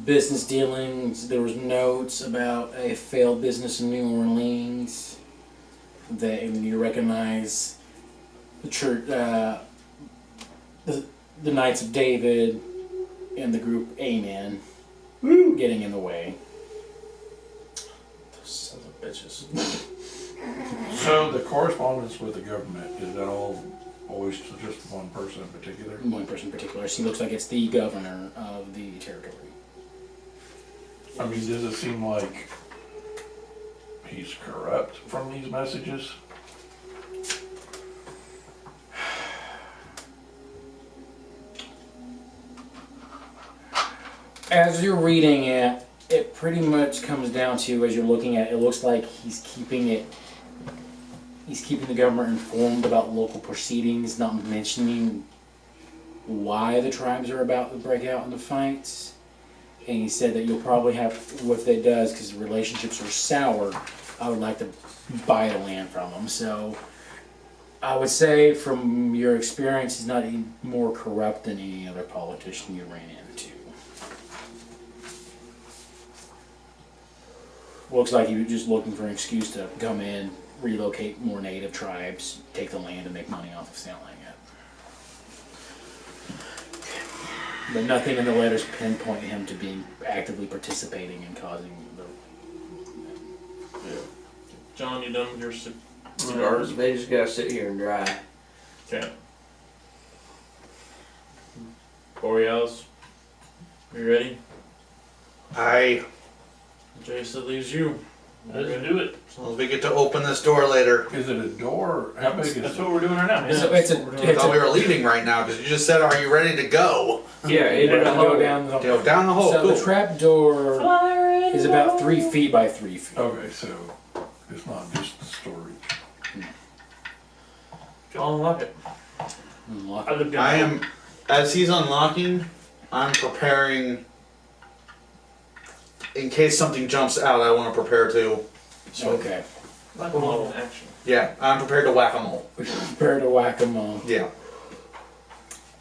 business dealings. There was notes about a failed business in New Orleans. That you recognize the church, the Knights of David, and the group Amen getting in the way. those sons of bitches. So the correspondence with the government, is that always to just one person in particular? One person in particular. She looks like it's the governor of the territory. I mean, does it seem like he's corrupt from these messages? As you're reading it, it pretty much comes down to, as you're looking at it, it looks like he's keeping the government informed about local proceedings, not mentioning why the tribes are about to break out into fights. and he said that you'll probably have, if that does, because relationships are sour, I would like to buy the land from him. So I would say, from your experience, he's not any more corrupt than any other politician you ran into. Looks like he was just looking for an excuse to come in, relocate more native tribes, take the land, and make money off of selling it. But nothing in the letters pinpoint him to being actively participating in causing the. John, you done with your cigars? They just gotta sit here and dry. Okay. Borealis, you ready? Jace, it leaves you. Let's do it. As long as we get to open this door later. Is it a door? How big is That's it? what we're doing right now. So it's a. I It's thought we a were leaving right now because you just said, "Are you ready to go?" Yeah, it we're gonna go down the. Go down the hole. So Cool. the trap door is about 3 feet by 3 feet. Okay, so it's not just the storage. I'll unlock it. Unlock I looked I down. am, as he's unlocking, I'm preparing. In case something jumps out, I want to prepare to. Okay. Like a little action. Yeah, I'm prepared to whack 'em all. Prepare to whack-a-mole. Yeah.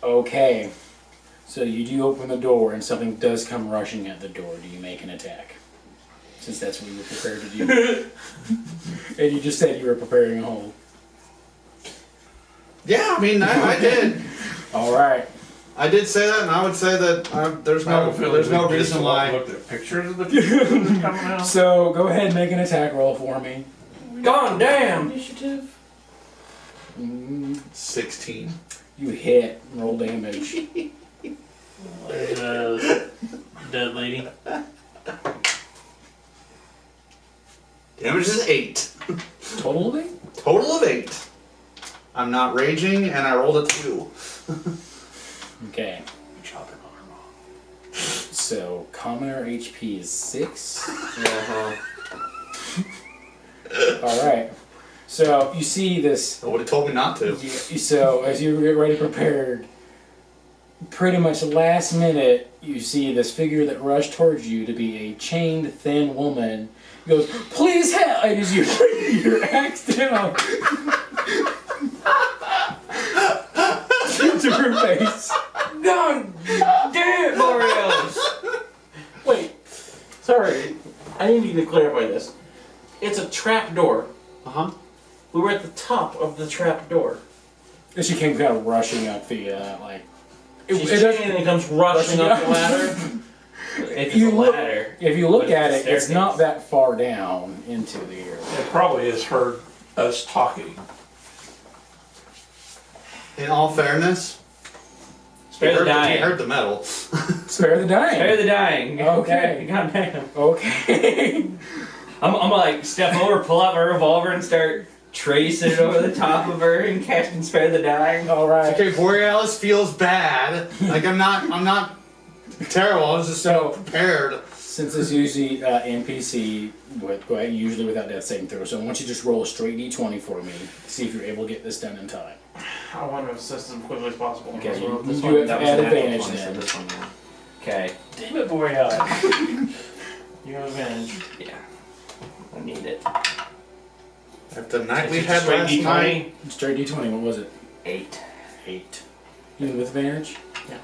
Okay. So you do open the door and something does come rushing at the door. Do you make an attack? Since that's what you were prepared to do. And you just said you were preparing a hole. Yeah, I mean, I did. Alright. I did say that, and I would say that there's I have no a feeling there's no we just reason why. Looked at pictures of the people coming out. So go ahead and make an attack roll for me. God damn! Initiative. 16. You hit. Roll damage. There's a dead lady. Damage is 8. Total of it? Total of 8. I'm not raging, and I rolled a 2. Okay. So commoner HP is 6. Alright. So you see this. Nobody told me not to. So as you get ready prepared, pretty much last minute, you see this figure that rushed towards you to be a chained, thin woman. He goes, "Please help!" And as you bring your axe down into her face. God damn, Borealis! Wait. Sorry. I need to clarify this. It's a trap door. Uh-huh. We were at the top of the trap door. And she came kind of rushing up the, like... She's it doesn't- chained and comes rushing up the ladder. If You it's a look- ladder. If you look But at it's it, a it's not staircase. that far down into the area. It probably has heard us talking. In all fairness, Spare the he dying. heard the metal. Spare the dying. Spare the dying. Okay. God damn. Okay. I'm gonna like step over, pull out my revolver, and start tracing it over the top of her and casting Spare the Dying. Alright. Okay, Borealis feels bad. Like I'm not terrible. I was just so prepared. Since it's usually NPC, usually without death saving throw, so I want you to just roll a straight d20 for me. See if you're able to get this done in time. I want to assist as quickly as possible. Okay, That's you what this do one- it That was at a natural advantage 20, so then. this one, yeah. Okay. Damn it, Borealis. You have advantage. Yeah. I need it. After the night we It's had straight last D20. night. Straight d20, what was it? 8. 8. Even with advantage?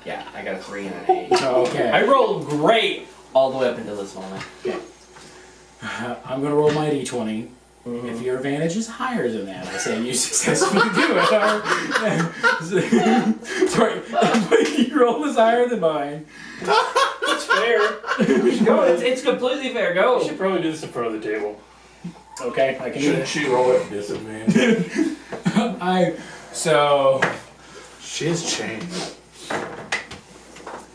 Yeah, I got a 3 and an 8. Oh, okay. I rolled great all the way up until this moment. I'm going to roll my d20. If your advantage is higher than that, I say you successfully do it. Sorry, your roll is higher than mine. That's fair. No, it's completely fair. We Go. should probably do this in front of the table. Okay, I can do Shouldn't it. she roll at disadvantage? So She is chained.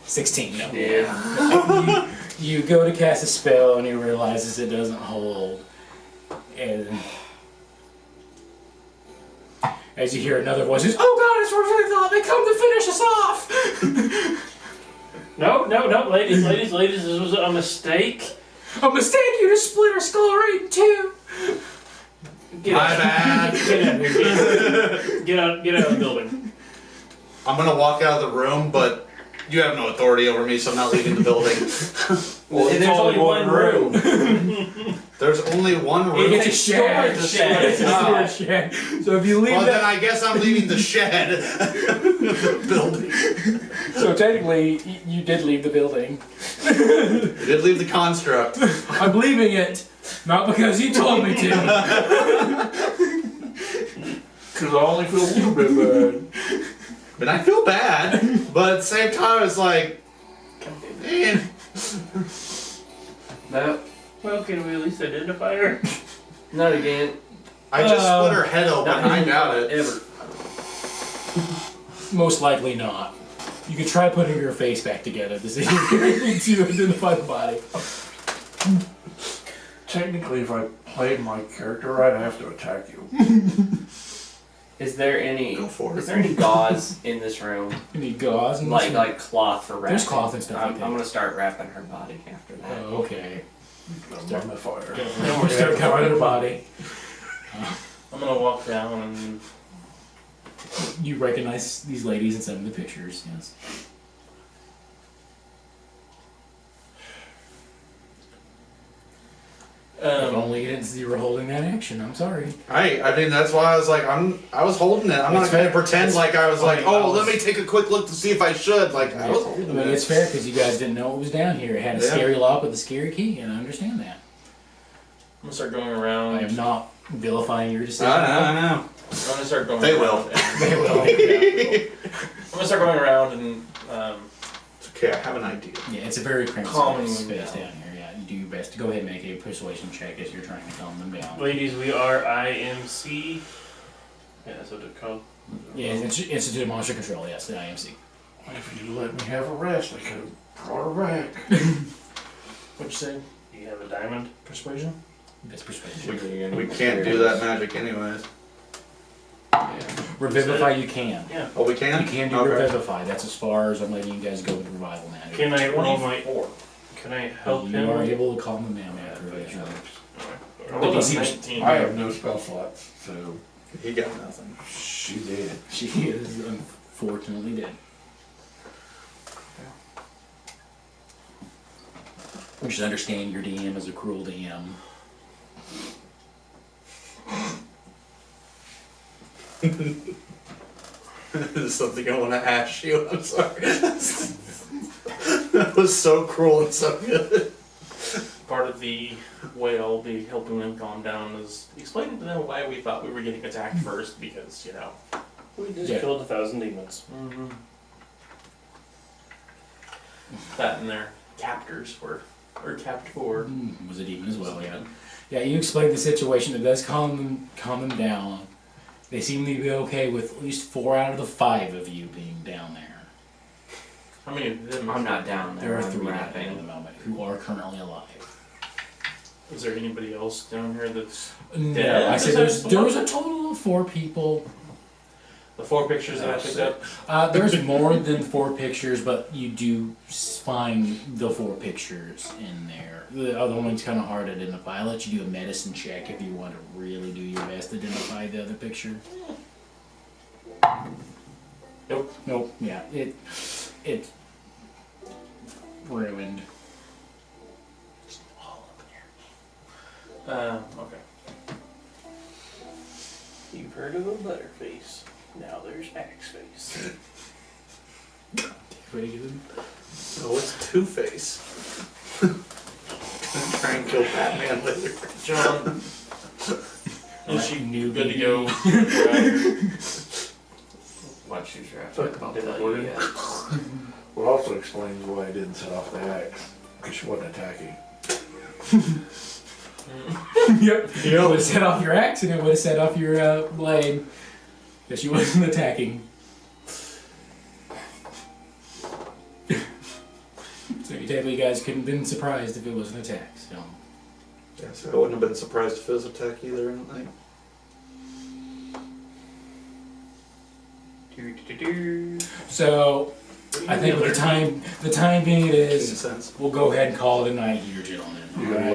16. No. Yeah. You go to cast a spell and he realizes it doesn't hold, and as you hear another voice, "Oh God, it's what they thought. They come to finish us off." No, ladies, this was a mistake. A mistake. You just split our skull right in two. Get My out. bad. Get out of here. Get out of the building. I'm gonna walk out of the room, but You have no authority over me, so I'm not leaving the building. Well, And it's there's only only one room. There's only one room. It's a shed. storage shed. It's a storage shed. So if you leave Well, then that, I guess I'm leaving the shed. The building. so technically you did leave the building. You did leave the construct. I'm leaving it, not because you told me to. Cause I only feel a little bit bad. And I feel bad, but at the same time, it's like, man. No, Well, can we at least identify her? not again. I just split her head open. Not I doubt it. Ever. Most likely not. You could try putting your face back together to see if you're able to identify the body. Technically, if I played my character right, I have to attack you. Is there any? Go for it. Is there any gauze in this room? You need gauze and Like cloth for wrapping? There's cloth and stuff like that. I'm gonna start wrapping her body after that. Oh, okay. I'm the fire. Then we'll start covering her body. I'm gonna walk down and You recognize these ladies in some of the pictures, yes. If only you didn't see you were holding that action, I'm sorry. I mean, that's why I was like, I was holding it. I'm not It's going to fair. pretend like I was like, I oh, was- let me take a quick look to see if I should. Like, I was I holding mean, it. it's fair because you guys didn't know what was down here. It had a Yeah. scary lock with a scary key, and I understand that. I'm gonna start going around. I am not vilifying your decision. I know. I'm gonna start going. They around will. and- They will. I'm gonna start going around and It's okay, I have an idea. Yeah, it's a very cramped Calming space them down here. Yeah, you do your best to go ahead and make a persuasion check as you're trying to calm them down. Ladies, we are IMC. Yeah, that's what it's called. Yeah, Institute of Monster Control. Yes, the IMC. If you let me have a rest, I could have brought her back. what'd you say? Do you have a diamond? Persuasion? Best persuasion. We can't do that magic anyways. Revivify, you can. Yeah. Oh, we can? You can do Okay. revivify. That's as far as I'm letting you guys go with revival magic. Can I roll my? 24. Can I help You him? are able to calm them down after Okay, that. Sure. I rolled a DC 19. I have no spell slots, so He got nothing. she did. She is unfortunately dead. You should understand your DM is a cruel DM. There's something I want to ask you. I'm sorry. That was so cruel and so good. Part of the way I'll be helping them calm down is explaining to them why we thought we were getting attacked first, because, you know. We just Yeah. killed 1,000 demons. That and their captors or captor. Was a demon as well, yeah. Yeah, you explained the situation. It does calm them down. They seem to be okay with at least 4 out of the 5 of you being down there. How many of them? I'm not down there. There are I'm 3 down wrapping. there at the moment who are currently alive. Is there anybody else down here that's No, dead? I said Besides the there's one? a total of 4 people. the 4 pictures that I picked up? There's more than 4 pictures, but you do find the 4 pictures in there. The other one's kind of hard to identify. I'll let you do a medicine check if you want to really do your best to identify the other picture. Nope. Nope. Yeah. It ruined. Okay. You've heard of a butterface. Now there's axe face. Pretty good. Oh, it's Two-Face. Gonna try and kill Batman later. John, is she New good to baby. go? Watch you wrap. Fuck, I'll did I tell order? you. What also explains why I didn't set off the axe, because she wasn't attacking. Yep. You would have set off your axe and it would have set off your blade. Because she wasn't attacking. So you technically guys couldn't have been surprised if it was an attack. So Yeah, so I wouldn't have been surprised if it was attack either. Like, So I think the time being it making is, sense. we'll go ahead and call it a night here, gentlemen. Yeah. All right?